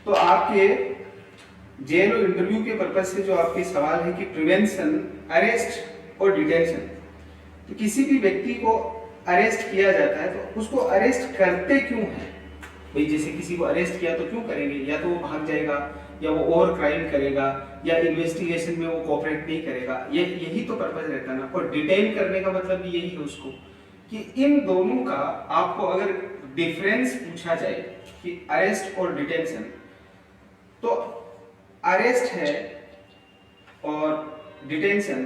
तो आपके JLO interview के पर्पज से जो आपके सवाल है कि प्रिवेंशन, अरेस्ट और डिटेंशन, तो किसी भी व्यक्ति को अरेस्ट किया जाता है तो उसको अरेस्ट करते क्यों है भाई? जैसे किसी को अरेस्ट किया तो क्यों करेंगे? या तो वो भाग जाएगा, या वो और क्राइम करेगा, या इन्वेस्टिगेशन में वो कोऑपरेट नहीं करेगा, ये यही तो पर्पज रहता है ना। और डिटेन करने का मतलब भी यही है उसको, कि इन दोनों का आपको अगर डिफरेंस पूछा जाए कि अरेस्ट और डिटेंशन, तो अरेस्ट है और डिटेंशन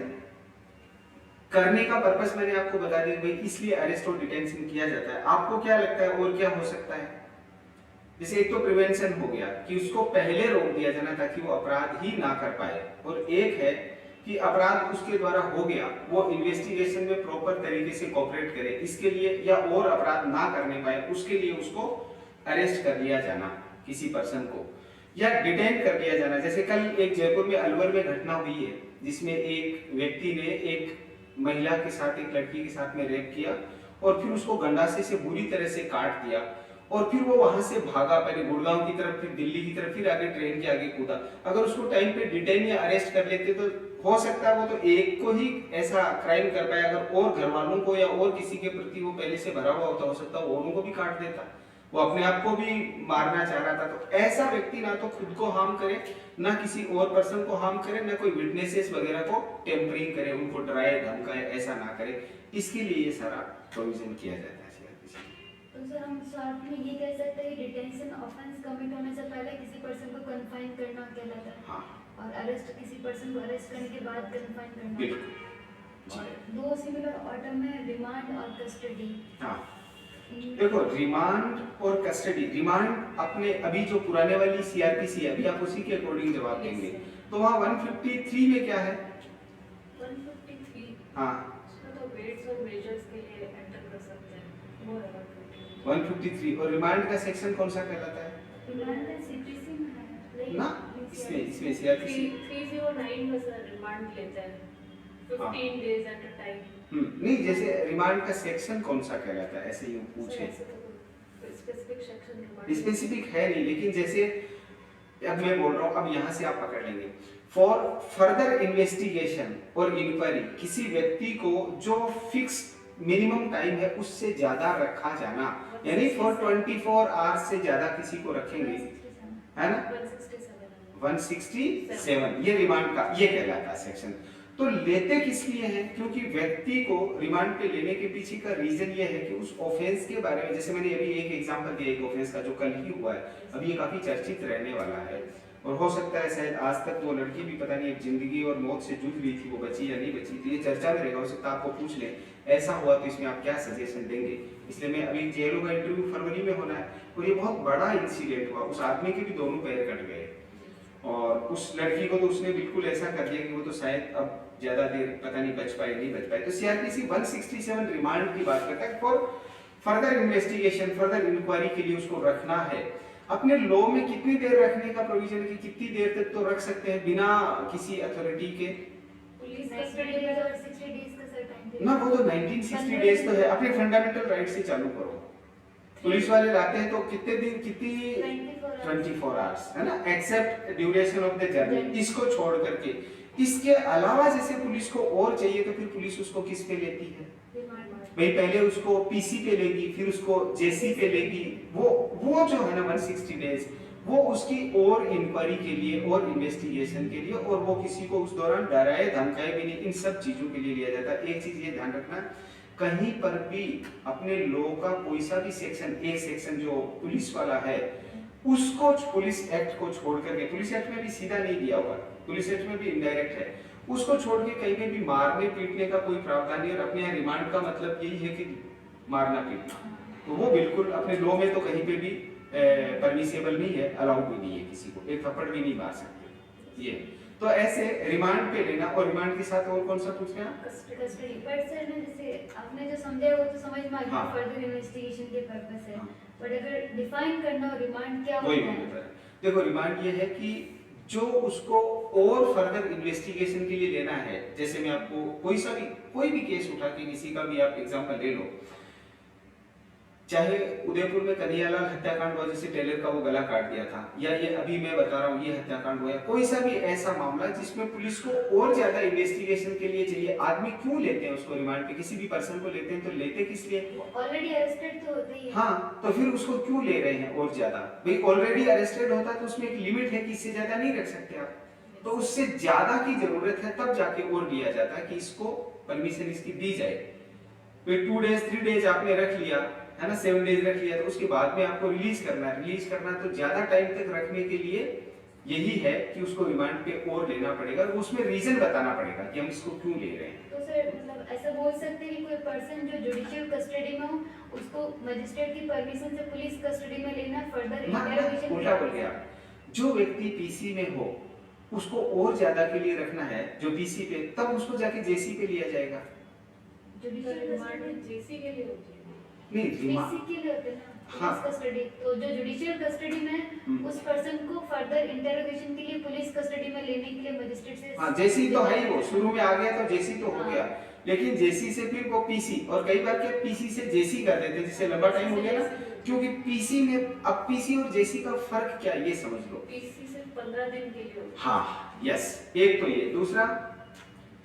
करने का पर्पस मैंने आपको बता दिया भाई, इसलिए अरेस्ट और डिटेंशन किया जाता है। आपको क्या लगता है और क्या हो सकता है? जैसे एक तो प्रिवेंशन हो गया कि उसको पहले रोक दिया जाना ताकि वो अपराध ही ना कर पाए, और एक है कि अपराध उसके द्वारा हो गया, वो इन्वेस्टिगेशन में प्रॉपर तरीके से कोऑपरेट करे, इसके लिए या और अपराध ना करने पाए उसके लिए उसको अरेस्ट कर लिया जाना किसी पर्सन को, या डिटेन कर लिया जाना। जैसे कल एक जयपुर में अलवर में घटना हुई है जिसमें एक व्यक्ति ने एक महिला के साथ, एक लड़की के साथ में रेप किया और फिर उसको गंडासे से बुरी तरह से काट दिया, और फिर वो वहां से भागा, पहले गुड़गांव की तरफ, फिर दिल्ली की तरफ, फिर आगे ट्रेन के आगे कूदा। अगर उसको टाइम पे डिटेन या अरेस्ट कर लेते तो हो सकता है वो तो एक को ही ऐसा क्राइम कर पाए, अगर और घर वालों को या और किसी के प्रति वो पहले से भरा हुआ होता, हो सकता है वो उनको भी काट देता, वो अपने आप को भी मारना चाह रहा था। तो ऐसा व्यक्ति ना तो खुद को हार्म करे, ना किसी और पर्सन को हार्म करे, ना कोई विटनेसेस वगैरह को टेम्परिंग करे, उनको डराए धमकाए, ऐसा ना करे। इसके लिए ये सारा प्रोविजन किया जाता है। तो सर हम शॉर्ट में ये कह सकते हैं डिटेंशन ऑफेंस कमिट होने से पहले किसी पर्सन को कन्फाइन करना कहलाता है। हाँ। और अरेस्ट किसी पर्सन को अरेस्ट करने के बाद कन्फाइन करना। बिल्कुल। दो सिमिलर ऑर्डर में रिमांड और कस्टडी। हाँ। देखो, रिमांड और कस्टडी, रिमांड अपने अभी जो पुराने वाली सीआरपीसी है, अभी आप उसी के अकॉर्डिंग जवाब देंगे। तो वहाँ 153 में क्या है? 153 हाँ, तो वेट्स और मेजर्स के लिए एंटर कर सकते हैं, वो है 153। और रिमांड का सेक्शन कौन सा कहलाता है? रिमांड का सीपीसी में है ना, इसमें सीआरपीसी 309 में सर रिमांड लेते हैं 15 डेज एट अ टाइम। नहीं, जैसे रिमांड का सेक्शन कौन सा कहलाता है, ऐसे ही पूछे। स्पेसिफिक सेक्शन रिमांड स्पेसिफिक है नहीं, लेकिन जैसे अब मैं बोल रहा हूँ, अब यहाँ से आप पकड़ लेंगे, फॉर फर्दर इन्वेस्टिगेशन और इंक्वायरी, किसी व्यक्ति को जो फिक्स मिनिमम टाइम है उससे ज्यादा रखा जाना, यानी फॉर 24 आवर्स से ज्यादा किसी को रखेंगे, है ना, 167, ये रिमांड का ये कहलाता है सेक्शन। तो लेते किस लिए हैं? क्योंकि व्यक्ति को रिमांड पे लेने के पीछे का रीजन ये है कि उस ऑफेंस के बारे में, जैसे मैंने अभी एक एग्जांपल दिया एक ऑफेंस का जो कल ही हुआ है, अभी ये काफी चर्चित रहने वाला है, और हो सकता है शायद आज तक वो लड़की भी पता नहीं, एक जिंदगी और मौत से जूझ रही थी, वो बची या नहीं बची थी, ये चर्चा में रहेगा। हो सकता है आपको पूछ ले ऐसा हुआ तो इसमें आप क्या सजेशन देंगे। इसलिए मैं अभी जेएलओ का इंटरव्यू फरवरी में होना है, और ये बहुत बड़ा इंसिडेंट हुआ, उस आदमी के भी दोनों पैर कट गए, और उस लड़की को तो उसने बिल्कुल ऐसा कर दिया कि वो तो शायद अब ज्यादा देर पता नहीं बच पाए नहीं बच पाए। तो सीआरपीसी 167 रिमांड की बात करता है, for further investigation, further inquiry के लिए उसको रखना है। अपने लॉ में कितनी देर रखने का प्रोविजन है कि कितनी देर तक तो रख सकते हैं बिना किसी अथॉरिटी के? पुलिस 60 डेज और 60 डेज का सर टाइम ना, वो तो 1960 डेज तो है, अपने फंडामेंटल राइट से चालू करो। पुलिस वाले लाते हैं तो कितने दिन, कितनी 24 आवर्स, है ना, except duration of the journey, इसको छोड़ करके। इसके अलावा जैसे पुलिस को और चाहिए तो फिर पुलिस उसको किस पे लेती है भाई? पहले उसको पीसी पे लेगी, फिर उसको जेसी पे लेगी, वो जो है ना 160 डेज, वो उसकी और इंक्वायरी के लिए और इन्वेस्टिगेशन के लिए, और वो किसी को उस दौरान डराए धमकाए भी नहीं, इन सब चीजों के लिए लिया जाता है। एक चीज ये ध्यान रखना, कहीं पर भी अपने लॉ का कोई सा भी सेक्शन, एक सेक्शन जो पुलिस वाला है उसको, पुलिस एक्ट को छोड़ करके, पुलिस एक्ट में भी सीधा नहीं दिया हुआ, पुलिस एक्ट में भी इनडायरेक्ट है, उसको छोड़ के कहीं पे भी मारने पीटने का कोई प्रावधान नहीं। और अपने यहाँ रिमांड का मतलब यही है कि मारना पीटना, तो वो बिल्कुल अपने लॉ में तो कहीं पे भी परमिसेबल नहीं है, अलाउड भी नहीं है, किसी को एक थप्पड़ भी नहीं मार सकते ये। तो ऐसे रिमांड पे लेना, और रिमांड के साथ और कौन सा पूछ रहे हैं? कस्टडी। बट सर ने जैसे आपने जो समझा वो तो समझ में आ गया, हाँ। फर्दर इन्वेस्टिगेशन के पर्पस है। हाँ। बट अगर डिफाइन करना हो रिमांड क्या वही होता होता है? है। देखो, रिमांड ये है कि जो उसको और फर्दर इन्वेस्टिगेशन के लिए लेना है, जैसे मैं आपको कोई भी केस उठा के किसी का भी आप एग्जांपल ले लो, चाहे उदयपुर में कन्हैयालाल हत्याकांड हुआ, जैसे टेलर का वो गला काट दिया था, या ये अभी मैं बता रहा हूँ ये हत्याकांड हुआ, कोई सा भी ऐसा मामला जिसमें पुलिस को और ज्यादा इन्वेस्टिगेशन के लिए चाहिए, आदमी क्यों लेते हैं उसको रिमांड पे? किसी भी पर्सन को लेते हैं तो लेते किस लिए? ऑलरेडी अरेस्टेड तो होते ही है। हाँ, तो फिर उसको क्यों ले रहे हैं और ज्यादा? भाई ऑलरेडी अरेस्टेड होता तो उसमें एक लिमिट है कि इससे ज्यादा नहीं रख सकते आप, तो उससे ज्यादा की जरूरत है तब जाके और लिया जाता है कि इसको परमिशन इसकी दी जाए। फिर 2 डेज 3 डेज आपने रख लिया है ना, 7 डेज रख लिया, तो उसके बाद में आपको रिलीज करना है। रिलीज करना तो ज्यादा टाइम तक रखने के लिए यही है कि उसको रिमांड पे और लेना पड़ेगा, और उसमें रीजन बताना पड़ेगा कि हम इसको क्यों ले रहे हैं। तो सर मतलब ऐसा बोल सकते हैं कि कोई पर्सन जो जुडिशियल कस्टडी में हो उसको मजिस्ट्रेट की परमिशन से पुलिस कस्टडी में लेना फर्दर ना, इंटरोगेशन उल्टा बोल गया। जो व्यक्ति पीसी में हो उसको और ज्यादा के लिए रखना है जो पीसी पे, तब उसको जाके जेसी पे लिया जाएगा। जुडिशियल रिमांड कस्टडी जेसी के लिए होती है। नहीं पीसी के लिए होते हैं ना हाँ। पुलिस कस्टडी, तो जो जुडिशियल कस्टडी में उस पर्सन को फर्दर इंटरोगेशन के लिए पुलिस कस्टडी में लेने के लिए मजिस्ट्रेट से हाँ, जेसी तो है ही, वो शुरू में आ गया तो जेसी तो हो गया, लेकिन जेसी से फिर वो पीसी, और कई बार क्या पीसी से जेसी कर देते हैं जिससे लंबा टाइम हो गया ना, क्योंकि पीसी में अब पीसी और जेसी का फर्क क्या है ये समझ लो। पीसी सिर्फ 15 दिन के लिए होती हाँ यस, एक तो ये, दूसरा है।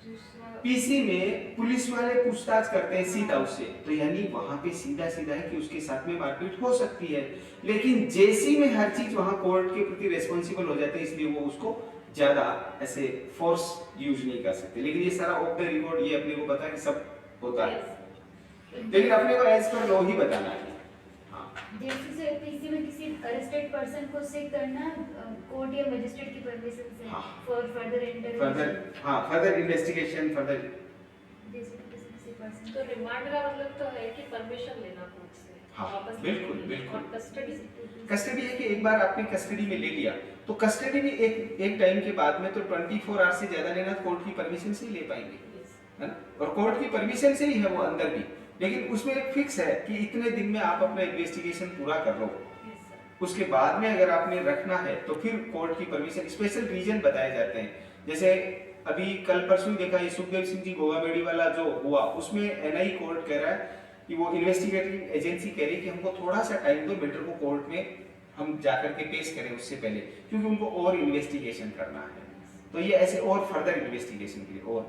दूसरा पीसी में पुलिस वाले पूछताछ करते हैं सीधा उससे, तो यानी वहां पे सीधा सीधा है कि उसके साथ में मारपीट हो सकती है, लेकिन जेसी में हर चीज वहां कोर्ट के प्रति रेस्पॉन्सिबल हो जाते हैं, इसलिए वो उसको ज्यादा ऐसे फोर्स यूज नहीं कर सकते। लेकिन ये सारा ऑफ द रिकॉर्ड ये अपने को पता है कि सब होता है, लेकिन अपने को एज पर लॉ ही बताना है। हाँ जेसी से पीसी में किसी अरेस्टेड पर्सन को सिक करना कोर्ट या मजिस्ट्रेट की परमिशन से हाँ। For further interrogation. Further investigation, further J C में किसी पर्सन तो रिमांड का मतलब तो है कि परमिशन लेना कोर्ट से हाँ, वापस बिल्कुल, लेने के लिए। बिल्कुल। और कस्टडी कस्टडी है कि एक बार आपने कस्टडी में ले लिया तो कस्टडी भी एक टाइम के बाद में तो 24 आवर्स से ज्यादा लेना कोर्ट की परमिशन से ही ले पाएंगे, है ना, और कोर्ट की परमिशन से ही है वो अंदर भी, लेकिन उसमें एक फिक्स है कि इतने दिन में आप अपना इन्वेस्टिगेशन पूरा कर लो, उसके बाद में अगर आपने रखना है तो फिर कोर्ट की परमिशन, स्पेशल रीजन बताए जाते हैं। जैसे अभी कल परसों ही देखा ये सुखदेव सिंह जी गोवामेडी वाला जो हुआ, उसमें एनआई कोर्ट कह रहा है कि वो इन्वेस्टिगेटिंग एजेंसी कह रही है कि हमको थोड़ा सा टाइम दो, मैटर को कोर्ट में हम जाकर के पेश करें उससे पहले, क्योंकि उनको और इन्वेस्टिगेशन करना है, तो ये ऐसे और फर्दर इन्वेस्टिगेशन के लिए और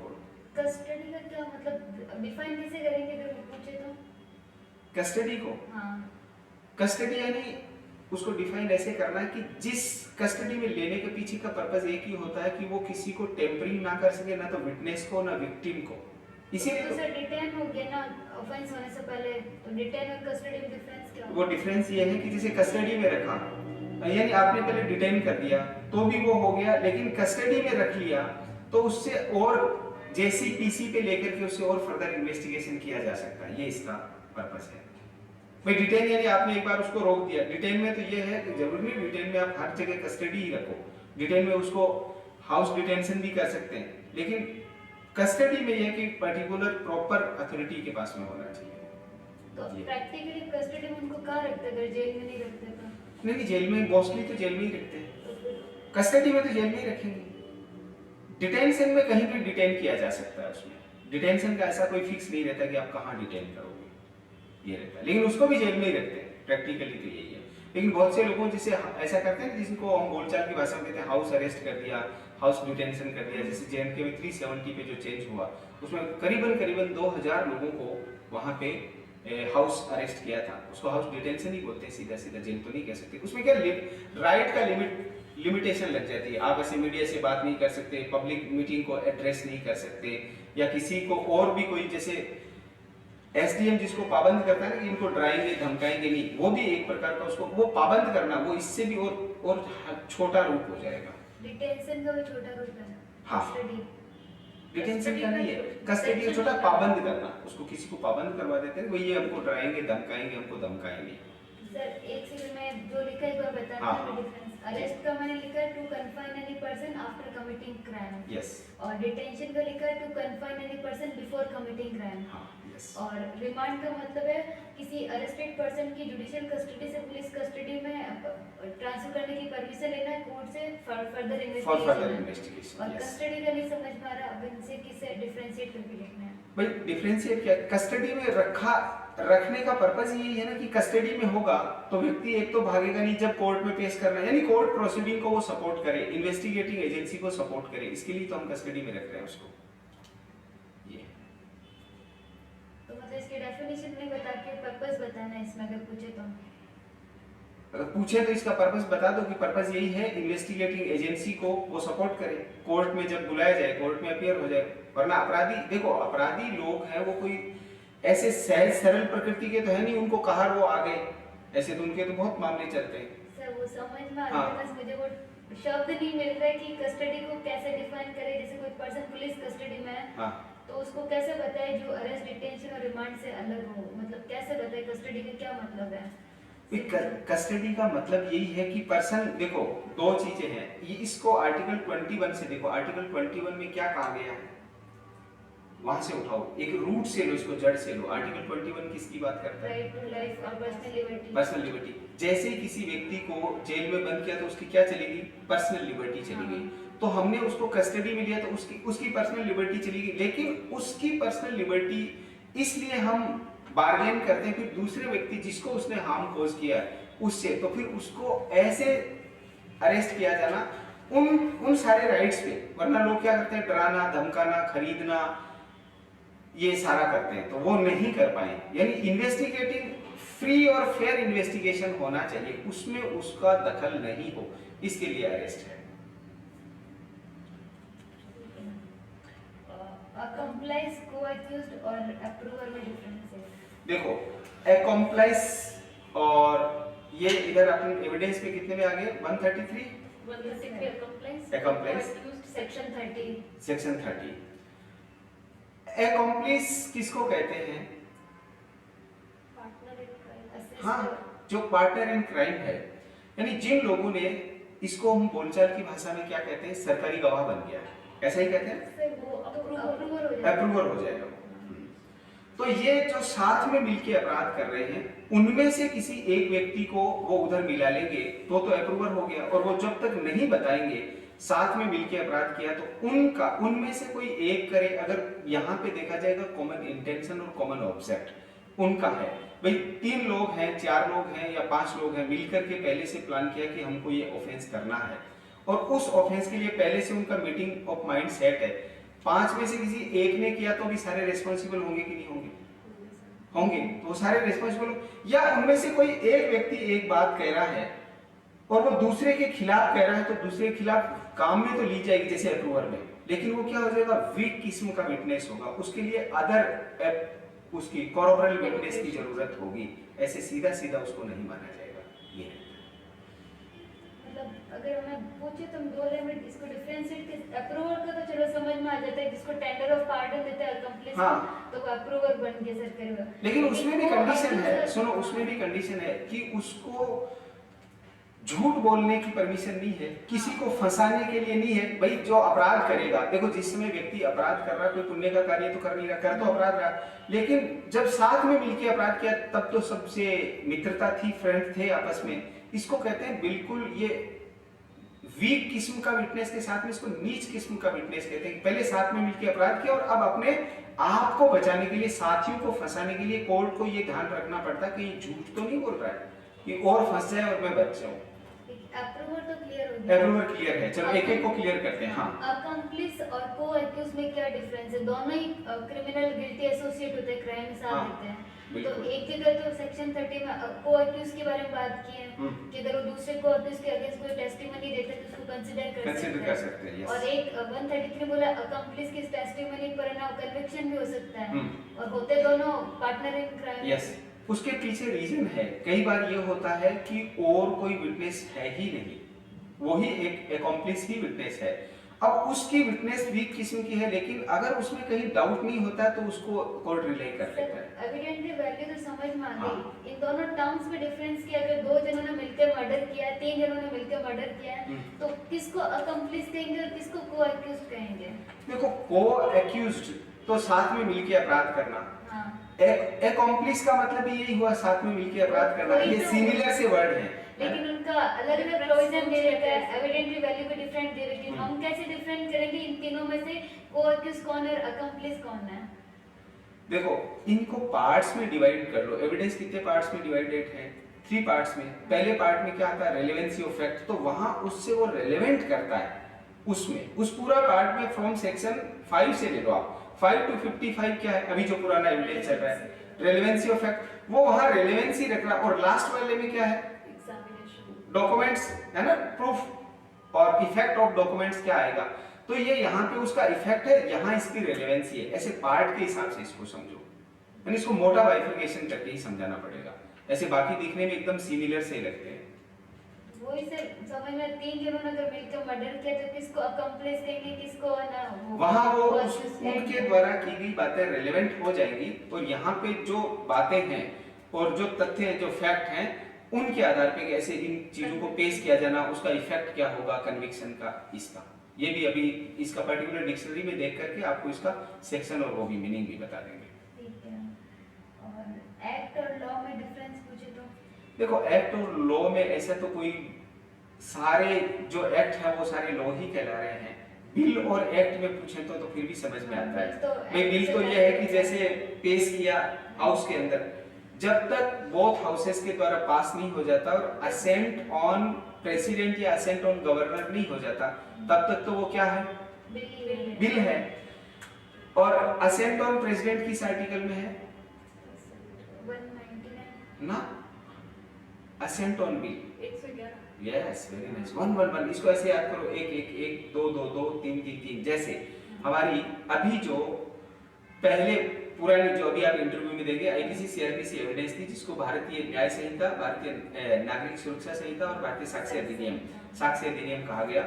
कस्टडी का क्या मतलब डिफाइन कैसे करेंगे अगर वो पूछे तो? कस्टडी को, हाँ कस्टडी यानी उसको डिफाइन ऐसे करना है कि जिस कस्टडी में लेने के पीछे का पर्पस एक ही होता है कि वो किसी को टेम्परिंग ना कर सके, ना तो विटनेस को ना विक्टिम को, इसीलिए तो सर डिटेन हो गया ना ऑफेंस होने से पहले, तो डिटेन और कस्टडी में डिफरेंस क्या वो डिफरेंस ये है कि जैसे कस्टडी में रखा यानी आपने पहले डिटेन कर दिया तो भी वो हो गया, लेकिन कस्टडी में रख लिया तो उससे और जैसी पीसी पे लेकर के उससे और फर्दर इन्वेस्टिगेशन किया जा सकता है, ये इसका पर्पस है। भाई डिटेन यानी आपने एक बार उसको रोक दिया, डिटेन में तो ये है कि जरूरी नहीं डिटेन में आप हर जगह कस्टडी ही रखो, डिटेन में उसको हाउस डिटेंशन भी कर सकते हैं, लेकिन कस्टडी में यह कि पर्टिकुलर प्रॉपर अथॉरिटी के पास में होना चाहिए। तो प्रैक्टिकली कस्टडी में उनको कहाँ रखते हैं अगर जेल में नहीं रखते तो? नहीं जेल में मोस्टली तो जेल में ही रखते हैं, कस्टडी में तो जेल में ही रखेंगे, डिटेंशन में कहीं भी डिटेन किया जा सकता है, उसमें डिटेंशन का ऐसा कोई फिक्स नहीं रहता कि आप कहाँ डिटेन करोगे, ये रहता है, लेकिन उसको भी जेल में ही रखते हैं, प्रैक्टिकली तो यही है। लेकिन बहुत से लोगों जिसे ऐसा करते हैं जिनको हम बोलचाल की भाषा में कहते हैं हाउस अरेस्ट कर दिया, हाउस डिटेंशन कर दिया, जैसे जेएनके में 370 पे जो चेंज हुआ उसमें करीबन 2000 लोगों को वहां पे हाउस अरेस्ट किया था, उसको हाउस डिटेंशन ही बोलते हैं, सीधा सीधा जेल तो नहीं कह सकते। उसमें क्या राइट का लिमिटेशन लग जाती है, आप ऐसे मीडिया से बात नहीं कर सकते, पब्लिक मीटिंग को एड्रेस नहीं कर सकते, या किसी को और भी कोई जैसे एसडीएम जिसको पाबंद करता है ना कि इनको डराएंगे धमकाएंगे नहीं, वो भी एक प्रकार का उसको वो पाबंद करना, वो इससे भी और छोटा रूप हो जाएगा। डिटेंशन का भी छोटा रूप है ना? हाँ। कस्टडी डिटेंशन का नहीं है, कस्टडी का छोटा पाबंद करना, उसको किसी को पाबंद करवा देते हैं, वो ये हमको डराएंगे धमकाएंगे, हमको धमकाएंगे। सर एक सेकंड में जो लिखा है एक बार बताना हाँ। है डिफरेंस। अरेस्ट का मैंने लिखा है to confine any person after committing crime, yes, और डिटेंशन का लिखा है to confine any person before committing crime. हाँ यस, और रिमांड का मतलब है किसी अरेस्टेड पर्सन की जुडिशियल कस्टडी से पुलिस कस्टडी में ट्रांसफर करने की परमिशन लेना है कोर्ट से further for further investigation. Investigation. और कस्टडी का नहीं समझ पा रहा, अब इनसे किसे डिफरेंशिएट करके लिखना है? भाई डिफरेंशिएट क्या, कस्टडी में रखने का पर्पस यही है ना कि कस्टडी में होगा तो व्यक्ति एक तो भागेगा नहीं, जब कोर्ट में पेश करना, यानी कोर्ट प्रोसीडिंग को वो सपोर्ट करे, इन्वेस्टिगेटिंग एजेंसी को सपोर्ट करे, इसके लिए तो हम कस्टडी में रख रहे हैं उसको। ये तो मतलब इसकी डेफिनेशन नहीं बता के पर्पस बताना है इसमें, अगर पूछे तो। अगर पूछे तो इसका पर्पस बता दो कि पर्पस यही है, इन्वेस्टिगेटिंग एजेंसी को वो सपोर्ट करे, कोर्ट में जब बुलाया जाए कोर्ट में अपीयर हो जाए। वरना अपराधी, देखो अपराधी लोग हैं वो कोई ऐसे सहज सरल प्रकृति के तो है नहीं, उनको कहार वो आ गए, ऐसे तो उनके तो बहुत मामले चलते हैं। सर वो समझ में आ हाँ। रहा है, बस मुझे वो शब्द नहीं मिल रहा है कि कस्टडी को कैसे डिफाइन करे। जैसे कोई पर्सन पुलिस कस्टडी में है, हाँ तो उसको कैसे बताए जो अरेस्ट, डिटेंशन और रिमांड से अलग हो, मतलब कैसे बताए कस्टडी का क्या मतलब है? कस्टडी का मतलब यही है कि पर्सन, देखो दो चीजें हैं, ये इसको आर्टिकल 21 से देखो, आर्टिकल 21 में क्या कहा गया है वहां से उठाओ, एक रूट से लो इसको, जड़ से लो। आर्टिकल 21 किसकी बात करता है? राइट टू लाइफ और पर्सनल लिबर्टी। Personal liberty. जैसे ही किसी व्यक्ति को जेल में बंद किया तो उसकी क्या चलेगी? पर्सनल लिबर्टी चली गई। तो हमने उसको कस्टडी में लिया तो उसकी पर्सनल लिबर्टी चली गई, लेकिन उसकी पर्सनल लिबर्टी इसलिए हम बार्गेन करते हैं फिर दूसरे व्यक्ति जिसको उसने हार्म कॉज किया उससे, तो फिर उसको ऐसे अरेस्ट किया जाना उन सारे राइट्स पे। वरना लोग क्या करते हैं, डराना, धमकाना, खरीदना, ये सारा करते हैं, तो वो नहीं कर पाए। यानी इन्वेस्टिगेटिंग फ्री और फेयर इन्वेस्टिगेशन होना चाहिए, उसमें उसका दखल नहीं हो, इसके लिए अरेस्ट है। अकम्प्लाइज, को-अक्यूज्ड और अप्रूवर में डिफरेंस है? देखो अकम्प्लाइज और ये इधर अपन एविडेंस पे कितने में आ गए? 133 Accomplice। सेक्शन 30। सेक्शन 30। accomplice किसको कहते हैं? Partner in crime. हाँ, जो पार्टनर इन क्राइम है, यानी जिन लोगों ने, इसको हम बोलचाल की भाषा में क्या कहते हैं, सरकारी गवाह बन गया, ऐसा ही कहते हैं, फिर वो अप्रूवर हो जाएगा। अप्रूवर हो जाएगा। तो ये जो साथ में मिलके अपराध कर रहे हैं, उनमें से किसी एक व्यक्ति को वो उधर मिला लेंगे तो अप्रूवर हो गया, और वो जब तक नहीं बताएंगे साथ में मिलके अपराध किया तो उनमें से कोई एक करे। अगर यहाँ पे देखा जाएगा कॉमन इंटेंशन और कॉमन ऑब्जेक्ट उनका है। भाई 3 लोग हैं, 4 लोग हैं या 5 लोग हैं, मिलकर के पहले से प्लान किया कि हमको ये ऑफेंस करना है, और उस ऑफेंस के लिए पहले से उनका मीटिंग ऑफ माइंड सेट है। 5 में से किसी एक ने किया तो भी सारे रिस्पॉन्सिबल होंगे कि नहीं होंगे? होंगे। तो सारे रिस्पॉन्सिबल, या उनमें से कोई एक व्यक्ति एक बात कह रहा है और वो दूसरे के खिलाफ कह रहा है, तो दूसरे के खिलाफ काम में तो ली जाएगी जैसे अप्रूवर में, लेकिन वो क्या हो जाएगा, वीक किस्म का विटनेस होगा, उसके लिए अदर उसकी कॉरपोरल विटनेस की जरूरत होगी। ऐसे सीधा सीधा उसको नहीं माना जाएगा। ये मतलब अगर हमें पूछे तो हम दो लिमिट इसको डिफरेंशिएट, अप्रूवर का तो चलो समझ में आ जाता है, जिसको टेंडर ऑफ पार्डन देता है अकम्प्लिस, हाँ। तो वो अप्रूवर बन के सर करेगा। लेकिन उसमें भी वो कंडीशन है, accused- सुनो, उसमें भी कंडीशन है कि उसको झूठ बोलने की परमिशन नहीं है, किसी को फंसाने के लिए नहीं है। भाई जो अपराध करेगा, देखो जिस समय व्यक्ति अपराध कर रहा है, कोई पुण्य का कार्य तो कर नहीं रहा, कर तो अपराध रहा, लेकिन जब साथ में मिलकर अपराध किया तब तो सबसे मित्रता थी, फ्रेंड थे आपस में। इसको कहते हैं बिल्कुल ये वीक किस्म का विटनेस के साथ में, इसको नीच किस्म का विटनेस कहते हैं। पहले साथ में मिलकर अपराध किया और अब अपने आप को बचाने के लिए, साथियों को फंसाने के लिए कोर्ट को ये ध्यान रखना पड़ता है कि ये झूठ तो नहीं बोल रहा है कि और फंस जाए और मैं बच जाऊं। अप्रूवर तो क्लियर हो गया। अप्रूवर क्लियर है, चलो एक एक को क्लियर करते हैं। हाँ, अकम्प्लिस और को-अक्यूज में क्या डिफरेंस है? दोनों ही क्रिमिनल गिल्टी एसोसिएट होते हैं, क्राइम साथ हाँ, देते हैं। तो बिल्कुल। एक जगह तो सेक्शन 30 में को-अक्यूज के बारे में बात की है कि अगर वो दूसरे को-अक्यूज के अगेंस्ट कोई टेस्टिमनी देता है तो उसको कंसीडर कर सकते हैं। yes। और एक 133 बोला अकम्प्लिस की टेस्टिमनी पर ना कन्विक्शन भी हो सकता है, और होते दोनों पार्टनर इन क्राइम। यस, उसके पीछे रीजन है। कई बार ये होता है कि और कोई विटनेस है ही नहीं, वही एक अकॉम्प्लिस ही विटनेस है। अब उसकी विटनेस वीक किस्म की है, लेकिन अगर उसमें कहीं डाउट नहीं होता है तो उसको कोर्ट रिले कर लेता है। एविडेंटली वैल्यू तो समझ में आ हाँ। गई। इन दोनों टर्म्स में डिफरेंस किया, अगर 2 जनों ने मिलकर मर्डर किया, 3 जनों ने मिलकर मर्डर किया, तो किसको अकम्प्लिस कहेंगे और किसको को-अक्यूज कहेंगे? देखो को-अक्यूज्ड तो साथ में मिलकर अपराध करना, हाँ। अकॉम्प्लिस का मतलब यही हुआ साथ में मिलकर अपराध करना। वही ये तो। सिमिलर से वर्ड है, लेकिन उनका अलग अलग प्रोविजन दे रखा है, एविडेंटरी वैल्यू भी डिफरेंट दे रखी है। हम कैसे डिफरेंट करेंगे इन तीनों में से को-एक्यूज कौन है और अकम्प्लिस कौन है? देखो इनको पार्ट्स में डिवाइड कर लो। एविडेंस कितने पार्ट्स में डिवाइडेड है? 3 पार्ट्स में। पहले पार्ट में क्या आता है? रेलेवेंसी ऑफ फैक्ट, तो वहां उससे वो रेलेवेंट करता है उसमें, उस पूरा पार्ट में फ्रॉम सेक्शन 5 से ले लो आप, 5 to 55 क्या है अभी जो पुराना एविडेंस चल रहा है? रेलेवेंसी ऑफ फैक्ट, वो वहां रेलेवेंसी रख रहा है। और लास्ट वाले में क्या है? एग्जामिनेशन डॉक्यूमेंट्स है ना, प्रूफ और इफेक्ट ऑफ डॉक्यूमेंट्स क्या आएगा। तो ये यहाँ पे उसका इफेक्ट है, यहाँ इसकी रेलेवेंसी है। ऐसे पार्ट के हिसाब से इसको समझो, यानी इसको मोटा बाइफर्केशन करके ही समझाना पड़ेगा। ऐसे बाकी दिखने में एकदम सिमिलर से लगते हैं। वही सर समझ में, 3 जनों ने अगर मिलकर मर्डर किया तो किसको अकम्प्लिस कहेंगे, किसको ना वहां वो co-accused उनके कहेंगे। द्वारा की गई बातें रेलेवेंट हो जाएंगी, और यहाँ पे जो बातें हैं और जो तथ्य हैं, जो फैक्ट हैं, उनके आधार पे ऐसे इन चीजों को पेश किया जाना, उसका इफेक्ट क्या होगा कन्विक्शन का, इसका ये भी अभी इसका पर्टिकुलर डिक्शनरी में देख करके आपको इसका सेक्शन और वो भी मीनिंग भी बता देंगे। ठीक है। और एक्ट और लॉ में डिफरेंस पूछे तो? देखो एक्ट और लॉ में ऐसा तो कोई, सारे जो एक्ट है वो सारे लॉ ही कहला रहे हैं। बिल और एक्ट में पूछे तो फिर भी समझ में आता है। भाई बिल तो ये है कि जैसे पेश किया हाउस के अंदर, जब तक बोथ हाउसेस के द्वारा पास नहीं हो जाता और असेंट ऑन प्रेसिडेंट या असेंट ऑन गवर्नर नहीं हो जाता, तब तक तो वो क्या है? बिल है। और असेंट ऑन प्रेसिडेंट किस आर्टिकल में है? 199 ना, assent on bill. 111 yes, very nice. 111 इसको ऐसे याद करो, 1 1 1 2 2 2 3 3 3। जैसे हमारी अभी जो पहले पुरानी जो अभी आप इंटरव्यू में देंगे आईपीसी सीआरपीसी एविडेंस थी, जिसको भारतीय न्याय संहिता, भारतीय नागरिक सुरक्षा संहिता और भारतीय साक्ष्य अधिनियम कहा गया।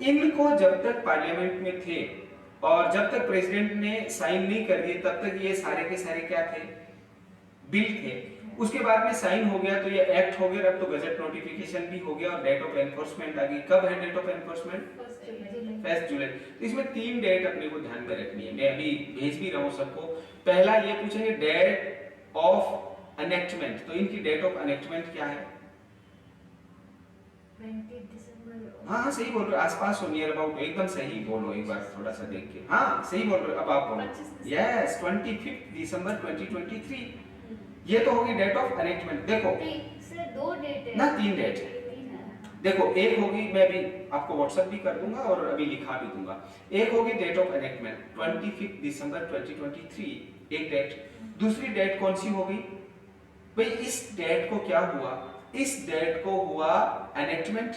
इनको जब तक पार्लियामेंट में थे और जब तक प्रेसिडेंट ने साइन नहीं कर दिए, तब तक ये सारे के सारे क्या थे? बिल थे। उसके बाद में साइन हो गया तो ये एक्ट हो गया, अब तो गजट नोटिफिकेशन भी हो गया और डेट ऑफ एनफोर्समेंट आ गई। कब है डेट ऑफ एनफोर्समेंट? 1 जुलाई। तो इसमें 3 डेट अपने को ध्यान में रखनी है, मैं अभी भेज भी रहा हूँ सबको। पहला ये पूछेंगे डेट ऑफ एनेक्टमेंट, तो इनकी डेट ऑफ एनेक्टमेंट क्या है? 20 दिसंबर। हाँ सही बोल रहे हो, आसपास हो, नियर अबाउट, एकदम सही बोलो, एक बार थोड़ा सा देख के। हाँ सही बोल रहे हो, अब आप बोलो। 25 यस, 25 दिसंबर 2023, ये तो होगी डेट ऑफ एनेक्टमेंट। देखो सर 2 डेट है ना, 3 डेट है। देखो एक होगी, मैं अभी आपको व्हाट्सएप भी कर दूंगा और अभी लिखा भी दूंगा। एक होगी डेट ऑफ एनेक्टमेंट 25 दिसंबर 2023, एक डेट। दूसरी डेट कौन सी होगी भाई? इस डेट को क्या हुआ? इस डेट को हुआ एनेक्टमेंट।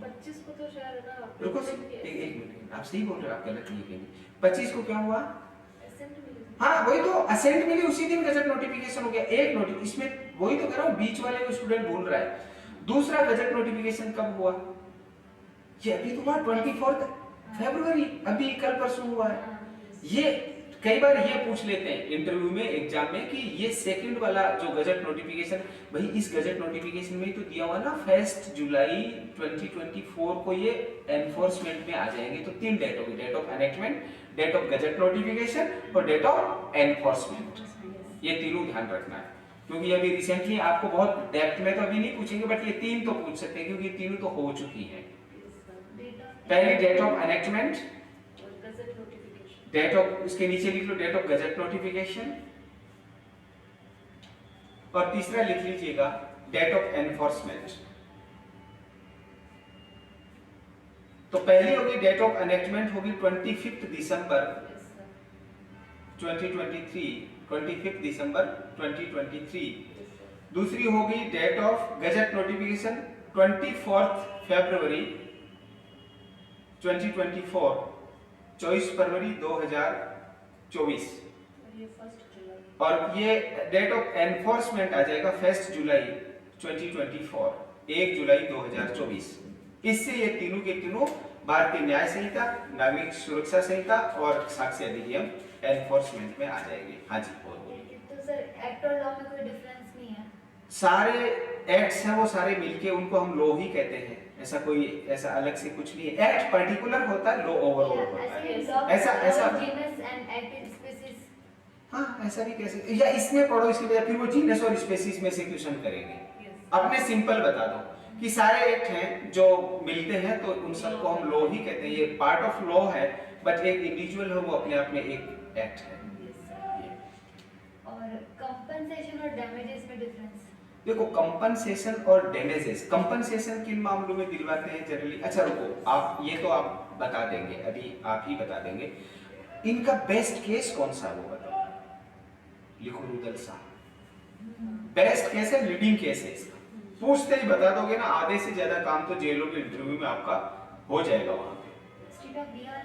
25 को तो शायद ना रुको एक मिनट, आप सही बोल रहे हो, आप गलत नहीं कहेंगे। 25 को क्या हुआ? एसेंट मिली। हाँ वही तो, असेंट मिली, उसी दिन गजट नोटिफिकेशन हो गया। एक नोटिस इसमें वही तो कह रहा हूँ, बीच वाले को स्टूडेंट भूल रहा है। दूसरा गजट नोटिफिकेशन कब हुआ? ये अभी तो हुआ 24 फरवरी, अभी कल परसों हुआ है। ये कई बार ये पूछ लेते हैं इंटरव्यू में, एग्जाम में, कि ये सेकंड वाला जो गजट नोटिफिकेशन, भाई इस गजट नोटिफिकेशन में तो दिया हुआ ना 1 जुलाई 2024 को ये एनफोर्समेंट में आ जाएंगे। तो 3 डेट होगी, date of enactment, date of gazette notification और डेट ऑफ एनफोर्समेंट। ये तीनों ध्यान रखना है, क्योंकि अभी रिसेंटली आपको बहुत डेप्थ में तो अभी नहीं पूछेंगे, बट ये 3 तो पूछ सकते हैं, क्योंकि ये तीनों तो हो चुकी हैं। पहले date of enactment, gazette notification, date of, उसके नीचे लिख लो डेट ऑफ गजट नोटिफिकेशन, और तीसरा लिख लीजिएगा डेट ऑफ एनफोर्समेंट। तो पहली होगी डेट ऑफ एनेक्टमेंट होगी 25 दिसंबर 2023, 25 दिसंबर 2023। दूसरी होगी डेट ऑफ गजट नोटिफिकेशन 24 फरवरी 2024, 24 फरवरी 2024। ये 1 जुलाई। और ये डेट ऑफ एनफोर्समेंट आ जाएगा 1 जुलाई 2024, 1 जुलाई 2024। इससे ये तीनों के तीनों भारतीय न्याय संहिता, नागरिक सुरक्षा संहिता और साक्ष्य अधिनियम एनफोर्समेंट में आ जाएंगे। हाँ जी बोलिए। तो सर एक्ट और लॉ में कोई डिफरेंस नहीं है? सारे एक्ट्स हैं वो सारे मिलके उनको हम लॉ ही कहते हैं, ऐसा कोई ऐसा अलग से कुछ नहीं है। एक्ट पर्टिकुलर होता है, लॉ ओवरऑल होता है। ऐसा जीनस एंड एक्टिव स्पीशीज। हाँ ऐसा भी कैसे, या इसमें पढ़ो, इसके बाद फिर वो जीनस और स्पेसीज में से क्वेश्चन करेंगे। यस। अपने सिंपल बता दो कि सारे एक्ट हैं जो मिलते हैं तो उन सबको हम लॉ ही कहते हैं, ये पार्ट ऑफ लॉ है, बट एक इंडिविजुअल है वो अपने आप में एक एक्ट है। और कंपनसेशन और डैमेजेस में डिफरेंस? देखो कंपनसेशन और डैमेजेस, कंपनसेशन किन मामलों में दिलवाते हैं जनरली? अच्छा रुको, आप ये तो आप बता देंगे, अभी आप ही बता देंगे, इनका बेस्ट केस कौन सा वो बताओ, लिखो रुदल साहब। बेस्ट केस है, लीडिंग केस है इसका, पूछते ही बता दोगे ना, आधे से ज्यादा काम तो जेलों के इंटरव्यू में आपका हो जाएगा वहां पे। State of Bihar?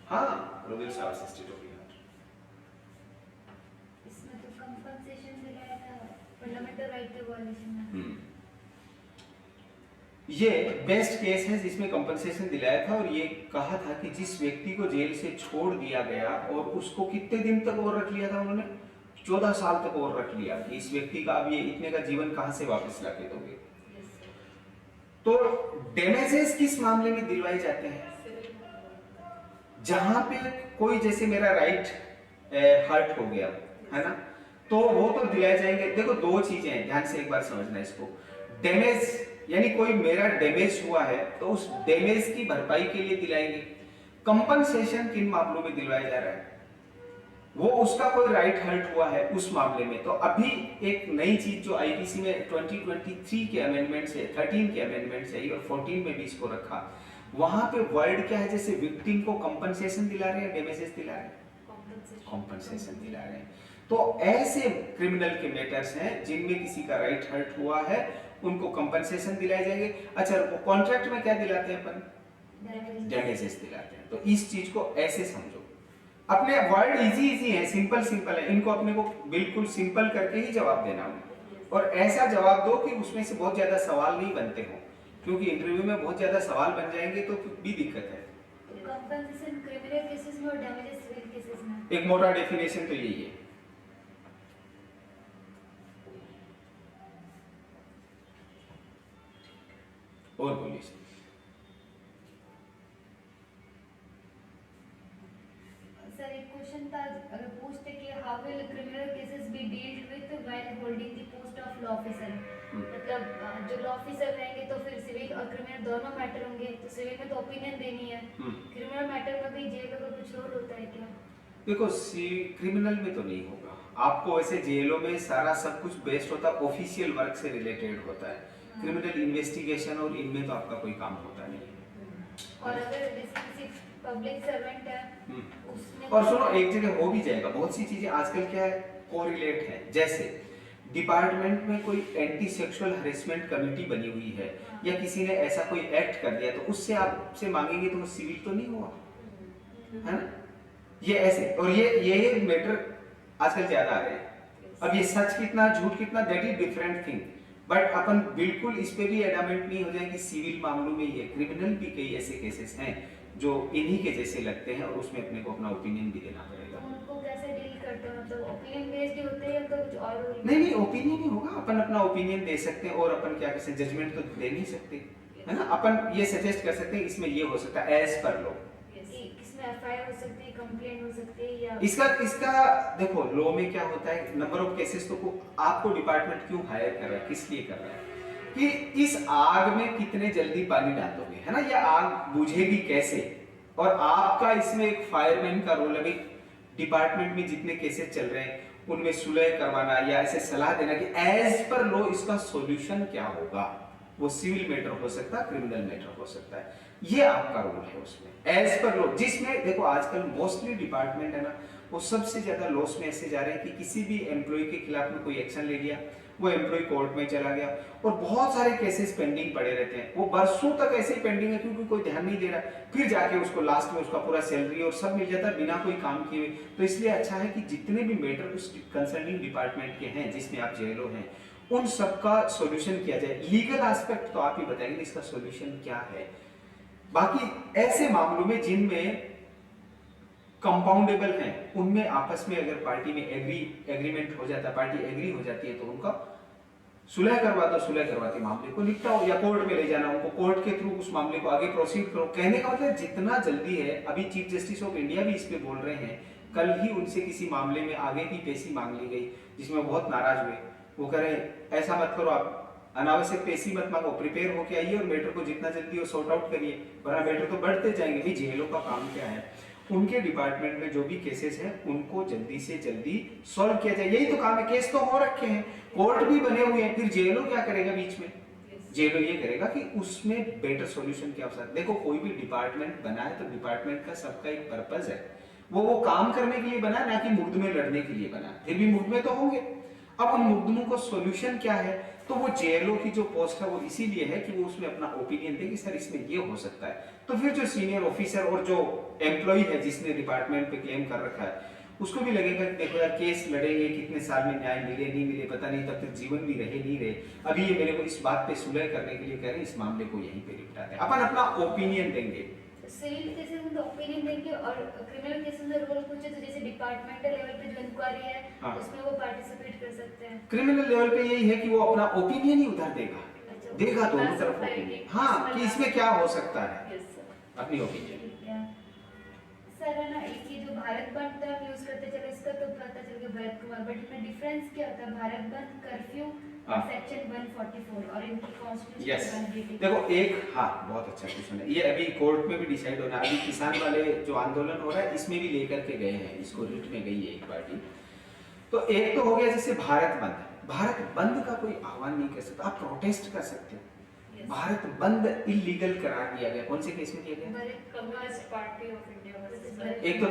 हाँ, रुदल साहब से स्टेट ऑफ बिहार। इसमें तो कंपनसेशन दिलाया था, फंडामेंटल राइट के वायलेशन में। ये बेस्ट केस है जिसमें कंपनसेशन दिलाया था और ये कहा था कि जिस व्यक्ति को जेल से छोड़ दिया गया और उसको कितने दिन तक और रख लिया था उन्होंने, 14 साल तक और रख लिया कि इस व्यक्ति का अब ये इतने का जीवन कहां से वापस ला के दोगे। तो डैमेजेस किस मामले में दिलवाए जाते हैं? जहां पे कोई जैसे मेरा राइट हर्ट हो गया है ना, तो वो तो दिलाए जाएंगे। देखो दो चीजें हैं, ध्यान से एक बार समझना इसको। डैमेज यानी कोई मेरा डैमेज हुआ है तो उस डैमेज की भरपाई के लिए दिलाएंगे। कंपनसेशन किन मामलों में दिलवाया जा रहा है? वो उसका कोई राइट हर्ट हुआ है उस मामले में। तो अभी एक नई चीज जो आईपीसी में 2023 के अमेंडमेंट से 13 के अमेंडमेंट से और 14 में भी इसको रखा, वहां पे वर्ड क्या है, जैसे विक्टिम को कंपनसेशन दिला रहे हैं, डैमेजेस दिला रहे हैं, कंपनसेशन दिला रहे हैं। तो ऐसे क्रिमिनल के मैटर्स हैं जिनमें किसी का राइट हर्ट हुआ है, उनको कंपनसेशन दिलाए जाएंगे। अच्छा कॉन्ट्रैक्ट में क्या दिलाते हैं अपन? डैमेजेस दिलाते हैं। तो इस चीज को ऐसे समझो, अपने वर्ड इजी इजी है, सिंपल सिंपल है, इनको अपने को बिल्कुल सिंपल करके ही जवाब देना है और ऐसा जवाब दो कि उसमें से बहुत ज्यादा सवाल नहीं बनते हो, क्योंकि इंटरव्यू में बहुत ज्यादा सवाल बन जाएंगे तो भी दिक्कत है। कंपनसेशन क्रिमिनल केसेस में और डैमेजेस सिविल केसेस में? एक मोटा डेफिनेशन तो यही है। और बोलिए सर, एक क्वेश्चन था, अगर पूछते कि how will criminal cases B dealt with while holding the post of law officer, मतलब जो लॉ ऑफिसर रहेंगे तो फिर सिविल और क्रिमिनल दोनों मैटर होंगे, तो सिविल में तो ओपिनियन देनी है, क्रिमिनल मैटर में भी जेल का कुछ रोल होता है क्या? देखो क्रिमिनल में तो नहीं होगा, आपको वैसे जेलों में सारा सब कुछ बेस्ड होता है, ऑफिशियल वर्क से रिलेटेड होता है। क्रिमिनल इन्वेस्टिगेशन और इनमें तो आपका कोई काम होता नहीं है। और अगर किसी पब्लिक सर्वेंट है उसमें, और सुनो एक जगह हो भी जाएगा, बहुत सी चीजें आजकल क्या है कोरिलेट है, जैसे डिपार्टमेंट में कोई एंटी सेक्सुअल हरेसमेंट कमेटी बनी हुई है या किसी ने ऐसा कोई एक्ट कर दिया तो उससे आपसे मांगेंगे तो वो सिविल तो नहीं हुआ, है ना? ये ऐसे, और ये मैटर आजकल ज्यादा आ रहे हैं। अब ये सच कितना झूठ कितना that is different thing, but अपन बिल्कुल इस पे भी एडामेंट नहीं हो जाए कि सिविल मामलों में ये क्रिमिनल भी कई ऐसे केसेस हैं जो इन्हीं के जैसे लगते हैं और उसमें अपने को अपना ओपिनियन भी देना पड़ेगा। उनको कैसे डील करते हैं, मतलब ओपिनियन बेस्ड होते हैं या तो कुछ और? नहीं ओपिनियन ही होगा, अपन अपना ओपिनियन दे सकते हैं और अपन क्या कैसे जजमेंट तो दे नहीं सकते, है ना? अपन ये सजेस्ट कर सकते हैं इसमें ये हो सकता है एज पर लो, इसमें एफआईआर हो सकती है, कंप्लेंट हो सकती है, या इसका देखो लॉ में क्या होता है, नंबर ऑफ केसेस तो आपको डिपार्टमेंट क्यों हायर कर रहा है, किस लिए कर रहा है कि इस आग में कितने जल्दी पानी डालोगे, है ना? ये आग बुझेगी कैसे, और आपका इसमें एक फायरमैन का रोल है। डिपार्टमेंट में जितने केसेस चल रहे हैं उनमें सुलह करवाना या ऐसे सलाह देना कि एज पर लॉ इसका सॉल्यूशन क्या होगा, वो सिविल मैटर हो सकता है, क्रिमिनल मैटर हो सकता है, ये आपका रोल है उसमें एज पर लॉ। जिसमें देखो आजकल मोस्टली डिपार्टमेंट है ना, वो सबसे ज्यादा लॉस में ऐसे जा रहे हैं कि किसी भी एम्प्लॉय के खिलाफ में कोई एक्शन ले लिया, वो एम्प्लॉय कोर्ट में चला गया और बहुत सारे केसेस पेंडिंग पड़े रहते हैं, वो बरसों तक ऐसे ही पेंडिंग है क्योंकि कोई ध्यान नहीं दे रहा, फिर जाके उसको लास्ट में उसका पूरा सैलरी और सब मिल जाता है बिना कोई काम किए। तो इसलिए अच्छा है कि जितने भी मैटर उस कंसर्निंग डिपार्टमेंट के हैं जिसमें आप जेलो हैं, उन सबका सॉल्यूशन किया जाए। लीगल एस्पेक्ट तो आप ही बताएंगे इसका सॉल्यूशन क्या है। बाकी ऐसे मामलों में जिनमें कंपाउंडेबल हैं, उनमें आपस में अगर पार्टी में एग्रीमेंट हो जाता है, पार्टी एग्री हो जाती है, तो उनका सुलह करवा दो, सुलह करवा के मामले को निपटाओ या कोर्ट में ले जाना, उनको कोर्ट के थ्रू उस मामले को आगे प्रोसीड करो। कहने का मतलब जितना जल्दी है, अभी चीफ जस्टिस ऑफ इंडिया भी इस पे बोल रहे हैं, कल ही उनसे किसी मामले में आगे की पेशी मांग ली गई जिसमें बहुत नाराज हुए, वो कह रहे ऐसा मत करो, आप अनावश्यक पैसे मत मांगो, प्रिपेयर होके आइए और मैटर को जितना जल्दी हो सॉर्ट आउट करिए, वरना मैटर तो बढ़ते जाएंगे। भाई जेलों का काम क्या है, उनके डिपार्टमेंट में जो भी केसेस हैं उनको जल्दी से जल्दी सॉल्व किया जाए, यही तो काम है। केस तो हो रखे हैं, कोर्ट भी बने हुए हैं, फिर जेलों क्या करेगा बीच में? जेलों ये करेगा कि उसमें बेटर सॉल्यूशन क्या हो सकता है। देखो कोई भी डिपार्टमेंट बना है तो डिपार्टमेंट का सबका एक पर्पस है, वो काम करने के लिए बना, ना कि मुकदमे लड़ने के लिए बना। फिर भी मुकदमे तो होंगे, अब उन मुकदमों को सॉल्यूशन क्या है? तो वो जेएलओ की जो पोस्ट है वो इसीलिए है कि वो उसमें अपना ओपिनियन दे कि सर इसमें ये हो सकता है। तो फिर जो सीनियर ऑफिसर और जो एम्प्लॉय है जिसने डिपार्टमेंट पे क्लेम कर रखा है उसको भी लगेगा कि देखो यार केस लड़ेंगे, कितने साल में न्याय मिले नहीं मिले पता नहीं, तब तक जीवन भी रहे नहीं रहे, अभी ये मेरे को इस बात पे सुलह करने के लिए कह रहे हैं, इस मामले को यहीं पे निपटाते हैं, अपन अपना ओपिनियन देंगे। सिविल केसेस में तो ओपिनियन देंगे और क्रिमिनल केसेस में रोल पूछे तो जैसे डिपार्टमेंटल लेवल पे जो इंक्वायरी है हाँ। उसमें वो पार्टिसिपेट कर सकते हैं। क्रिमिनल लेवल पे यही है कि वो अपना ओपिनियन ही उधर देगा, अच्छा, देगा दोनों बता तरफ सकता है ओपिनियन, कि हाँ इसमें कि इसमें क्या हो सकता है, Yes, sir. अपनी ओपिनियन। ठीक है सर, है ना, एक ये जो भारत बंद टर्म यूज करते चलो इसका तो पता चल गया भरत कुमार, बट इसमें डिफरेंस क्या होता है भारत बंद, कर्फ्यू, हाँ। सेक्शन 144 और इनकी कॉन्स्टिट्यूशन यस, 180? देखो एक, हाँ बहुत अच्छा क्वेश्चन है ये, अभी कोर्ट में भी डिसाइड होना है। अभी किसान वाले जो आंदोलन हो रहा है इसमें भी लेकर के गए हैं, इसको रिट में गई है एक पार्टी। तो एक तो हो गया जैसे भारत बंद, भारत बंद का कोई आह्वान नहीं कर सकता, आप प्रोटेस्ट कर सकते हो। Yes. भारत बंद इलीगल करार दिया गया, कौन से केस में दिया गया? Bharat communist party of India versus एक तो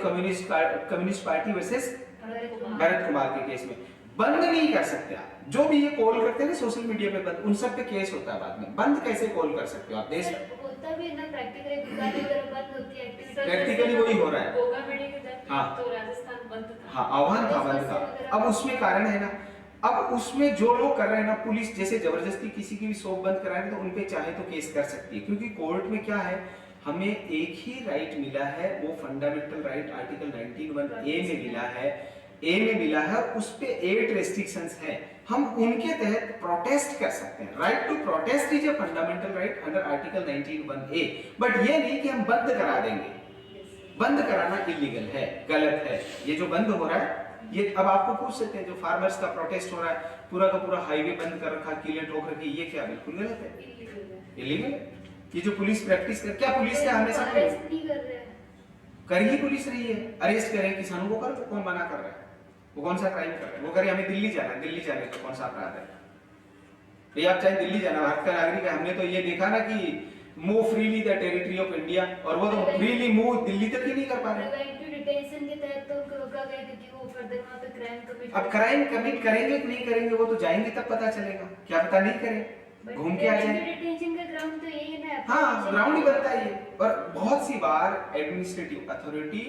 communist party versus Bharat Kumar. Bharat Kumar के केस में बंद नहीं कर सकते आप। जो भी ये कॉल करते हैं ना सोशल मीडिया पे बंद, उन सब पे केस होता है बाद में, बंद कैसे कॉल कर सकते हो आप? देश सर, होता भी है ना प्रैक्टिकली, दुकानें वगैरह बंद होती है, एक्टिविटी Practically वही हो रहा है। गोगामेडी के टाइम हाँ। तो राजस्थान बंद था। हाँ आह्वान था बंद का। अब उसमें कारण है ना, अब उसमें जो लोग कर रहे हैं ना, पुलिस जैसे जबरदस्ती किसी की भी शॉप बंद कराएंगे तो उनपे चाहे तो केस कर सकती है, क्योंकि कोर्ट में क्या है, हमें एक ही राइट मिला है, वो फंडामेंटल राइट आर्टिकल 19(1)(a) में मिला है, ए में मिला है, उस पे 8 रेस्ट्रिक्शंस हैं, हम उनके तहत प्रोटेस्ट कर सकते हैं। Right to protest is a fundamental right under article 19(1)(a), but ये नहीं कि हम बंद करा देंगे। बंद कराना इलीगल है, गलत है। ये जो बंद हो रहा है, ये अब आपको पूछ सकते हैं, जो फार्मर्स का प्रोटेस्ट हो रहा है, पूरा का पूरा हाईवे बंद कर रखा, किले ठोक रखी, ये क्या बिल्कुल गलत है, इलीगल है। ये जो पुलिस प्रैक्टिस कर, क्या पुलिस क्या हमेशा अरेस्ट नहीं कर रहे हैं? कर ही पुलिस रही है, अरेस्ट करें किसानों को, कर कौन मना कर रहा है? वो कौन सा क्राइम कर रहा है? वो करे हमें दिल्ली जाना है, दिल्ली जाने का कौन सा अपराध है? भैया आप चाहे दिल्ली जाना, भारत का नागरिक है, हमने तो ये देखा ना कि move freely the territory of India, और वो तो फ्रीली मूव दिल्ली तक ही नहीं कर पा रहे। प्रिवेंटिव डिटेंशन के तहत तो उनको रोका गया क्योंकि वो फर्दर वहां पे क्राइम कमिट, अब क्राइम कमिट करेंगे कि नहीं करेंगे वो तो जाएंगे तब पता चलेगा, क्या पता नहीं करें, घूम के आ जाए। डिटेंशन का ग्राउंड तो यही है ना, हाँ ग्राउंड ही बनता है ये। और बहुत सी बार एडमिनिस्ट्रेटिव अथॉरिटी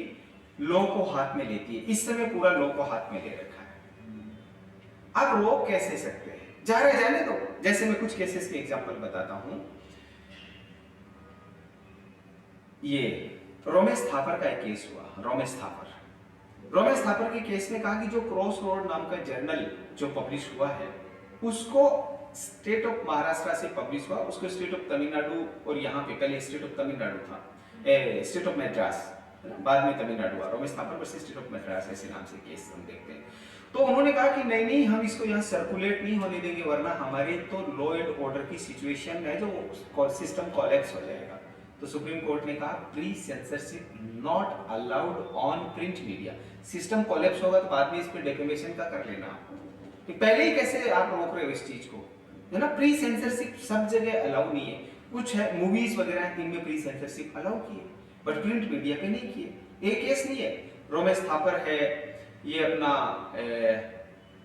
लॉ को हाथ में लेती है, इस समय पूरा लॉ को हाथ में ले रखा है। आप रोक कैसे सकते हैं? जा रहे जाने दो। जैसे मैं कुछ केसेस के एग्जांपल बताता हूं, ये रोमेश थापर का एक केस हुआ। रोमेश थापर के केस में कहा कि जो क्रॉस रोड नाम का जर्नल जो पब्लिश हुआ है उसको स्टेट ऑफ महाराष्ट्र से पब्लिश हुआ, उसको स्टेट ऑफ तमिलनाडु, और यहाँ पे पहले स्टेट ऑफ तमिलनाडु था, स्टेट ऑफ मद्रास, बाद में तमिलनाडु हुआ। Romesh Thapar versus state of Madras ऐसे नाम से केस हम देखते हैं। तो उन्होंने कहा कि नहीं नहीं हम इसको यहाँ सर्कुलेट नहीं होने देंगे, वरना हमारे तो लॉ एंड ऑर्डर की सिचुएशन है जो सिस्टम कोलैप्स हो जाएगा। तो सुप्रीम कोर्ट ने कहा pre censorship not allowed on print media. System collapse होगा तो बाद में इस पे डेफेमेशन का कर लेना, तो पहले ही कैसे आप रोक रहे हो इस चीज को, है ना? प्री सेंसरशिप सब जगह अलाउ नहीं है, कुछ है मूवीज वगैरह इनमें प्री सेंसरशिप अलाउ किए, बट प्रिंट मीडिया पे नहीं किए। एक केस नहीं है, रोमेश थापर है, ये अपना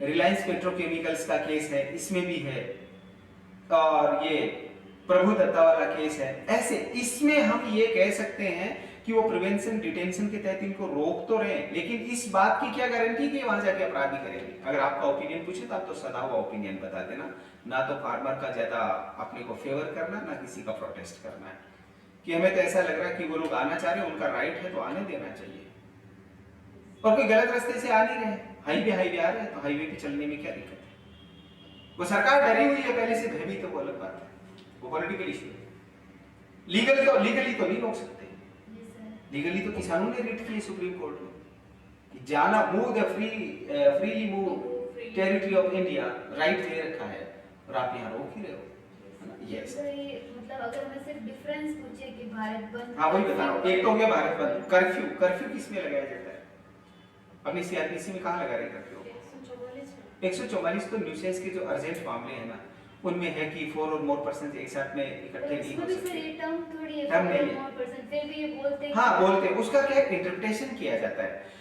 रिलायंस पेट्रोकेमिकल्स का केस है, इसमें भी है, और ये प्रभु दत्ता वाला केस है। ऐसे इसमें हम ये कह सकते हैं कि वो प्रिवेंशन डिटेंशन के तहत इनको रोक तो रहे, लेकिन इस बात की क्या गारंटी कि वहां जाके अपराधी करेंगे? अगर आपका ओपिनियन पूछे तो आप तो सदा हुआ ओपिनियन बता देना, ना तो फार्मर का ज्यादा अपने को फेवर करना, ना किसी का प्रोटेस्ट करना है। कि हमें तो ऐसा लग रहा है कि वो लोग आना चाह रहे हैं, उनका राइट है तो आने देना चाहिए, और कोई गलत रास्ते से आ नहीं रहे, हाईवे आ रहे हैं तो हाईवे पे चलने में क्या दिक्कत है? वो सरकार डरी हुई है पहले से, भयभीत है, वो अलग बात है, वो पॉलिटिकल इशू है। लीगली तो नहीं रोक सकते, लीगली तो किसानों ने रिट की है सुप्रीम कोर्ट में कि जाना, move the freely move territory of India, right they रखा है, और आप यहाँ रोक ही रहे हो, है ना? यस। तो ये मतलब अगर मैं सिर्फ डिफरेंस पूछे कि भारत बंद, हाँ वही बता रहा हूँ, एक तो हो गया भारत बंद। कर्फ्यू, कर्फ्यू किस में लगाया जाता है? अपनी सीआरपीसी में कहाँ लगा रहे कर्फ्यू? 144 तो न्यूसेंस के जो अर्जेंट मामले हैं ना, उनमें है कि 4 और मोर पर्सन एक साथ में इकट्ठे नहीं हो इसमें भी सकते। सर ये टर्म थोड़ी है, टर्म नहीं है। more person, फिर भी ये बोलते हैं हाँ बोलते हैं, उसका क्या इंटरप्रिटेशन किया जाता है।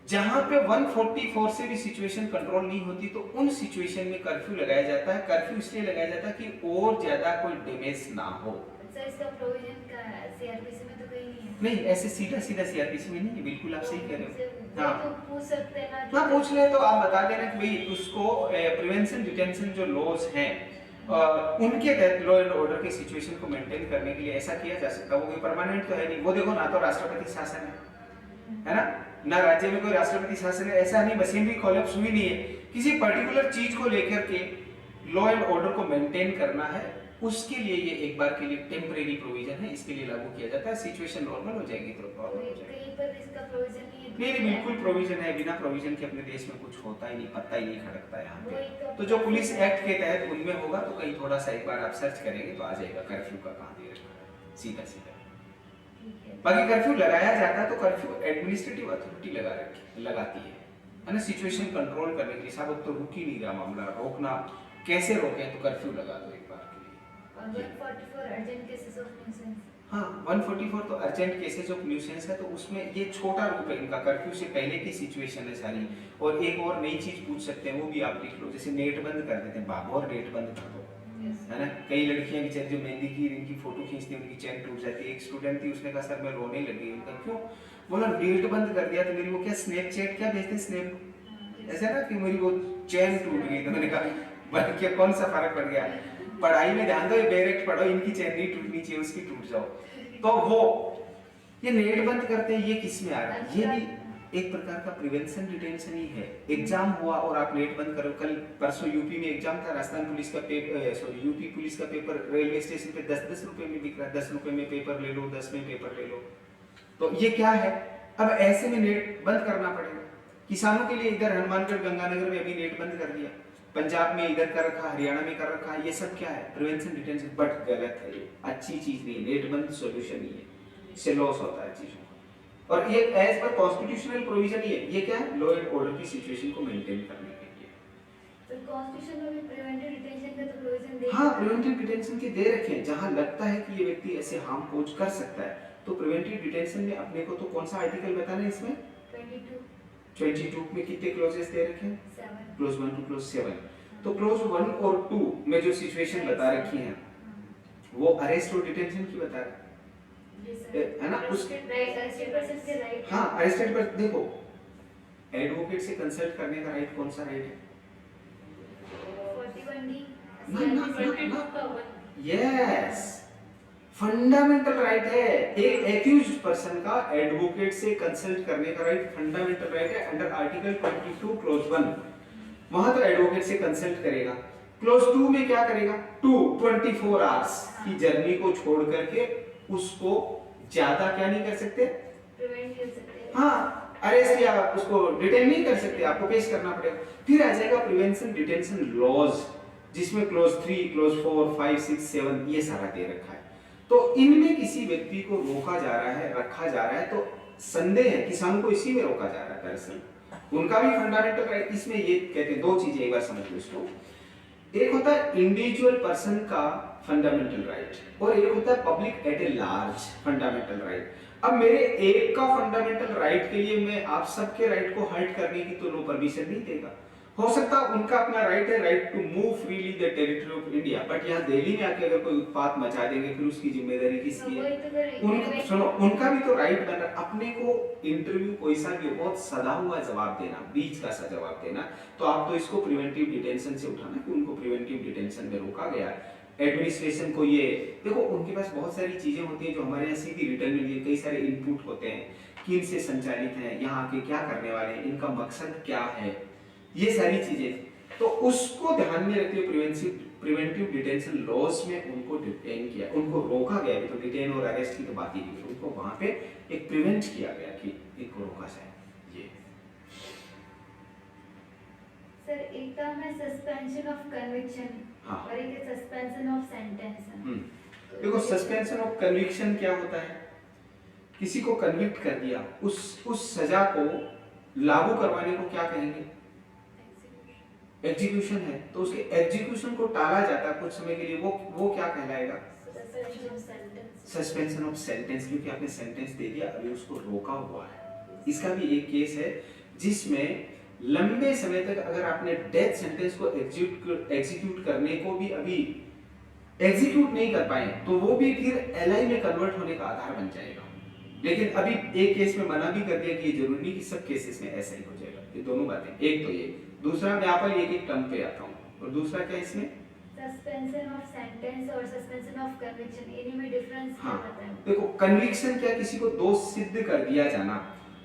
जहां पे 144 से भी सिचुएशन कंट्रोल नहीं होती तो उन सिचुएशन में कर्फ्यू लगाया जाता है। कर्फ्यू इसलिए लगाया जाता है कि और ज्यादा कोई डैमेज ना हो। सर इसका प्रोविजन का सीआरपीसी में तो कहीं नहीं है। नहीं, ऐसे सीधा सीधा सीआरपीसी में नहीं है, बिल्कुल आप सही कह रहे हो। हाँ तो पूछ सकते हैं ना कि हाँ पूछ ले तो आप बता देना कि भाई उसको प्रिवेंशन डिटेंशन जो लॉज हैं उनके तहत लॉ एंड ऑर्डर की सिचुएशन को मेंटेन करने के लिए ऐसा किया जा सकता है। वो कोई परमानेंट तो है नहीं। वो देखो ना तो राष्ट्रपति शासन है ना, ना राज्य में कोई राष्ट्रपति शासन है, ऐसा नहीं, मशीनरी कोलैप्स हुई नहीं है। किसी पर्टिकुलर चीज को लेकर के लॉ एंड ऑर्डर को मेंटेन करना है, उसके लिए ये एक बार के लिए टेम्परेरी प्रोविजन है, इसके लिए लागू किया जाता है। सिचुएशन नॉर्मल हो जाएगी तो प्रॉब्लम हो जाएगी। कहीं पर इसका प्रोविजन नहीं है। नहीं बिल्कुल प्रोविजन है, बिना प्रोविजन के अपने देश में कुछ होता ही नहीं, पत्ता ही नहीं खड़कता यहाँ वही पे। तो जो पुलिस एक्ट के तहत उनमें होगा तो कहीं थोड़ा सा एक बार आप सर्च करेंगे तो आ जाएगा कर्फ्यू का कहाँ दे रखा है, सीधा सीधा। ठीक है। बाकी कर्फ्यू लगाया जाता है तो कर्फ्यू एडमिनिस्ट्रेटिव अथॉरिटी लगाती है ना, सिचुएशन कंट्रोल करने के लिए। साहब तो रुक ही नहीं रहा मामला, रोकना कैसे रोके, तो कर्फ्यू लगा दो एक बार के लिए। 144 अर्जेंट केसेस ऑफ न्यूसेंस। हाँ 144 तो अर्जेंट केसेस ऑफ न्यूसेंस है, तो उसमें ये छोटा रूप है इनका, कर्फ्यू से पहले की सिचुएशन है सारी। और एक और नई चीज पूछ सकते हैं, वो भी आप लिख लो, जैसे नेट बंद कर देते हैं, बाबू और नेट बंद कर दो, है ना। कई लड़कियां बेचारी जो मेहंदी की इनकी फोटो खींचती है, उनकी चैन टूट जाती है। एक स्टूडेंट थी, उसने कहा सर मैं रोने लगी। उनका क्यों? बोला नेट बंद कर दिया तो मेरी वो क्या स्नैपचैट क्या भेजते स्नैप, ऐसा ना कि मेरी वो चैन टूट गई। तो मैंने कहा भाई क्या कौन सा फर्क पड़ गया, पढ़ाई में ध्यान दो, डायरेक्ट पढ़ो, इनकी चैन नहीं टूटनी चाहिए, उसकी टूट जाओ। तो वो ये नेट बंद करते हैं, ये किस में आ रहा है? ये भी एक प्रकार का प्रिवेंशन डिटेंशन ही है। एग्जाम हुआ और आप नेट बंद करो। कल परसों यूपी में एग्जाम था, राजस्थान पुलिस का पेपर, यूपी पुलिस का पेपर रेलवे स्टेशन पे 10-10 रुपए में बिक रहा है। 10 रुपए में पेपर ले लो, 10 में पेपर ले लो। तो ये क्या है? अब ऐसे में नेट बंद करना पड़ेगा। किसानों के लिए इधर हनुमानगढ़ गंगानगर में अभी नेट बंद कर दिया, पंजाब में इधर कर रखा, हरियाणा में कर रखा। ये सब क्या है? Prevention detention. बट गलत है, ये अच्छी चीज नहीं है। नेट बंद सॉल्यूशन नहीं है, इससे लॉस होता है चीजों का। और ये एज पर कॉन्स्टिट्यूशनल प्रोविजन ही है। ये क्या है? लॉ एंड ऑर्डर की सिचुएशन को मेंटेन करने के लिए। तो कॉन्स्टिट्यूशन में भी प्रिवेंटिव डिटेंशन का तो प्रोविजन दे। हाँ प्रिवेंटिव डिटेंशन के दे रखे हैं। जहां लगता है कि ये व्यक्ति ऐसे हार्म कोज कर सकता है तो प्रिवेंटिव डिटेंशन में अपने को तो कौन सा आर्टिकल बताना है इसमें? 22 में कितने क्लॉजेस दे रखे हैं? 7। Clause 1 to clause 7। तो क्लोज 1 और 2 में जो सिचुएशन बता रखी है वो अरेस्ट और डिटेंशन की बता रहे है ना। उस अरेस्टेड पर्सन के राइट। हाँ अरेस्टेड पर देखो, एडवोकेट से कंसल्ट करने का राइट कौन सा राइट है? 41D। यस, फंडामेंटल राइट है। एक एक्यूज्ड पर्सन का एडवोकेट से कंसल्ट करने का राइट फंडामेंटल राइट है अंडर आर्टिकल 22 क्लोज 1। वहां तो एडवोकेट से कंसल्ट करेगा। क्लोज 2 में क्या करेगा? 24 आवर्स की जर्नी को छोड़ करके उसको ज्यादा क्या नहीं कर सकते? प्रिवेंट कर सकते हैं। हाँ अरेस्ट या उसको डिटेन नहीं कर सकते, आपको पेश करना पड़ेगा। फिर आ जाएगा प्रिवेंशन डिटेंशन लॉज, जिसमें क्लोज 3, क्लोज 4, 5, 6, 7 ये सारा दे रखा है। तो इनमें किसी व्यक्ति को रोका जा रहा है, रखा जा रहा है, तो संदेह है किसानों को इसी में रोका जा रहा है। दरअसल उनका भी फंडामेंटल राइट इसमें ये कहते हैं। दो चीजें एक बार समझ लो इसको। एक होता है इंडिविजुअल पर्सन का फंडामेंटल राइट और एक होता है public at a large fundamental right. अब मेरे एक का फंडामेंटल राइट के लिए मैं आप सबके राइट को हर्ट करने की तो लो परमिशन नहीं देगा। हो सकता है उनका अपना राइट है, right to move freely the territory of India, but यहाँ दिल्ली में आके अगर कोई उत्पात मचा देंगे फिर उसकी जिम्मेदारी किसकी है? उनको सुनो, उनका भी तो राइट बन रहा। अपने को इंटरव्यू कोई सा भी बहुत सदा हुआ जवाब देना, बीच का सा जवाब देना, तो आप तो इसको प्रिवेंटिव डिटेंशन से उठाना कि उनको प्रिवेंटिव डिटेंशन में रोका गया। एडमिनिस्ट्रेशन को ये देखो, उनके पास बहुत सारी चीजें होती हैं जो हमारे यहाँ सीधी रिटर्न में लिए, कई सारे इनपुट होते हैं, किन से संचालित है, यहाँ आके क्या करने वाले हैं, इनका मकसद क्या है, ये सारी चीजें। तो उसको ध्यान में रखते हुए प्रिवेंटिव डिटेंशन लॉज में उनको डिटेन किया, उनको रोका गया। तो डिटेन और अरेस्ट की तो बात ही नहीं, उनको वहां पे एक प्रिवेंट किया गया कि इनको रोका जाए। ये सर एक टर्म है सस्पेंशन ऑफ कन्विक्शन हाँ। और एक है सस्पेंशन ऑफ सेंटेंस। देखो सस्पेंशन ऑफ कन्विक्शन क्या होता है, किसी को कन्विक्ट कर दिया, उस सजा को लागू करवाने को क्या कहेंगे, एग्जीक्यूशन है, तो उसके एग्जीक्यूशन को टाला जाता है कुछ समय के लिए, वो क्या कहलाएगा, सस्पेंशन ऑफ सेंटेंस, क्योंकि आपने सेंटेंस दे दिया, अभी उसको रोका हुआ है। इसका भी एक केस है जिसमें लंबे समय तक अगर आपने डेथ सेंटेंस को एग्जीक्यूट करने को भी अभी एग्जीक्यूट नहीं कर पाए तो वो भी फिर एलआई में कन्वर्ट होने का आधार बन जाएगा। लेकिन अभी एक केस में मना भी कर दिया कि ये जरूरी नहीं कि सब केसेस में ऐसा ही हो जाएगा। ये दोनों बातें, एक तो ये, दूसरा मैं यहाँ पर एक टर्म पे आता हूँ, और दूसरा क्या इसमें सस्पेंशन ऑफ सेंटेंस और सस्पेंशन ऑफ कन्विक्शन, इन्हीं में डिफरेंस क्या हाँ, बताएं? देखो कन्विक्शन क्या, किसी को दोष सिद्ध कर दिया जाना,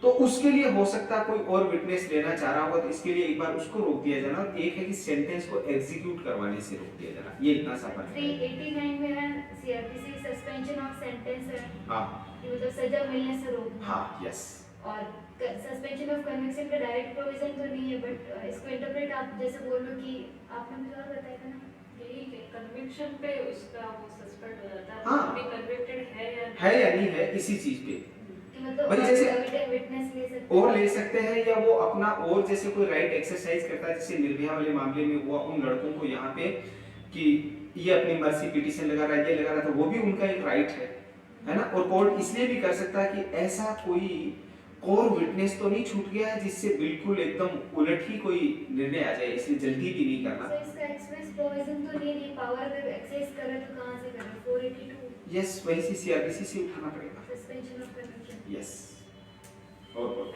तो उसके लिए हो सकता है कोई और विटनेस लेना चाह रहा होगा तो इसके लिए एक बार उसको रोक दिया जाना, और एक है कि सेंटेंस को एग्जीक्यूट करवाने से रोक दिया जाना, ये इतना सा फर्क है। 389 में है सीआरपीसी सस्पेंशन ऑफ सेंटेंस है, हाँ कि मतलब सजा मिलने से रोकना। हाँ यस, और सस्पेंशन ऑफ कन्विक्शन का डायरेक्ट प्रोविजन तो नहीं है, बट इसको इंटरप्रेट आप जैसे बोल लो कि आपने मुझे और बताया था ना, यही कन्विक्शन पे उसका वो सस्पेंड हो जाता है, हाँ। अभी कन्विक्टेड है या नहीं है, इसी चीज पे कि मतलब भाई जैसे विटनेस ले सकते और ले सकते हैं, या वो अपना और जैसे कोई राइट एक्सरसाइज करता है, जैसे निर्भया वाले मामले में हुआ उन लड़कों को यहाँ पे कि ये अपनी मर्सी पिटीशन लगा रहा है, ये लगा रहा था, वो भी उनका एक राइट है ना। और कोर्ट इसलिए भी कर सकता है कि ऐसा कोई कोर विटनेस तो नहीं छूट गया है जिससे बिल्कुल एकदम उलट ही कोई निर्णय आ जाए, इसलिए जल्दी भी नहीं करना। सर इसका एक्सप्रेस प्रोविजन तो नहीं, पावर अगर एक्सेस करे तो कहां से करे? 482 यस, वही से सीआरपीसी से उठाना पड़ेगा। Suspension of conviction. यस, और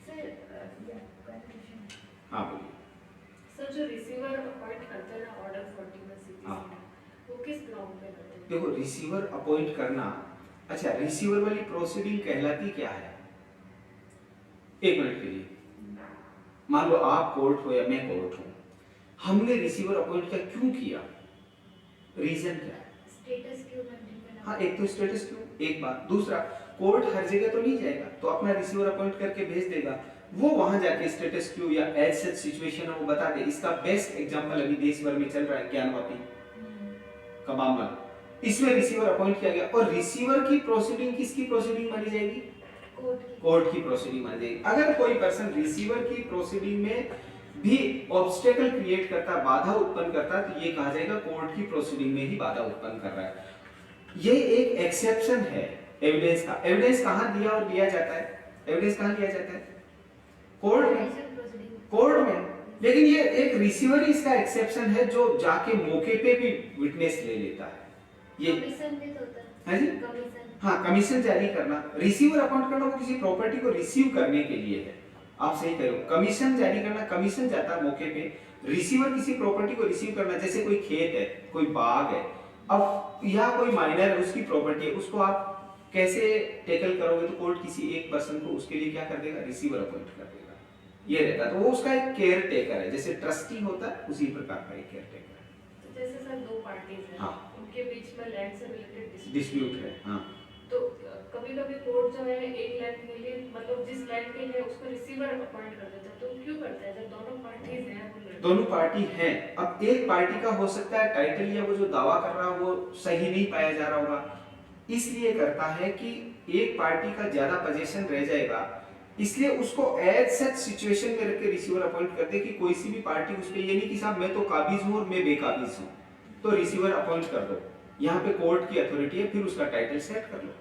सर या क्वेश्चन, हाँ बोलिए। सर जो रिसीवर अपॉइंट करते हैं ना ऑर्डर 40 में सीपीसी हाँ। में, वो किस ग्राउंड पे करते हैं? देखो रिसीवर अपॉइंट करना, अच्छा रिसीवर वाली प्रोसीडिंग कहलाती क्या है, एक मिनट के लिए, मान लो आप कोर्ट हो या मैं कोर्ट हूं, हमने रिसीवर अपॉइंट क्यों किया, रीजन क्या है? स्टेटस क्यों मेंटेन करना? हाँ, एक तो स्टेटस क्यों, एक बात, दूसरा कोर्ट हर जगह तो नहीं जाएगा, तो अपना रिसीवर अपॉइंट करके भेज देगा, वो वहां जाके स्टेटस क्यों या एज सच सिचुएशन है वो बता दे। इसका बेस्ट एग्जांपल अभी देश भर में चल रहा है ज्ञानवापी का मामला, इसमें रिसीवर अपॉइंट किया गया, और रिसीवर की प्रोसीडिंग किसकी प्रोसीडिंग मानी जाएगी? कोर्ट की प्रोसीडिंग मानी जाएगी। अगर कोई पर्सन रिसीवर की प्रोसीडिंग में भी ऑब्स्टेकल क्रिएट करता, बाधा उत्पन्न करता, तो ये कहा जाएगा कोर्ट की प्रोसीडिंग में ही बाधा उत्पन्न कर रहा है। ये एक एक्सेप्शन है एविडेंस का। एविडेंस कहां दिया और लिया जाता है? एविडेंस कहां लिया जाता है? कोर्ट में, कोर्ट में। लेकिन ये एक रिसीवर ही इसका एक्सेप्शन है जो जाके मौके पे भी विटनेस ले लेता है। ये कमीशन भी तो होता है। हाँ जी? कमीशन। हाँ, कमीशन जारी करना, रिसीवर अपॉइंट करना वो किसी प्रॉपर्टी को रिसीव करने के लिए है। आप सही कह रहे हो, कमीशन जारी करना, कमीशन जाता है मौके पे, रिसीवर किसी प्रॉपर्टी को रिसीव करना, जैसे कोई खेत है, कोई बाग है, अब या कोई माइनर है उसकी प्रॉपर्टी है, उसको आप कैसे टेकल करोगे? तो कोर्ट किसी एक पर्सन को उसके लिए क्या कर देगा? रिसीवर अपॉइंट कर देगा। ये रहता है, तो वो उसका एक केयर टेकर है, जैसे ट्रस्टी होता है उसी प्रकार का एक केयर टेकर है। तो जैसे सर दो पार्टीज हैं, हाँ। उनके बीच में लैंड से रिलेटेड डिस्प्यूट है, हाँ, तो कभी-कभी कोर्ट जो है एक लैंड के लिए, मतलब जिस लैंड के लिए उसको रिसीवर अपॉइंट कर देता है, तो क्यों करता है जब दोनों पार्टीज हैं? दोनों पार्टी हैं। अब एक पार्टी का हो सकता है टाइटल या वो जो दावा कर रहा है वो सही नहीं पाया जा रहा होगा, इसलिए करता है कि एक पार्टी का ज्यादा पोजीशन रह जाएगा, इसलिए उसको एज सच सिचुएशन में रख के रिसीवर अपॉइंट करते कि कोई सी भी पार्टी उस पे, ये नहीं कि साहब मैं तो काबिज हूं और मैं बेकाबिज हूं, तो रिसीवर अपॉइंट कर दो। यहाँ पे कोर्ट की अथॉरिटी है, फिर उसका टाइटल सेट कर लो,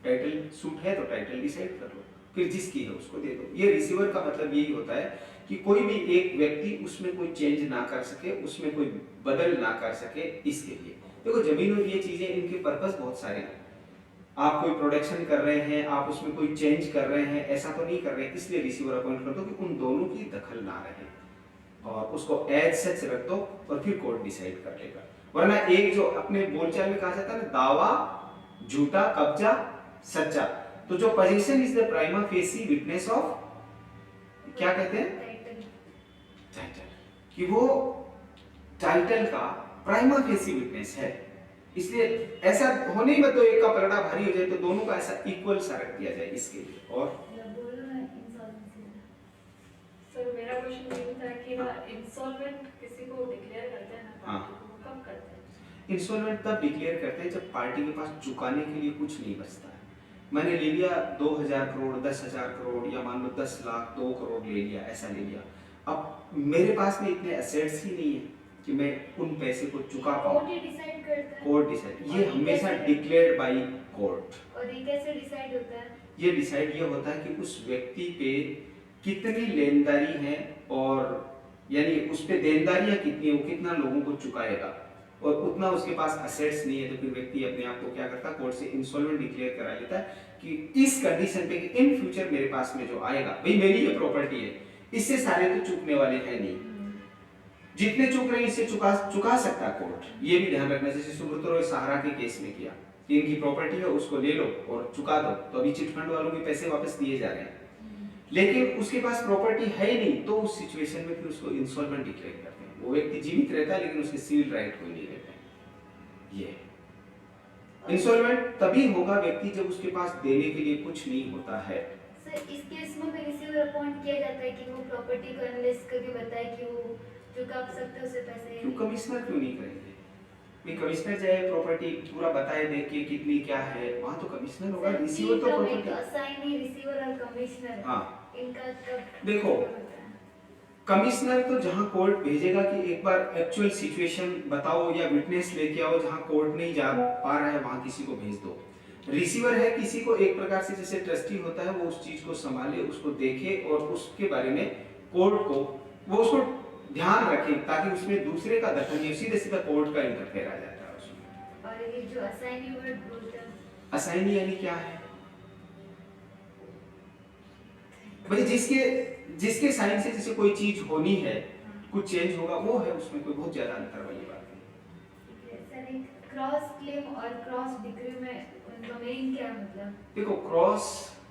टाइटल सूट है तो टाइटल डिसाइड कर लो, फिर जिसकी है उसको दे दो। ये रिसीवर का मतलब यही होता है कि कोई भी एक व्यक्ति उसमें कोई चेंज ना कर सके, उसमें कोई बदल ना कर सके, इसके लिए। देखो जमीन और ये चीजें, इनके पर्पस बहुत सारे हैं। आप कोई प्रोडक्शन कर रहे हैं, आप उसमें कोई चेंज कर रहे हैं, ऐसा तो नहीं कर रहे हैं, इसलिए रिसीवर अपॉइंट कर दो कि उन दोनों की दखल ना रहे, और उसको एज सच रख दो, और फिर कोर्ट डिसाइड कर लेगा। वरना एक जो अपने बोलचाल में कहा जाता है ना, दावा झूठा, कब्जा सच्चा, तो जो position is the prima facie witness of, क्या कहते हैं? टाइटल, कि वो टाइटल का प्राइमा फेसी विटनेस है। इसलिए ऐसा होने ही मत दो एक का पलड़ा भारी हो जाए, तो दोनों का ऐसा इक्वल सा रख दिया जाए इसके लिए। और बोलो या इंसॉल्वेंट किसी को डिक्लेयर करते हैं ना हाँ। पार्टी को, वो कब करते हैं? इंस्टॉलमेंट तब डिक्लेयर करते हैं जब पार्टी के पास चुकाने के लिए कुछ नहीं बचता है। मैंने ले लिया 2000 करोड़, 10,000 करोड़, या मान लो 10 लाख, 2 करोड़ ले लिया, ऐसा ले लिया। अब मेरे पास में इतने एसेट्स ही नहीं है कि मैं उन पैसे को चुका कोर्ट पाऊँ। ही डिसाइड करता है। कोर्ट डिसाइड, ये और हमेशा कैसे- डिक्लेयर्ड बाय कोर्ट। और ये कैसे डिसाइड होता है? ये डिसाइड ये होता है कि उस व्यक्ति पे कितनी लेनदारी है, और यानी उस पे देनदारियां कितनी है, वो कितना लोगों को चुकाएगा, और उतना उसके पास असेट्स नहीं है, तो फिर व्यक्ति अपने आप को क्या करता है, कोर्ट से इंसॉल्वेंट डिक्लेयर करा लेता है कि इस कंडीशन पे कि इन फ्यूचर मेरे पास में जो आएगा, भाई मेरी ये प्रॉपर्टी है, इससे सारे तो चूकने वाले हैं नहीं, जितने चूक रहे हैं इससे चुका सकता है कोर्ट। ये भी ध्यान रखना, जैसे सुब्रत रॉय सहारा के केस में किया, इनकी प्रॉपर्टी है उसको ले लो और चुका दो, तो अभी चिटफंड वालों के पैसे वापस दिए जा रहे हैं, लेकिन उसके पास प्रॉपर्टी है ही नहीं, तो उस सिचुएशन में फिर उसको इंसॉल्वेंट डिक्लेयर करते हैं। वो व्यक्ति जीवित रहता है लेकिन उसके सिविल राइट कोई नहीं रहते हैं। ये इंसॉल्वेंट तभी होगा व्यक्ति जब उसके पास देने के लिए कुछ नहीं होता है। सर इस केस में भी रिसीवर अपॉइंट किया जाता है कि वो प्रॉपर्टी को एनालिसिस करके बताए कि वो चुका सकते हैं उसे पैसे। क्यों कमिश्नर क्यों नहीं करेंगे? कमिश्नर जाए प्रॉपर्टी पूरा बताए दे कि कितनी क्या है, वहाँ तो कमिश्नर होगा, रिसीवर तो प्रॉपर्टी। असाइनी, रिसीवर और कमिश्नर, हाँ इनका कब देखो, कमिश्नर तो जहां कोर्ट भेजेगा कि एक बार एक्चुअल सिचुएशन बताओ या विटनेस लेके आओ, जहां कोर्ट नहीं जा पा रहा है वहां किसी को भेज दो। रिसीवर है किसी को एक प्रकार से जैसे ट्रस्टी होता है, वो उस चीज को संभाले, उसको देखे और उसके बारे में कोर्ट को वो उसको ध्यान रखे, ताकि उसमें दूसरे का दखल नहीं, सीधे सीधा कोर्ट का इंटरफेयर आ जाता है उसमें। और ये जो असाइनी वर्ड बोलते हैं, असाइनी यानी क्या है भाई? जिसके साइन से जैसे कोई चीज होनी है, कुछ चेंज होगा, वो है, उसमें कोई बहुत ज्यादा अंतर वाली बात नहीं। सर एक क्रॉस क्लेम और क्रॉस डिक्री में उनका मीनिंग क्या है? मतलब देखो, क्रॉस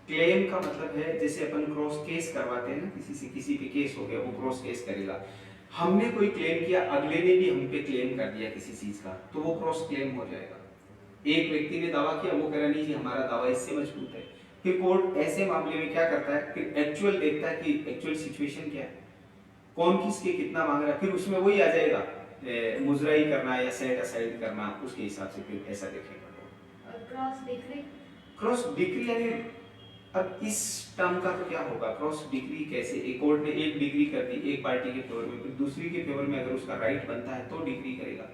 क्लेम का मतलब है जैसे अपन क्रॉस केस करवाते हैं ना, किसी से किसी पे केस हो गया, वो क्रॉस केस करेगा। हमने कोई क्लेम किया, अगले ने भी हम पे क्लेम कर दिया किसी चीज का, तो वो क्रॉस क्लेम हो जाएगा। एक व्यक्ति ने दावा किया, वो कह रहा नहीं जी हमारा दावा इससे मजबूत है, फिर कोर्ट ऐसे मामले में क्या करता है, फिर एक्चुअल देखता है कि एक्चुअल सिचुएशन क्या है, कौन किसके कितना मांग रहा है, फिर उसमें वही आ जाएगा मुजराई करना या सेट असाइड करना, उसके हिसाब से फिर ऐसा देखेगा। और क्रॉस डिक्री, क्रॉस डिग्री यानी अब इस टर्म का तो क्या होगा, क्रॉस डिग्री कैसे, एक कोर्ट ने एक डिग्री कर दी एक पार्टी के फेवर में, फिर दूसरी के फेवर में अगर उसका राइट बनता है तो डिग्री करेगा,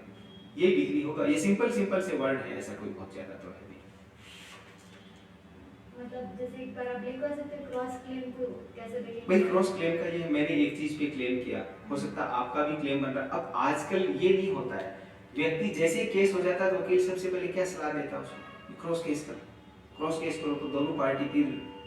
ये डिग्री होगा। ये सिंपल से वर्ड है, ऐसा कोई बहुत ज्यादा तो है नहीं। मतलब जैसे एक बार आप लिखवा सकते हैं क्रॉस क्लेम को कैसे देखेंगे? भाई क्रॉस क्लेम का ये है, मैंने एक चीज पे क्लेम किया, हो सकता है आपका भी क्लेम बन रहा है। अब आजकल ये नहीं होता है, व्यक्ति जैसे केस हो जाता है तो वकील सबसे पहले क्या सलाह देता है उसको, क्रॉस केस करो, क्रॉस केस करो, तो दोनों पार्टी की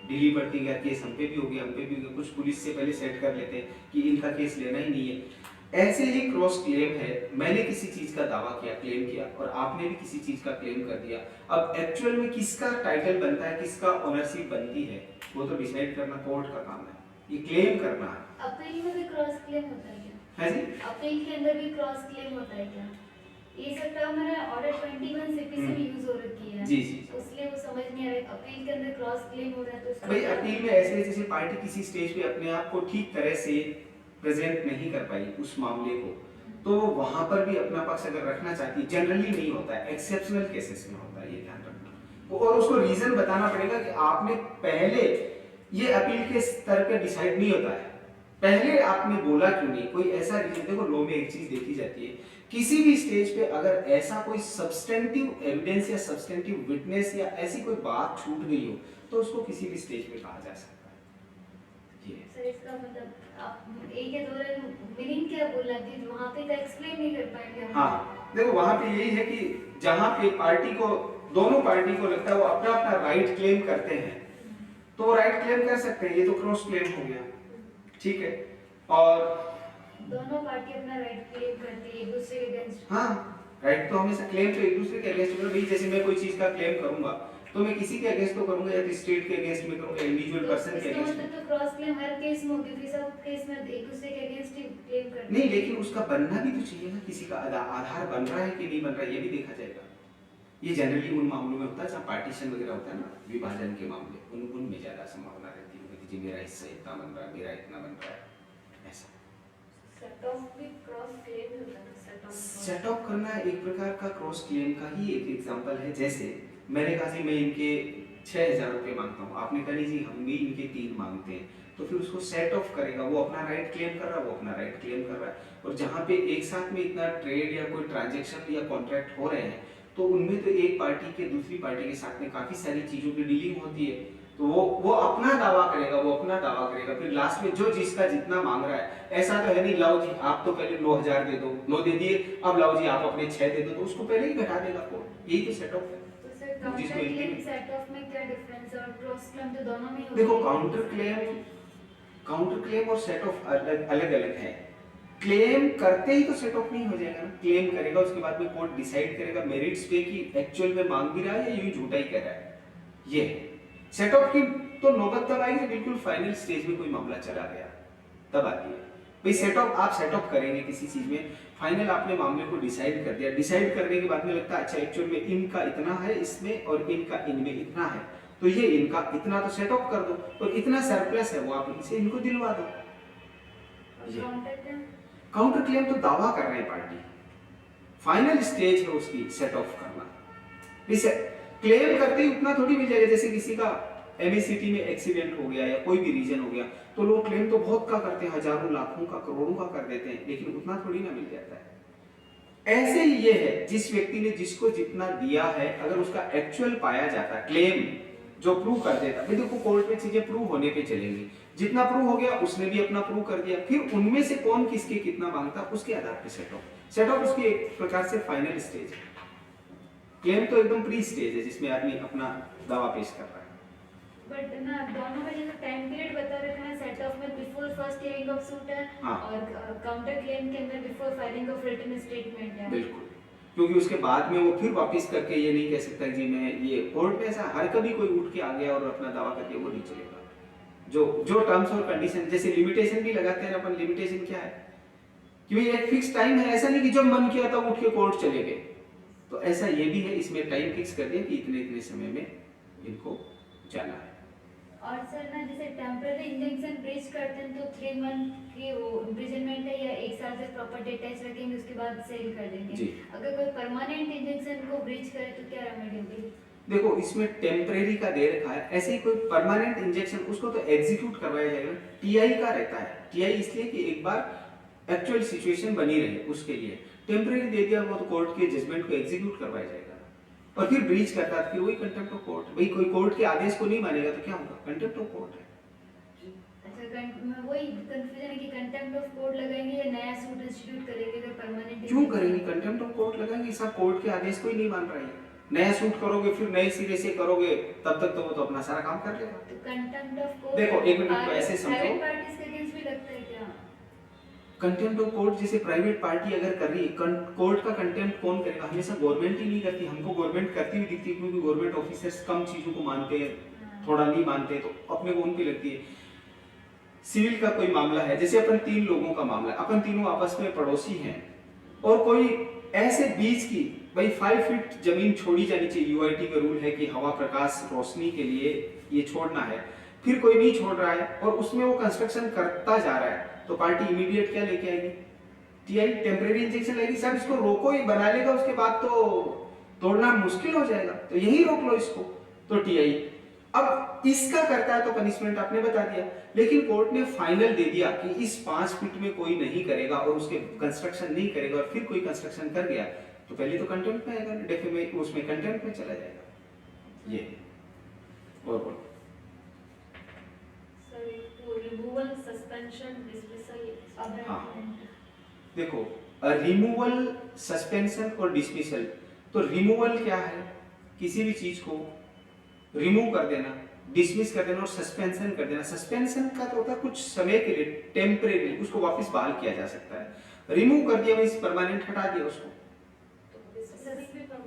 ढीली पड़ती है, केस हम पे भी हो गया, हम पे भी हो गया, कुछ पुलिस से पहले सेट कर लेते हैं कि इनका केस लेना ही नहीं है। ऐसे ही क्रॉस क्लेम है, मैंने किसी चीज का दावा किया, क्लेम किया, और आपने भी किसी चीज का क्लेम कर दिया। अब एक्चुअल में किसका टाइटल बनता है, किसका ओनरशिप बनती है, वो तो डिसाइड करना कोर्ट का काम है, ये क्लेम करना है। अपील में भी क्रॉस क्लेम होता है क्या? है जी? अपील के अंदर भी क्रॉस क्लेम होता है क्या? ये सब टर्म मेरा ऑर्डर 21 सीपी से भी यूज हो रखी है, जी जी। इसलिए वो समझ नहीं आ रहा। अपील के अंदर क्रॉस क्लेम हो रहा है तो उसका भाई अपील में ऐसे है जैसे पार्टी किसी स्टेज पे अपने आप को ठीक तरह से प्रेजेंट नहीं कर पाई उस मामले को, तो वहां पर भी अपना पक्ष अगर रखना चाहती है, जनरली नहीं होता है, एक्सेप्शनल केसेस में होता है, ये ध्यान रखना। और उसको रीजन बताना पड़ेगा कि आपने पहले, ये अपील के स्तर पे डिसाइड नहीं होता है, पहले आपने बोला क्यों नहीं, कोई ऐसा रीजन। देखो लॉ में एक चीज देखी जाती है, किसी भी स्टेज पे अगर ऐसा कोई सब्सटेंटिव एविडेंस या सब्सटेंटिव विटनेस या ऐसी कोई बात छूट गई हो, तो उसको किसी भी स्टेज पे कहा जा सकता है। ये सर इसका मतलब आप एक या दो लाइन मीनिंग क्या बोलना चाहिए, वहां पे तो एक्सप्लेन नहीं कर पाएंगे हम। हाँ देखो, वहां पे यही है कि जहां पे पार्टी को, दोनों पार्टी को लगता है वो अपना अपना राइट क्लेम करते हैं, तो वो राइट क्लेम कर सकते हैं, ये तो क्रॉस क्लेम हो गया, ठीक है। और दोनों पार्टी अपना राइट क्लेम करती है एक दूसरे के अगेंस्ट। हाँ, राइट तो हमेशा क्लेम तो एक दूसरे के अगेंस्ट करो भाई, जैसे मैं कोई चीज का क्लेम करूंगा तो मैं किसी के अगेंस्ट तो करूंगा, या तो स्टेट के अगेंस्ट में करूंगा, इंडिविजुअल पर्सन के अगेंस्ट में। तो क्रॉस क्लेम हर केस में होगी, फिर सब केस में एक दूसरे के अगेंस्ट ही क्लेम करते हैं। नहीं, लेकिन उसका बनना भी तो चाहिए ना, किसी का आधार बन रहा है कि नहीं बन रहा है, ये भी देखा जाएगा। ये जनरली उन मामलों में होता है जहाँ पार्टीशन वगैरह होता है ना, विभाजन के मामले, उनमें ज्यादा संभावना रहती है कि जी मेरा हिस्सा इतना बन रहा है, मेरा इतना बन रहा है, ऐसा। सेट ऑफ भी क्रॉस क्लेम होता है, सेट ऑफ सेट ऑफ करना एक प्रकार का क्रॉस क्लेम का ही एक एग्जांपल है। जैसे मैंने कहा जी मैं इनके 6,000 रुपये मांगता हूँ, आपने कहा नहीं जी हम भी इनके 3 मांगते हैं, तो फिर उसको सेट ऑफ करेगा, वो अपना राइट क्लेम कर रहा है, वो अपना राइट क्लेम कर रहा है। और जहाँ पे एक साथ में इतना ट्रेड या कोई ट्रांजेक्शन या कॉन्ट्रैक्ट हो रहे हैं, तो उनमें तो एक पार्टी के दूसरी पार्टी के साथ में काफी सारी चीजों की डीलिंग होती है, तो वो अपना दावा करेगा, वो अपना दावा करेगा, फिर लास्ट में जो जिसका जितना मांग रहा है, ऐसा तो है नहीं लाओ जी आप तो पहले 9,000 दे दो, 9 दे दिए, अब लाओ जी आप अपने 6 दे दो, तो उसको पहले ही घटा देगा कोर्ट। यही तो सेट ऑफ है। तो sir counter claim set off में क्या डिफरेंस है, और क्रॉस क्लेम तो दोनों में ही देखो होता है। काउंटर क्लेम और सेट ऑफ अलग अलग है। क्लेम करते ही तो सेट ऑफ नहीं हो जाएगा ना, क्लेम करेगा उसके बाद में कोर्ट डिसाइड करेगा मेरिट्स पे कि एक्चुअल में मांग भी रहा है या यूं झूठा ही कह रहा है। ये सेट ऑफ की तो नौबत तब आएगी बिल्कुल फाइनल स्टेज में कोई मामला चला गया, तब आती है भाई सेट ऑफ। आप सेट ऑफ करेंगे किसी चीज में, फाइनल आपने मामले को डिसाइड कर दिया, डिसाइड करने के बाद में लगता है अच्छा एक्चुअल में इनका इतना है इसमें और इनका इनमें इतना है, तो ये इनका इतना तो सेट ऑफ कर दो, और इतना सरप्लस है वो आप इनसे इनको दिलवा दो। काउंटर क्लेम तो दावा कर रहे हैं पार्टी, फाइनल स्टेज है उसकी सेट ऑफ करना। इसे क्लेम करते ही उतना थोड़ी मिल जाएगा, जैसे किसी का एमएससीटी में एक्सीडेंट हो गया या कोई भी रीजन हो गया, तो लोग क्लेम तो बहुत का करते हैं, हजारों लाखों का करोड़ों का कर देते हैं, लेकिन उतना थोड़ी ना मिल जाता है। ऐसे ही ये है, जिस व्यक्ति ने जिसको जितना दिया है, अगर उसका एक्चुअल पाया जाता है, क्लेम जो प्रूव कर देता है, देखो कोर्ट में चीजें प्रूव होने पे चलेंगी, जितना प्रूव हो गया उसने भी अपना प्रूव कर दिया, फिर उनमें से कौन किसके कितना मांगता उसके आधार पे सेट ऑफ उसकी एक प्रकार से फाइनल स्टेज है। क्लेम तो एकदम प्री स्टेज है जिसमें आदमी अपना दावा पेश कर रहा है। बट ना दोनों में जैसे टाइम पीरियड बता रहे थे ना, सेट ऑफ में before first hearing of suit है, हाँ। और काउंटर क्लेम के अंदर before filing of written statement है। बिल्कुल, क्योंकि उसके बाद में वो फिर वापस करके ये नहीं कह सकता जी मैं ये कोर्ट में ऐसा हर कभी कोई उठ के आ गया और अपना दावा करके, वो नहीं चलेगा। जो टर्म्स और कंडीशन, जैसे लिमिटेशन भी लगाते हैं अपन, लिमिटेशन क्या है कि भाई एक फिक्स टाइम है, ऐसा नहीं कि जब मन किया तब उठ के कोर्ट चले गए, तो ऐसा ये भी है, इसमें टाइम फिक्स कर दिया कि इतने इतने समय में इनको जाना है। और सर ना जैसे टेम्पररी इंजंक्शन ब्रीच करते हैं तो 3 मंथ की वो इम्प्रिजनमेंट है, या 1 साल से प्रॉपर्टी टैक्स रखेंगे उसके बाद सेल कर देंगे जी। अगर कोई परमानेंट इंजंक्शन को ब्रीच करे तो क्या रेमेडी होगी? देखो इसमें टेम्परेरी का दे रखा है, ऐसे ही कोई परमानेंट इंजेक्शन उसको तो एग्जीक्यूट करवाया जाएगा, टीआई का रहता है। टीआई इसलिए कि एक बार एक्चुअल सिचुएशन बनी रहे, उसके लिए टेम्परेरी दे दिया, वो तो कोर्ट के जजमेंट को एग्जीक्यूट करवाया जाएगा। और फिर ब्रीच करता है फिर वही कंटेम्प्ट ऑफ कोर्ट, भाई कोई कोर्ट के आदेश को नहीं मानेगा तो क्या होगा, कंटेम्प्ट ऑफ कोर्ट है। अच्छा, वही कंफ्यूजन है कि कंटेम्प्ट ऑफ कोर्ट लगाएंगे या नया सूट इंस्टीट्यूट करेंगे अगर परमानेंट? क्यों करेंगे, कंटेम्प्ट ऑफ कोर्ट लगाएंगे, सब कोर्ट के आदेश को ही नहीं मान रहा है। नया सूट करोगे फिर नए सिरे से करोगे, तब तक तो वो तो अपना सारा काम कर लेगा। तो कंटेम्प्ट ऑफ कोर्ट देखो एक मिनट को ऐसे समझो, प्राइवेट पार्टीज के अगेंस्ट भी लगता है क्या? कंटेम्प्ट ऑफ कोर्ट जैसे प्राइवेट पार्टी अगर कर रही है, कोर्ट का कंटेम्प्ट कौन करेगा, हमेशा गवर्नमेंट ही नहीं करती। हमको गवर्नमेंट करती हुई दिखती है, क्योंकि गवर्नमेंट ऑफिसर्स कम चीजों को मानते हैं, थोड़ा नहीं मानते, तो अपने को उनकी लगती है। सिविल का कोई मामला है, जैसे अपन 3 लोगों का मामला है, अपन तीनों आपस में पड़ोसी हैं, और कोई ऐसे बीच की भाई 5 फीट जमीन छोड़ी जानी चाहिए, यूआईटी का रूल है कि हवा प्रकाश रोशनी के लिए ये छोड़ना है, फिर कोई नहीं छोड़ रहा है और उसमें वो कंस्ट्रक्शन करता जा रहा है, तो पार्टी इमीडिएट क्या लेके आएगी, टीआई टेम्परेरी इंजेक्शन लेगी। सर इसको रोको, ही बना लेगा, उसके बाद तो तोड़ना मुश्किल हो जाएगा, तो यही रोक लो इसको, तो टीआई। अब इसका करता है तो पनिशमेंट आपने बता दिया, लेकिन कोर्ट ने फाइनल दे दिया कि इस 5 फीट में कोई नहीं करेगा और उसके कंस्ट्रक्शन नहीं करेगा, और फिर कोई कंस्ट्रक्शन कर गया तो पहले तो कंटेम्प्ट में आएगा, डेफिमेट उसमें कंटेम्प्ट में चला जाएगा। ये और बोलो सर, वो रिमूवल, सस्पेंशन, डिसमिसल, देखो रिमूवल, सस्पेंशन और डिसमिसल, तो रिमूवल क्या है, किसी भी चीज को रिमूव कर देना, डिसमिस कर देना और सस्पेंशन कर देना। सस्पेंशन का तो होता है कुछ समय के लिए, टेम्परेरी, उसको वापस बहाल किया जा सकता है। रिमूव कर दिया मींस परमानेंट हटा दिया उसको,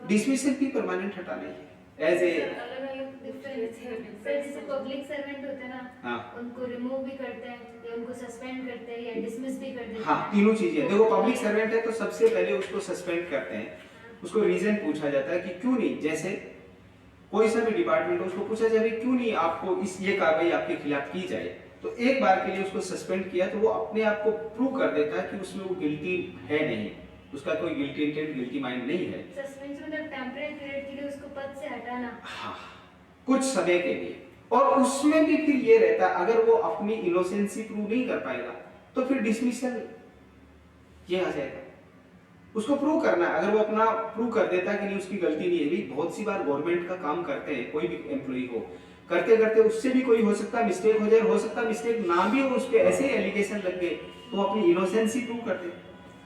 डिसमिसल भी परमानेंट हटाना ही है। एज ए अलग-अलग डिफरेंस है। सर जैसे पब्लिक सर्वेंट होते हैं ना, हाँ, उनको रिमूव भी करते हैं या उनको सस्पेंड करते हैं या डिसमिस भी कर देते हैं। हाँ, तीनों चीजें। देखो पब्लिक सर्वेंट है तो सबसे पहले उसको सस्पेंड करते हैं, उसको रीजन पूछा जाता है कि क्यों नहीं, जैसे कोई सा भी डिपार्टमेंट हो उसको पूछा जाए क्यों नहीं आपको इस ये कार्रवाई आपके खिलाफ की जाए, तो एक बार के लिए उसको सस्पेंड किया तो वो अपने आप को प्रूव कर देता है कि उसमें वो गिल्टी है नहीं, उसका कोई गिल्टी इंटेंट, गिल्टी माइंड नहीं है। सस्पेंशन मतलब टेम्परेरी पीरियड के लिए उसको पद से हटाना। हाँ, कुछ समय के लिए। और उसमें भी फिर ये रहता है, अगर वो अपनी इनोसेंसी प्रूव नहीं कर पाएगा तो फिर डिसमिसल ये आ जाएगा। उसको प्रूव करना है, अगर वो अपना प्रूव कर देता है कि नहीं उसकी गलती नहीं है। भी बहुत सी बार गवर्नमेंट का काम करते हैं, कोई भी एम्प्लॉय हो, करते करते उससे भी कोई हो सकता है मिस्टेक हो जाए, हो सकता है मिस्टेक ना भी हो, उस पे ऐसे एलिगेशन लग गए तो अपनी इनोसेंसी प्रूव करते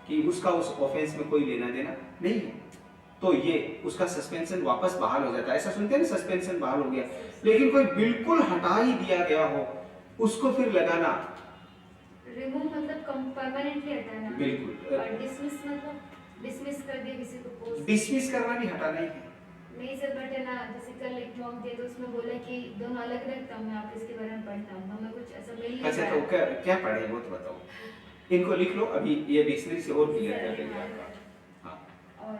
कि उसका उस ऑफेंस में कोई लेना देना नहीं है, तो ये उसका सस्पेंशन वापस बहाल हो जाता है। ऐसा सुनते हैं ना, सस्पेंशन बहाल हो गया। लेकिन कोई बिल्कुल हटा ही दिया गया हो, उसको फिर लगाना, रिमूव मतलब परमानेंटली हटाना। बिल्कुल। और डिसमिस मतलब डिसमिस कर दिया किसी को पोस्ट। डिसमिस करना भी हटाना ही है। नहीं सर, बट है ना, जैसे कल एक मॉक दिया तो उसमें बोला कि दोनों अलग अलग था, मैं आप इसके बारे में पढ़ता हूँ, हमें कुछ ऐसा मिल नहीं अच्छा, पाया। तो क्या क्या पढ़े वो तो बताओ। इनको लिख लो, अभी ये डिक्शनरी से और क्लियर कर देंगे आपका। हाँ। और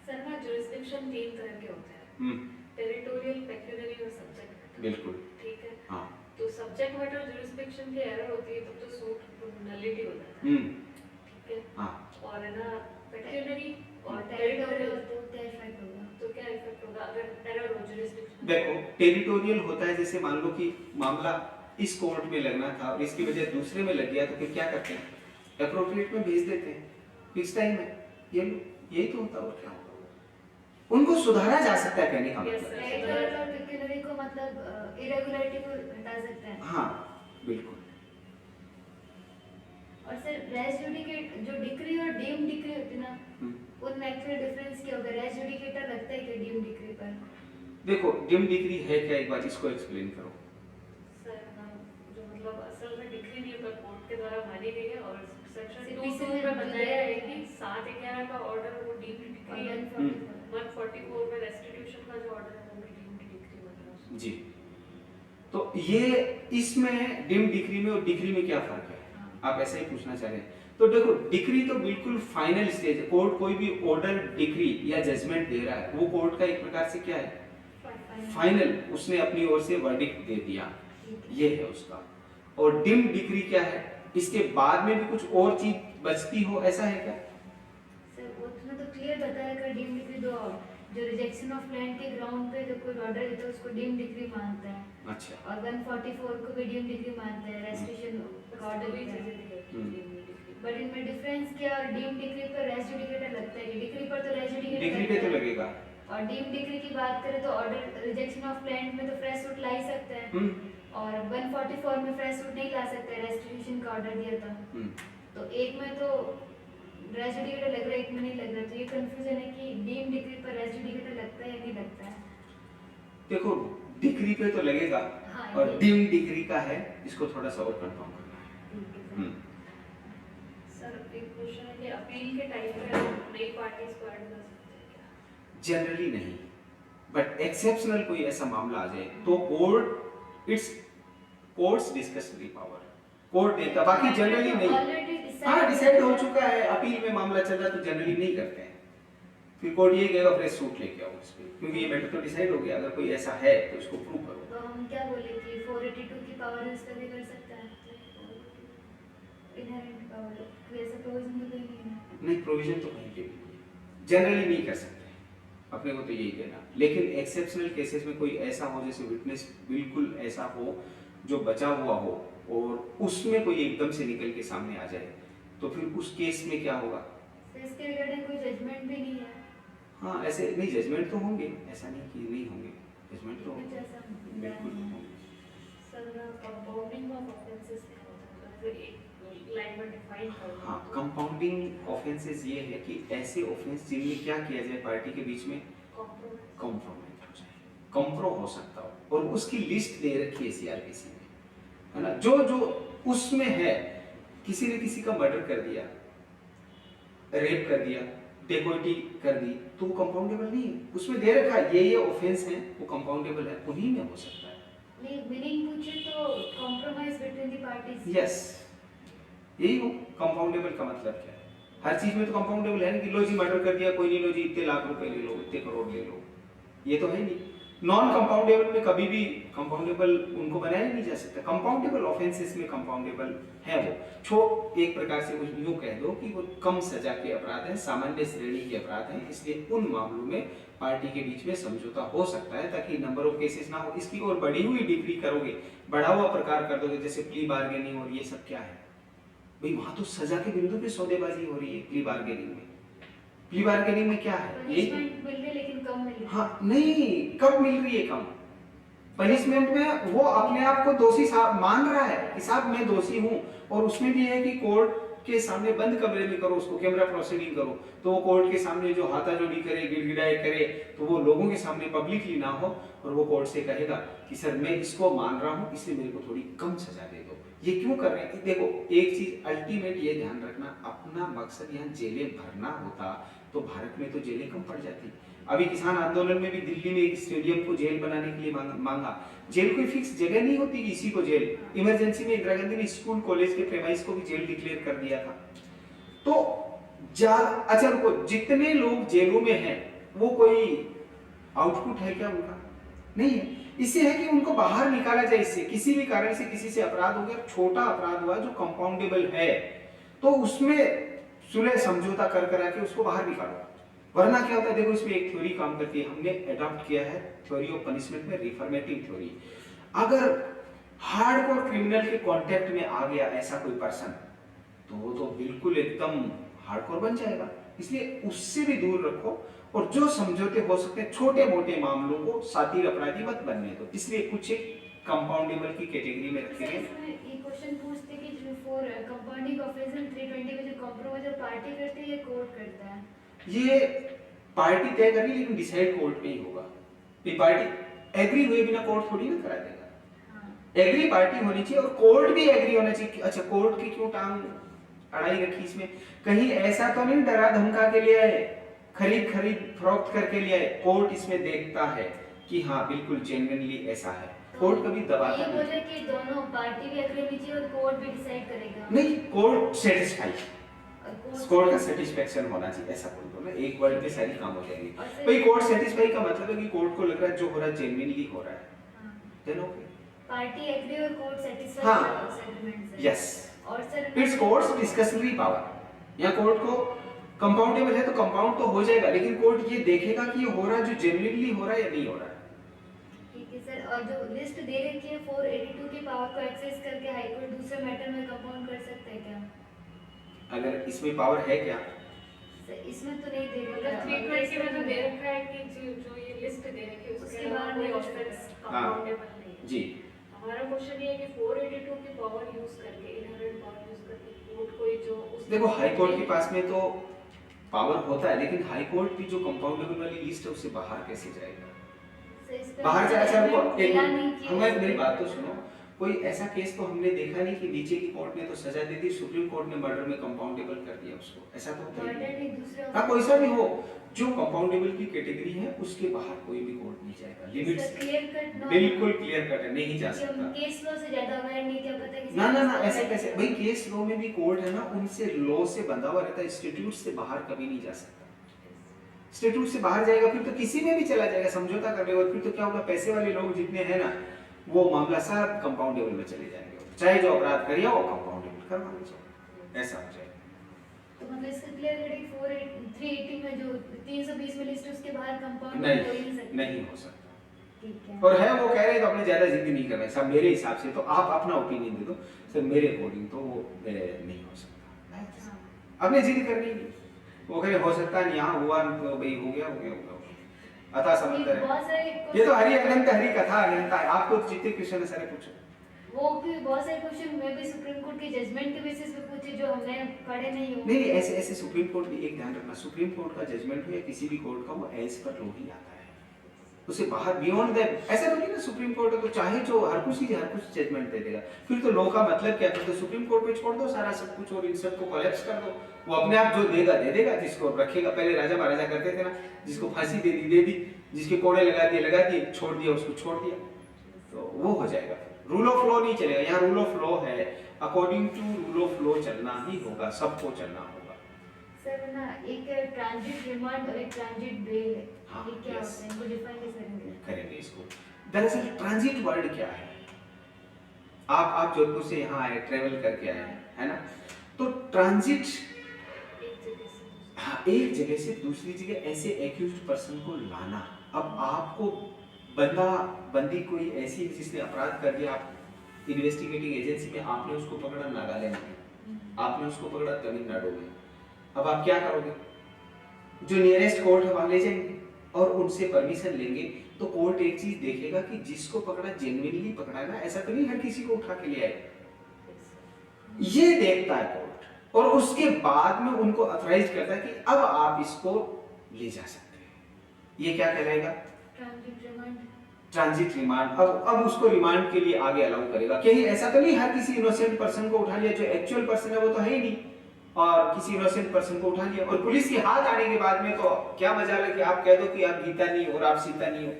सर ना जुरिस्डिक्शन 3 तरह के होते हैं, टेरिटोरियल, पेक्यूलियरी और सब्जेक्ट मैटर। बिल्कुल। ठीक है। हाँ। तो सब्जेक्ट मैटर जुरिस्डिक्शन की एरर होती है तब तो सूट नलिटी हो जाता है। ठीक है। हाँ। और है ना पेक्यूलियरी और टेरिटोरियल टेरिटोरियल, तो क्या इफेक्ट होगा? तो क्या इफेक्ट होगा अगर एरर हो जुरिस्डिक्शन? देखो, टेरिटोरियल होता है, जैसे मान लो कि मामला इस कोर्ट में लगना था और इसकी वजह दूसरे में लग गया, तो फिर क्या करते हैं, एप्रोप्रिएट में भेज देते हैं, फिक्स टाइम है, ये लो, यही तो होता है और क्या होगा। उनको सुधारा जा सकता है, कहने का Yes, मतलब। sir. टेरिटोरियल और पेक्यूलियरी को मतलब इरेगुलरिटी को हटा सकते हैं। हाँ, बिल्कुल। और सर रेस जुडिकेट जो डिक्री और डीम डिक्री होती है ना, हम्म। उनमें एक्चुअल डिफरेंस क्या होगा? रेस जुडिकेटर लगता है कि डीम डिक्री पर? देखो, डिम डिग्री है क्या, एक बार इसको एक्सप्लेन करो। सर ना, जो मतलब असल में डिक्री नहीं पर कोर्ट के द्वारा मानी गई है और सेक्शन CPC 22 में बताया है कि 7/11 का ऑर्डर वो डीम्ड और डिक्री है। 144 144 में रेस्टिट्यूशन का जो ऑर्डर है वो भी डीम्ड डिक्री मतलब। जी, तो ये इसमें डिम डिक्री में और डिक्री में क्या फर्क है, आप ऐसे ही पूछना चाह रहे हैं। तो देखो, डिक्री तो बिल्कुल फाइनल स्टेज है। कोर्ट कोई भी ऑर्डर, डिक्री या जजमेंट दे रहा है, वो कोर्ट का एक प्रकार से क्या है, फाइनल, उसने अपनी ओर से वर्डिक्ट दे दिया, ये है उसका। और डिम डिक्री क्या है, इसके बाद में भी कुछ और चीज बचती हो, ऐसा है क्या? सर वो उसमें तो क्लियर बताया कि डीम डिक्री दो, जो रिजेक्शन ऑफ लैंड के ग्राउंड पे जो कोई ऑर्डर देता है उसको डीम डिक्री मानते हैं। अच्छा। और 144 को भी डीम डिक्री मानते हैं, रेस्ट्रिक्शन का ऑर्डर भी देता है। चीजें बट इनमें डिफरेंस क्या? और डीम डिक्री पर रेस जुडिकेटर लगता है कि डिक्री पर तो रेस जुडिकेटर डिक्री पे तो लगेगा। और डीम डिक्री की बात करें तो ऑर्डर रिजेक्शन ऑफ लैंड में तो फ्रेश सूट ला ही सकते हैं, और 144 में फ्रेश सूट नहीं ला सकते, रेस्ट्रिक्शन का ऑर्डर दिया था। तो एक में तो रेस जुडिकेटर लग रहा है, एक में नहीं लग रहा, तो ये कंफ्यूजन है कि डीम डिक्री पर रेस जुडिकेटर लगता है या नहीं लगता है। देखो, डिक्री पे तो लगेगा, हाँ, और ये- डिम डिक्री का है, इसको थोड़ा सा और कंफर्म करना है। सर एक क्वेश्चन है कि अपील के टाइम पे नई पार्टीज को ऐड कर सकते हैं क्या? जनरली नहीं, बट एक्सेप्शनल कोई ऐसा मामला आ जाए तो court, it's court's discretionary power, court देता, बाकी जनरली नहीं। ऑलरेडी हाँ, डिसाइड हो चुका है, अपील में मामला चल रहा है तो जनरली नहीं करते हैं। फिर कोर्ट ये कहेगा फ्रेश सूट लेके आओ इस पे, क्योंकि ये मैटर तो डिसाइड हो गया। अगर कोई ऐसा है तो इसको प्रूव करो। तो हम क्या बोले कि 482 की पावर यूज करके कर सकता है, इनहेरेंट पावर, कोई ऐसा प्रोविजन तो कहीं नहीं है। नहीं, प्रोविजन तो कहीं पे भी नहीं है, जनरली नहीं कर सकते, अपने को तो यही कहना। लेकिन एक्सेप्शनल केसेस में कोई ऐसा हो, जैसे विटनेस बिल्कुल ऐसा हो जो बचा हुआ हो और उसमें कोई एकदम से निकल के सामने आ जाए, तो फिर उस केस में क्या होगा? तो इसके रिगार्डिंग कोई जजमेंट भी नहीं है। हाँ, ऐसे नहीं, जजमेंट तो होंगे, ऐसा नहीं कि नहीं होंगे, जजमेंट तो कुछ होंगे, ऐसा बिल्कुल नहीं है। होंगे। सर ना कंपाउंडिंग ऑफ ऑफेंसेस क्या होता है, जैसे एक लाइन में डिफाइन कर दो। हाँ, कंपाउंडिंग ऑफेंसेस ये है कि ऐसे ऑफेंस जिनमें क्या किया जाए, पार्टी के बीच में कॉम्प्रोमाइज। कॉम्प्रोमाइज हो जाए, कॉम्प्रो हो सकता हो, और उसकी लिस्ट दे रखी है सीआरपीसी में, है ना। जो जो उसमें है, किसी ने किसी का मर्डर कर दिया, रेप कर दिया, डेकोइटी कर दी, तो वो कंपाउंडेबल नहीं है, उसमें दे रखा है ये ऑफेंस है, वो कंपाउंडेबल है, उन्हीं में हो सकता है। नहीं, मीनिंग पूछे तो compromise between the parties. Yes, यही हो कंपाउंडेबल का मतलब क्या है। हर चीज में तो कंपाउंडेबल है नहीं कि लो जी मर्डर कर दिया, कोई नहीं, लो जी इतने लाख रुपए ले लो, इतने करोड़ ले लो, ये तो है नहीं। नॉन कंपाउंडेबल में कभी भी कंपाउंडेबल उनको बनाया नहीं जा सकता। कंपाउंडेबल ऑफेंसेस में कंपाउंडेबल है वो, एक प्रकार से कुछ यूं कह दो कि वो कम सजा के अपराध है, सामान्य श्रेणी के अपराध है, इसलिए उन मामलों में पार्टी के बीच में समझौता हो सकता है ताकि नंबर ऑफ केसेस ना हो। इसकी और बढ़ी हुई डिग्री करोगे, बढ़ा हुआ प्रकार कर दोगे, जैसे प्ली बार्गेनिंग और ये सब क्या है भाई, वहां तो सजा के बिंदु पे सौदेबाजी हो रही है। प्ली बार्गेनिंग में, प्ली बार्गेनिंग में क्या है, पनिशमेंट मिल रही है लेकिन कम मिल रही है। हाँ नहीं, कब मिल रही है कम? पनिशमेंट में वो अपने आप को दोषी मान रहा है कि साहब मैं दोषी हूं, और उसमें भी है कि कोर्ट के सामने बंद कमरे में करो उसको, कैमरा प्रोसीडिंग करो, तो वो कोर्ट के सामने जो हाथाजोड़ी करे, गिड़गिड़ाए करे, तो वो लोगों के सामने पब्लिकली ना हो, और वो कोर्ट से कहेगा कि सर मैं इसको मान रहा हूं, इसलिए मेरे को थोड़ी कम सजा दे दो। ये क्यों कर रहे हैं? देखो एक चीज अल्टीमेट ये ध्यान रखना, अपना मकसद यहाँ जेलें भरना होता तो भारत में तो जेलें कम पड़ जाती। अभी किसान आंदोलन में भी दिल्ली में एक स्टेडियम को जेल बनाने के लिए मांगा। जेल कोई फिक्स जगह नहीं होती कि इसी को जेल, इमरजेंसी में इंदिरा गांधी ने स्कूल कॉलेज के प्रेमाइस को भी जेल डिक्लेयर कर दिया था। तो अच्छा रुको, जितने लोग जेलों में हैं वो कोई आउटपुट है क्या उनका? नहीं है। इससे है कि उनको बाहर निकाला जाए, इससे किसी भी कारण से किसी से अपराध हो गया, छोटा अपराध हुआ जो कंपाउंडेबल है, तो उसमें सुलह समझौता कर करा के उसको बाहर निकालो। वरना क्या होता है, देखो इसमें एक थ्योरी काम करती है, हमने अडॉप्ट किया है थ्योरी ऑफ पनिशमेंट में, रिफॉर्मेटिव थ्योरी। अगर हार्डकोर क्रिमिनल के कांटेक्ट में आ गया ऐसा कोई पर्सन, तो वो तो बिल्कुल एकदम हार्डकोर बन जाएगा। इसलिए उससे भी दूर रखो, और जो समझौते हो सकते हैं छोटे मोटे मामलों को साथी अपराधी मत बनने दो। इसलिए कुछ एक कंपाउंडेबल की कैटेगरी में रखे गए। ये क्वेश्चन पूछते कि जो फॉर कंपाउंडिंग ऑफेंस इन 320 में जो कॉम्प्रोमाइज पार्टी करती है या कोर्ट करता है? ये पार्टी तय करेगी, लेकिन डिसाइड कोर्ट में ही होगा। ये पार्टी एग्री हुए बिना कोर्ट थोड़ी ना करा देगा। एग्री पार्टी होनी चाहिए और कोर्ट भी एग्री होना चाहिए। अच्छा कोर्ट की क्यों टांग अड़ाई रखी इसमें? कहीं ऐसा तो नहीं डरा धमका के लिए आए, खरीद फरोख्त करके लिए आए। कोर्ट इसमें देखता है कि हाँ बिल्कुल जेन्युइनली ऐसा है। कोर्ट कभी दबाता नहीं। ये बोले कि दोनों पार्टी भी एग्री होनी चाहिए और कोर्ट भी डिसाइड करेगा। नहीं, कोर्ट सेटिस्फाई, कोर्ट का सेटिस्फेक्शन होना चाहिए, ऐसा बोल दो ना, एक वर्ड में सारी काम हो जाएंगे। भाई कोर्ट सेटिस्फाई का मतलब है कि कोर्ट को लग रहा है जो हो रहा है जेन्युइनली हो रहा है, देन ओके। पार्टी एग्री और कोर्ट सेटिस्फाई हाँ, सेटलमेंट से। यस, और sir it's court's discretionary power. या कोर्ट को कंपाउंडेबल है तो कंपाउंड तो हो जाएगा, लेकिन कोर्ट ये देखेगा कि ये हो रहा है जो जेन्युइनली हो रहा है या नहीं हो रहा है। ठीक है सर, और जो लिस्ट दे रखी है 482 की पावर को एक्सेस करके हाई कोर्ट दूसरे मैटर में कंपाउंड कर सकता है क्या? अगर इसमें पावर है क्या? सर इसमें तो नहीं दे रखा मतलब 320 में तो दे रखा है कि जो ये लिस्ट दे रखी है उसके बाद कोई ऑफेंस कंपाउंडेबल नहीं है जी। हमारा क्वेश्चन ये है कि 482 की पावर यूज करके, इनहेरेंट पावर यूज करके कोर्ट कोई जो उस देखो हाई कोर्ट के पास में तो पावर होता है, लेकिन हाई कोर्ट की जो कंपाउंडेबल वाली लिस्ट है उससे बाहर कैसे जाएगा? बाहर से अच्छा हमें मेरी बात तो सुनो, कोई ऐसा केस तो हमने देखा नहीं कि नीचे की कोर्ट ने तो सजा दे दी, सुप्रीम कोर्ट ने मर्डर में कंपाउंडेबल कर दिया उसको, ऐसा तो होता ही नहीं। हाँ कोई सा भी हो, जो कंपाउंडेबल की कैटेगरी है उसके बाहर कोई भी कोर्ट नहीं जाएगा। लिमिट्स बिल्कुल क्लियर कट है, नहीं जा सकता। केस लॉ से ज्यादा अवेयर नहीं, क्या पता किसी ना ना ना ऐसे कैसे भाई, केस लॉ में भी कोर्ट है ना, उनसे लॉ से बंधा हुआ रहता है, इंस्टीट्यूट से बाहर कभी नहीं जा सकता। इंस्टीट्यूट से बाहर जाएगा फिर तो किसी में भी चला जाएगा समझौता करने, और फिर तो क्या होगा, पैसे वाले लोग जितने हैं ना वो मामला सब कंपाउंडेबल में चले जाएंगे, चाहे जो अपराध करिए वो कंपाउंडेबल करवा लीजिए, ऐसा हो जाएगा। तो मतलब इसका क्लियर कटिंग 380 में जो 320 में लिस्ट है उसके बाहर कंपाउंड नहीं हो सकता। ठीक है। और है वो कह रहे हैं तो अपने ज्यादा जिद नहीं करना है सब, मेरे हिसाब से तो आप अपना ओपिनियन दे दो सर, मेरे अकॉर्डिंग तो वो नहीं हो सकता। अपने जिद करनी नहीं, वो कहे हो सकता नहीं, यहाँ हुआ तो भाई हो गया अथा समंदर है। ये तो हरि अनंत हरि कथा अनंत है। आपको जितने क्वेश्चन है सारे पूछो। वो भी बहुत सारे क्वेश्चन मैं भी सुप्रीम कोर्ट की जजमेंट के बेसिस पे पूछे जो हमने पढ़े नहीं हो। नहीं ऐसे सुप्रीम कोर्ट भी एक ध्यान रखना, सुप्रीम कोर्ट का जजमेंट हो या किसी भी कोर्ट का, वो एज पर लॉ ही आता है, उसे बाहर बियॉन्ड दैट ऐसा नहीं ना। सुप्रीम कोर्ट है तो चाहे जो हर कुछ जजमेंट दे देगा, फिर तो लॉ का मतलब क्या, फिर तो सुप्रीम कोर्ट पे छोड़ दो सारा सब कुछ और इन सब को कोलैप्स कर दो, वो अपने आप जो देगा दे देगा, जिसको रखेगा, पहले राजा महाराजा करते थे ना, जिसको फांसी दे दी, जिसके कोड़े लगा दिए, छोड़ दिया उसको छोड़ दिया, तो वो हो जाएगा। रूल ऑफ लॉ नहीं चलेगा, यहाँ रूल ऑफ लॉ है, according to rule of law चलना ही होगा, सबको चलना होगा। सर ना एक ट्रांजिट रिमांड और एक ट्रांजिट बेल है, हाँ, ये क्या yes. होता है, इनको डिफाइन कैसे करेंगे? करेंगे इसको। दरअसल ट्रांजिट वर्ड क्या है? आप जोधपुर से यहाँ आए, ट्रेवल करके आए, है ना? तो ट्रांजिट, एक जगह से हाँ, एक जगह से दूसरी जगह ऐसे एक्यूज्ड पर्सन को लाना। अब आपको बंदी कोई ऐसी है जिसने अपराध कर दिया, आप इन्वेस्टिगेटिंग एजेंसी में, आपने उसको पकड़ा नागालैंड में, आपने उसको पकड़ा तमिलनाडु में, अब आप क्या करोगे? जो नियरेस्ट कोर्ट है वहां ले जाएंगे और उनसे परमिशन लेंगे। तो कोर्ट एक चीज देखेगा कि जिसको पकड़ा जेन्युइनली पकड़ा है ना, ऐसा तो नहीं हर किसी को उठा के ले आए, ये देखता है कोर्ट, और उसके बाद में उनको अथराइज करता है कि अब आप इसको ले जा सकते हैं। ये क्या कहलाएगा? Transit remand. Transit remand. अब उसको रिमांड के लिए आगे अलाउ करेगा। कहीं ऐसा तो नहीं हर किसी इनोसेंट पर्सन को उठा लिया, जो एक्चुअल पर्सन है वो तो है ही नहीं, और किसी इनोसेंट पर्सन को उठा लिया, और पुलिस के हाथ आने के बाद में तो क्या मजा है कि आप कह दो कि आप गीता नहीं हो और आप सीता नहीं हो।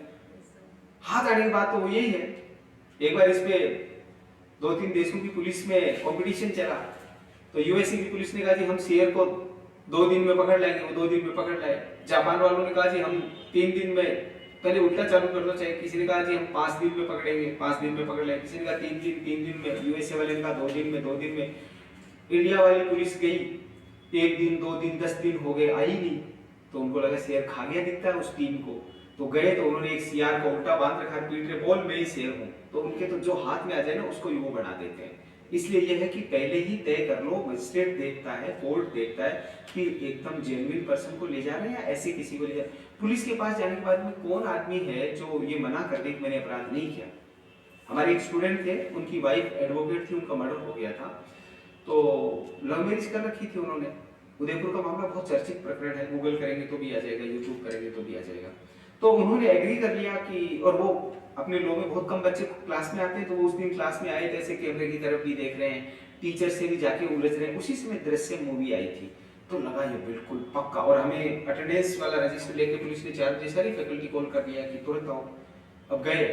हाथ आने के बाद तो वो यही है। एक बार इस पे 2-3 देशों की पुलिस में कंपटीशन चला, तो यूएसए की पुलिस ने कहा जी हम शेर को 2 दिन में पकड़ लाएंगे, वो 2 दिन में पकड़ लाए। जापान वालों ने कहा जी हम 3 दिन में, पहले उल्टा चालू कर दो, चाहे किसी ने कहा जी हम 5 दिन में पकड़ेंगे, 5 दिन में पकड़ लाए, किसी ने कहा 3 दिन में, यूएसए वाले ने कहा 2 दिन में, 2 दिन में। इंडिया वाली पुलिस गई, 1 दिन 2 दिन 10 दिन हो गए, आई नहीं, तो उनको लगा शेर खा गया दिखता है उस टीम को, तो गए तो उन्होंने एक सियार को उल्टा बांध रखा, पीट रहे, बोल मैं ही शेर हूं, तो उनके तो जो हाथ में आ जाए ना उसको ही वो बना देते हैं। इसलिए यह है कि पहले ही तय कर लो, मजिस्ट्रेट देखता है, कोर्ट देखता है कि एकदम जेन्युइन पर्सन को ले जा रहे हैं या ऐसे किसी को ले जा रहे हैं। पुलिस के पास जाने के बाद में कौन आदमी है जो ये मना कर दे कि मैंने अपराध नहीं किया। हमारे एक स्टूडेंट थे, उनकी वाइफ एडवोकेट थी, उनका मर्डर हो गया था, तो लव मैरिज कर रखी थी उन्होंने। उदयपुर का मामला बहुत चर्चित प्रकरण है, गूगल करेंगे तो भी आ जाएगा, यूट्यूब करेंगे तो भी आ जाएगा। तो उन्होंने एग्री कर लिया कि, और वो अपने लॉ में बहुत कम बच्चे क्लास में आते हैं, तो वो उस दिन क्लास में आए, जैसे कैमरे की तरफ भी देख रहे हैं, टीचर से भी जाके उलझ रहे हैं। उसी समय दृश्य मूवी आई थी, तो लगा ये बिल्कुल पक्का, और हमें अटेंडेंस वाला रजिस्टर लेके पुलिस ने 4 बजे सारी फैकल्टी कॉल कर दिया कि तुरंत आओ। अब गए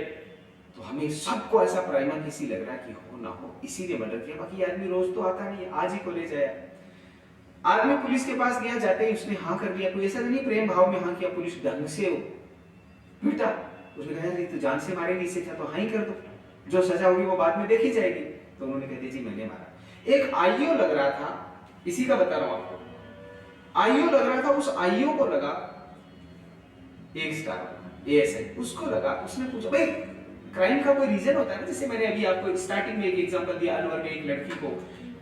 तो हमें सबको ऐसा प्राइमा किसी लग रहा है कि हो ना हो इसीलिए मर्डर किया, बाकी आदमी रोज तो आता नहीं है, आज ही को ले जाया। आदमी पुलिस के पास गया, जाते ही उसने हाँ कर दिया, कोई ऐसा नहीं प्रेम भाव में हाँ किया, पुलिस ढंग से पीटा, उसने कहा तो जान से मारेगी, इससे अच्छा तो हाँ ही कर दो, जो सजा होगी वो बाद में देखी जाएगी। तो उन्होंने कह दिया जी मैंने मारा। एक आईओ लग रहा था, इसी का बता रहा हूं आपको, आईओ लग रहा था, उस आईओ को लगा 1 स्टार एएसआई, उसको लगा, उसने पूछा भाई क्राइम का कोई रीजन होता है ना, जैसे मैंने अभी आपको स्टार्टिंग में एक एग्जांपल दिया, अलवर में एक लड़की को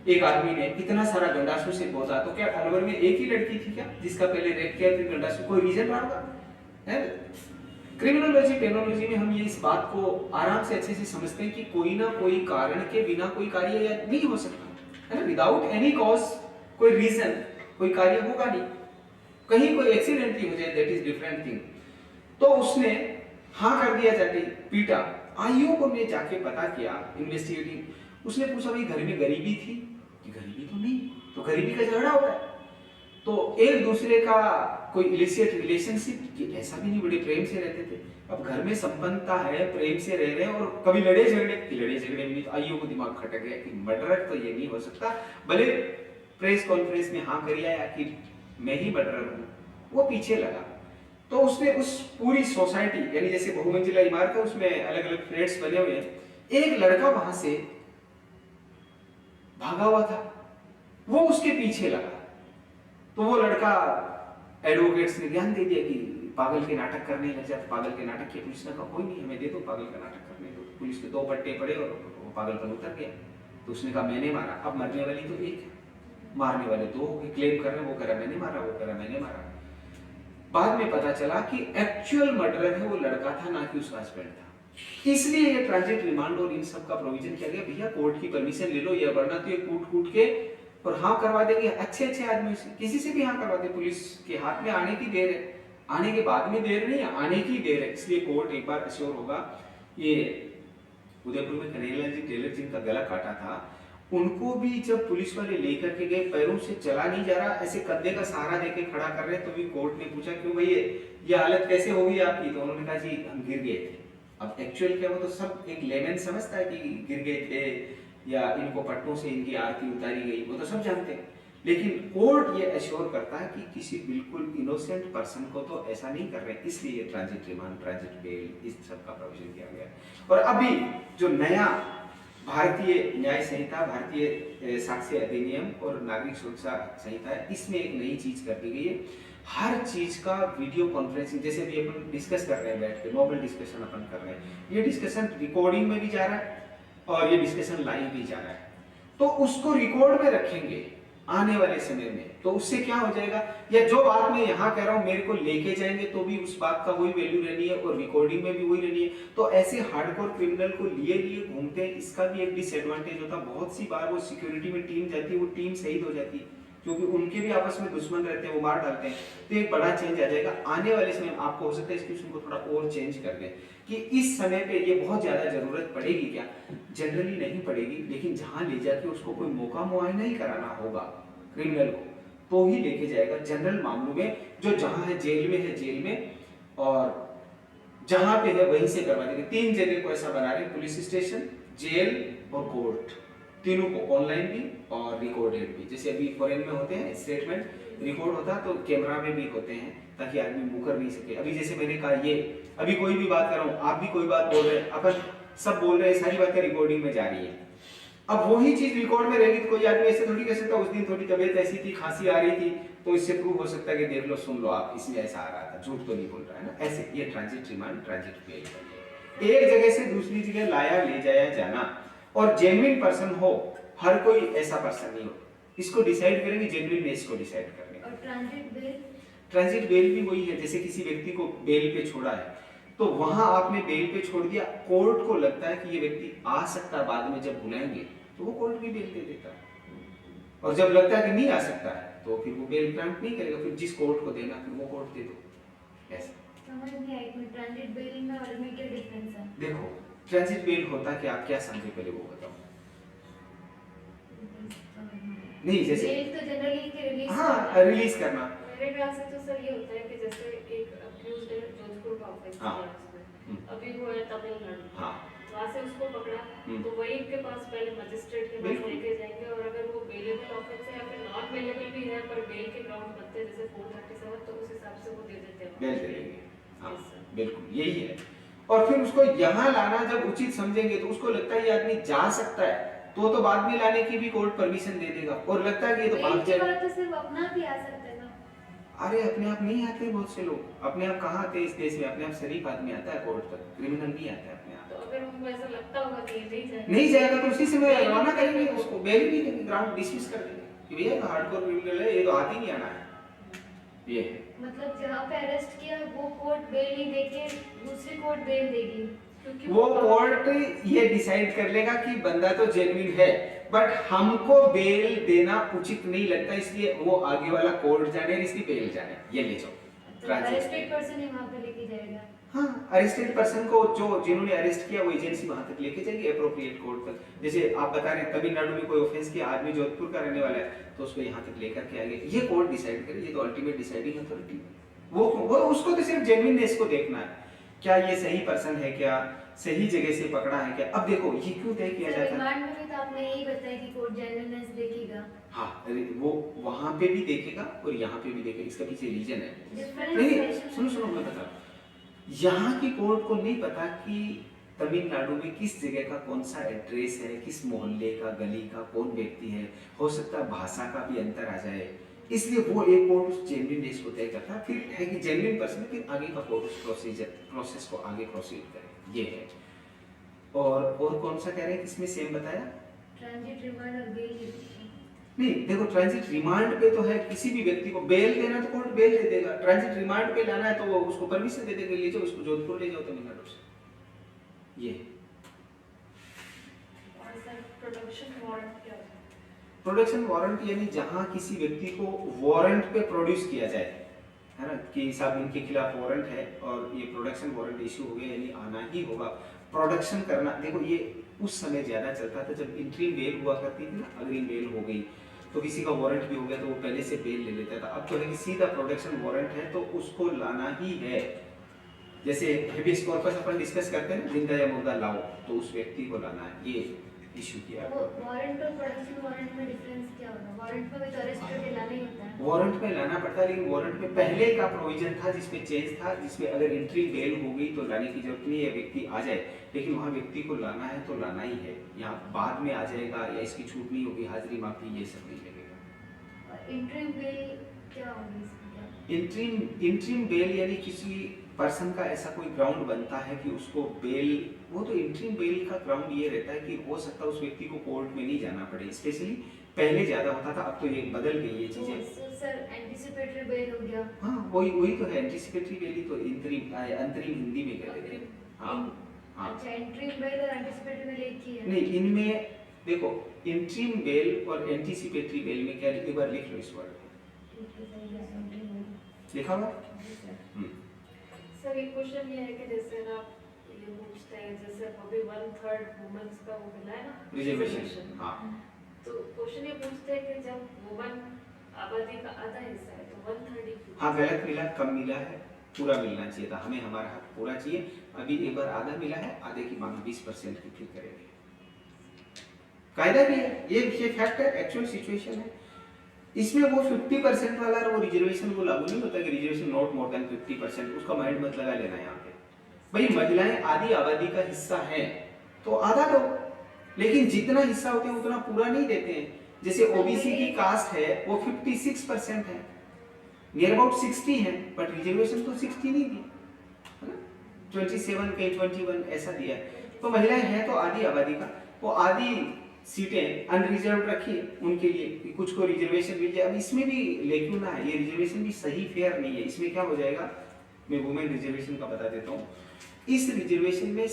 एक आदमी ने इतना सारा गंडासू से बोला, तो क्या अलवर में एक ही लड़की थी क्या जिसका पहले रेप किया फिर गंडासू, कोई रीजन रहा होगा? क्रिमिनोलॉजी पेनोलॉजी में हम ये इस बात को आराम से अच्छे से समझते हैं कि कोई ना कोई कारण के बिना कोई कार्य या नहीं हो सकता है ना, विदाउट एनी कॉज कोई रीजन कोई कार्य होगा नहीं, कहीं कोई एक्सीडेंटली हो जाए दैट इज डिफरेंट थिंग। तो उसने हाँ कर दिया, जाके पीटा। आईओ को ने जाके पता किया इन्वेस्टिगेटिंग, उसने पूछा भाई घर में गरीबी थी कि गरीबी तो नहीं, तो गरीबी का झगड़ा होता है, तो एक दूसरे का कोई इलिसिट रिलेशनशिप कि ऐसा भी नहीं, बड़े प्रेम से रहते थे। अब घर में संपन्नता है, प्रेम से रह रहे हैं, और कभी लड़े झगड़े में, तो आईओ को दिमाग खटक गया कि मर्डरर तो ये नहीं हो सकता, भले प्रेस कॉन्फ्रेंस में हाँ कर आया कि मैं ही मर्डरर हूँ, वो पीछे लगा। तो उसने उस पूरी सोसाइटी, यानी जैसे बहुमंजिला इमारत है उसमें अलग अलग फ्लैट्स बने हुए हैं, एक लड़का वहां से भागा हुआ था, वो उसके पीछे लगा। तो वो लड़का एडवोकेट्स ने ध्यान दे दिया कि पागल के नाटक करने लग जाता, पागल के नाटक किया। पुलिस ने कहा कोई नहीं, हमें दे दो पागल का नाटक करने दो। पुलिस के 2 पट्टे पड़े और वो पागलपन उतर गया। तो उसने कहा मैंने मारा। अब मरने वाली तो एक है, मारने वाले 2 हो गए, क्लेम कर रहे हैं, वो कह रहा मैंने मारा, वो कह रहा मैंने मारा। बाद में पता चला कि एक्चुअल मर्डरर है वो लड़का था, ना कि उसका हस्बैंड था। इसलिए ये ट्रांजिट रिमांड और इन सब का प्रोविजन किया गया, भैया कोर्ट की परमिशन ले लो, या वरना तो ये कूट के और हाँ करवा देंगे अच्छे आदमी से, किसी से भी हाँ करवा दे। पुलिस के हाथ में आने की देर है, आने के बाद में देर नहीं है, आने की देर है। इसलिए कोर्ट एक बार अश्योर होगा। ये उदयपुर में कन्हैया जी टेलर जिनका गला काटा था, उनको भी जब पुलिस वाले लेकर के गए, पैरों से चला नहीं जा रहा, ऐसे कंधे का सहारा देके खड़ा कर रहे, तो भी कोर्ट ने पूछा क्यों भैया ये हालत कैसे होगी आपकी? तो उन्होंने कहा जी हम गिर गए थे। अब एक्चुअल क्या, वो तो सब एक लेमन समझता है कि गिर गए थे या इनको पट्टों से इनकी आरती उतारी गई, वो तो सब जानते हैं। लेकिन कोर्ट ये एश्योर करता है कि किसी बिल्कुल इनोसेंट पर्सन को तो ऐसा नहीं कर रहे, इसलिए ये ट्रांजिट रिमांड, ट्रांजिट बेल, इस सब का प्रोविजन किया गया है। और अभी जो नया भारतीय न्याय संहिता, भारतीय साक्ष्य अधिनियम और नागरिक सुरक्षा संहिता है, इसमें एक नई चीज कर दी गई है, हर चीज का वीडियो कॉन्फ्रेंसिंग, जैसे भी अपन डिस्कस कर रहे हैं बैठ के, नॉर्मल डिस्कशन अपन कर रहे हैं, ये डिस्कशन रिकॉर्डिंग में भी जा रहा है और ये डिस्कशन लाइव भी जा रहा है, तो उसको रिकॉर्ड में रखेंगे आने वाले समय में, तो उससे क्या हो जाएगा, या जो बात मैं यहाँ कह रहा हूँ मेरे को लेके जाएंगे तो भी उस बात का वही वैल्यू रहनी है और रिकॉर्डिंग में भी वही रहनी है। तो ऐसे हार्डकोर क्रिमिनल को लिए लिए घूमते हैं, इसका भी एक डिसएडवांटेज होता है, बहुत सी बार वो सिक्योरिटी में टीम जाती है, वो टीम शहीद हो जाती है, क्योंकि उनके भी आपस में दुश्मन रहते हैं, वो मार डालते हैं। तो एक बड़ा चेंज आ जाएगा आने वाले समय में। आपको हो सकता है इस क्वेश्चन को थोड़ा और चेंज कर दें कि इस समय पे ये बहुत ज्यादा जरूरत पड़ेगी क्या, जनरली नहीं पड़ेगी, लेकिन जहां ले जाके उसको कोई मौका मुआयना ही कराना होगा क्रिमिनल को, तो ही लेके जाएगा। जनरल मामलों में जो जहां है जेल में है जेल में, और जहां पे है वहीं से करवा देंगे। 3 जगह को ऐसा बना रहे, पुलिस स्टेशन, जेल और कोर्ट, तीनों को ऑनलाइन भी और रिकॉर्डेड भी। जैसे अभी फॉरेन में होते हैं स्टेटमेंट रिकॉर्ड होता है, तो कैमरा में भी होते हैं ताकि आदमी मुकर नहीं सके। अभी जैसे मैंने कहा, ये अभी कोई भी बात कर रहा हूँ, आप भी कोई बात बोल रहे हैं, अपन सब बोल रहे हैं, सारी बातें रिकॉर्डिंग में जा रही है। अब वही चीज रिकॉर्ड में रहेगी तो कोई आदमी ऐसे थोड़ी कह सकता, उस दिन थोड़ी तबीयत ऐसी थी, खांसी आ रही थी, तो इससे प्रूव हो सकता है कि देख लो, सुन लो आप, इसमें ऐसा आ रहा था, झूठ तो नहीं बोल रहा है ना। ऐसे ये ट्रांजिट रिमांड, ट्रांजिट बेल, एक जगह से दूसरी जगह लाया ले जाया जाना, और जेन्युइन पर्सन हो, हर कोई ऐसा पर्सन नहीं हो, इसको डिसाइड करेंगे, जेन्युइननेस को डिसाइड करेंगे। और ट्रांजिट बेल, ट्रांजिट बेल भी वही है, जैसे किसी व्यक्ति को बेल पे छोड़ा है, तो वहां आपने बेल पे छोड़ दिया, कोर्ट को लगता है कि ये व्यक्ति आ सकता है, बाद में जब बुलाएंगे तो वो कोर्ट भी बेल दे देता है, और जब लगता है कि नहीं आ सकता है तो फिर वो बेल ग्रांट नहीं करेगा, फिर जिस कोर्ट को देना फिर वो कोर्ट दे दो। ऐसा समझ नहीं आई कि ट्रांजिट बेल में और में क्या डिफरेंस है। देखो, ट्रांजिट बेल होता कि आप क्या समझे, पहले वो बताओ। नहीं, जैसे बेल तो जनरली कि रिलीज, हाँ, रिलीज करना। मेरे ख्याल से तो सर ये होता है कि जैसे एक अक्यूज्ड है जोधपुर का ऑफेंस हाँ। किया उसने, अभी वो है तमिलनाडु, हाँ, वहाँ से उसको पकड़ा, तो वही के पास पहले मजिस्ट्रेट के पास बिल्कुल। लेके जाएंगे, और अगर वो बेलेबल ऑफेंस है या फिर नॉन बेलेबल भी है पर बेल के ग्राउंड बनते हैं जैसे 437, तो उस हिसाब से वो दे देते हैं, बेल दे देंगे। हाँ, Yes, sir. बिल्कुल यही है। और फिर उसको यहाँ लाना जब उचित समझेंगे, तो उसको लगता है ये आदमी जा सकता है, तो बाद में लाने की भी कोर्ट परमिशन दे देगा, और लगता है कि ये तो भाग बेल की जाएगा। बात तो सिर्फ अपना भी आ सकता है ना। अरे अपने आप नहीं आते, बहुत से लोग अपने आप कहाँ आते इस देश में, अपने आप शरीफ आदमी आता है कोर्ट तक, क्रिमिनल नहीं आता है अपने आप। तो अगर उनको ऐसा लगता होगा कि ये नहीं जाएगा तो उसी समय रवाना करेंगे उसको, बेल भी देंगे, ग्राउंड डिसमिस कर देंगे कि भैया तो हार्डकोर क्रिमिनल है, ये तो हाथ ही नहीं आना है। ये है, मतलब जहाँ पे अरेस्ट किया वो कोर्ट बेल नहीं देके दूसरी कोर्ट बेल देगी, क्योंकि वो कोर्ट ये डिसाइड कर लेगा कि बंदा तो जेन्युइन है, बट हमको बेल देना उचित नहीं लगता, इसलिए वो आगे वाला कोर्ट जाने, इसलिए बेल जाने, ये ले जाओ। तो अरेस्टेड पर्सन ही वहाँ पे लेके जाएगा। हाँ, अरेस्टेड पर्सन को जो जिन्होंने अरेस्ट किया वो एजेंसी वहां तक लेके जाएगी, अप्रोप्रिएट कोर्ट तक। जैसे आप बता रहे हैं तमिलनाडु में कोई ऑफेंस किया, आदमी जोधपुर का रहने वाला है, तो उसको यहाँ तक लेकर के आएंगे, ये कोर्ट डिसाइड करे, ये तो अल्टीमेट डिसाइडिंग अथॉरिटी। वो उसको तो सिर्फ जेन्युइननेस को देखना है, क्या ये सही पर्सन है, क्या सही जगह से पकड़ा है क्या। अब देखो ये क्यों तय किया जाता है, रिमांड में भी तो आपने यही बताया कि कोर्ट जेन्युइननेस देखेगा। हाँ, वो वहां पे भी देखेगा और यहाँ पे भी देखेगा, इसका पीछे रीजन है। डिफरेंस नहीं, सुनो मैं बता, यहाँ की कोर्ट को नहीं पता कि तमिलनाडु में किस जगह का कौन सा एड्रेस है, किस मोहल्ले का, गली का कौन व्यक्ति है, हो सकता है भाषा का भी अंतर आ जाए, इसलिए वो एक कोर्ट उस जेन्युइननेस को तय करता है, फिर है कि जेन्युइन पर्सन, फिर आगे का कोर्ट उस प्रोसेस को आगे प्रोसीड करे, ये है। और कौन सा कह रहे हैं, किसमें सेम बताया, ट्रांजिट रिमांड और बेल। नहीं देखो, ट्रांजिट रिमांड पे तो है, किसी भी व्यक्ति को बेल देना तो कोर्ट बेल दे देगा, ट्रांजिट रिमांड पे लाना है तो वो उसको परमिशन दे देगा, ले जाओ उसको जोधपुर ले जाओ तमिलनाडु से, ये। और सर प्रोडक्शन वारंट क्या होता है? प्रोडक्शन वारंट यानी जहां किसी व्यक्ति को वारंट पे प्रोड्यूस किया जाए, है ना, कि साहब इनके खिलाफ वारंट है और ये प्रोडक्शन वारंट इशू हो गया, यानी आना ही होगा प्रोडक्शन करना। देखो ये उस समय ज्यादा चलता था जब इंट्रीम बेल हुआ करती थी ना, अग्रिम बेल हो गई तो किसी का वारंट भी हो गया तो वो पहले से बेल ले लेता था। अब तो है कि सीधा प्रोडक्शन वारंट है तो उसको लाना ही है। जैसे हेबियस कॉर्पस अपन डिस्कस करते हैं ना, जिंदा या मुर्दा लाओ, तो उस व्यक्ति को लाना है, ये इशू किया। वो वारंट और प्रोडक्शन वारंट में डिफरेंस क्या होगा? वारंट में भी तो अरेस्ट करके लाना ही होता है। वारंट में लाना पड़ता है, लेकिन वारंट में पहले का प्रोविजन था जिसमें चेंज था, जिसमें अगर एंट्री बेल हो गई तो लाने की जरूरत नहीं है, व्यक्ति आ जाए, लेकिन वहाँ व्यक्ति को लाना है तो लाना ही है। यहाँ बाद में आ जाएगा या इसकी छूट नहीं होगी, हाजिरी माफी, ये सब नहीं लगेगा। और इंटरिम बेल क्या होगी इसकी? इंट्रीम बेल यानी किसी पर्सन का ऐसा कोई ग्राउंड बनता है कि उसको बेल, वो तो इंट्रीम बेल का ग्राउंड ये रहता है कि हो सकता है उस व्यक्ति को कोर्ट में नहीं जाना पड़े, स्पेशली पहले ज्यादा होता था, अब तो ये बदल गई ये चीजें। सर एंटिसिपेटरी बेल हो गया। हाँ वही तो है, एंटिसिपेटरी बेल ही तो अंतरिम हिंदी में कहते हैं। हाँ हाँ। अच्छा, इंटरिम बेल और एंटिसिपेटरी बेल एक ही है? नहीं, इनमें देखो इंट्रीम बेल और एंटिसिपेटरी बेल में क्या, एक बार लिख लो इस वर्ड लिखा हुआ। सर एक क्वेश्चन ये है कि जैसे ना ये पूछते हैं, जैसे अभी 1/3 वुमेन्स का वो मिला है ना रिजर्वेशन। हाँ तो क्वेश्चन ये पूछते हैं कि जब वुमन आबादी का आधा हिस्सा है तो 1/3 ही क्यों? हाँ, गलत मिला, कम मिला है, पूरा मिलना चाहिए था, हमें हमारा हक पूरा चाहिए। अभी एक बार आधा मिला है, आधे की मांग 20% की फिर करेंगे। कायदा भी है, ये फैक्ट है, एक्चुअल सिचुएशन है। इसमें वो 50% वाला वो रिजर्वेशन वो लागू नहीं होता कि रिजर्वेशन नॉट मोर देन 50%, उसका माइंड मत लगा लेना यहाँ पे। भाई महिलाएं आधी आबादी का हिस्सा हैं तो आधा दो, लेकिन जितना हिस्सा होते हैं उतना पूरा नहीं देते हैं। जैसे ओबीसी की कास्ट है वो 56% है, नियर अबाउट 60 है, बट रिजर्वेशन तो 60 नहीं दी, है ना, 27 के 21 ऐसा दिया है। तो महिलाएं हैं तो आधी आबादी का, वो आधी सीटें अनरिजर्व रखी उनके लिए कि कुछ को रिजर्वेशन मिल जाए। अब इसमें भी लेकिन ना है, ये रिजर्वेशन भी सही फेयर नहीं है। इसमें क्या हो जाएगा, मैं वुमेन रिजर्वेशन का बता देता हूँ। इस रिजर्वेशन में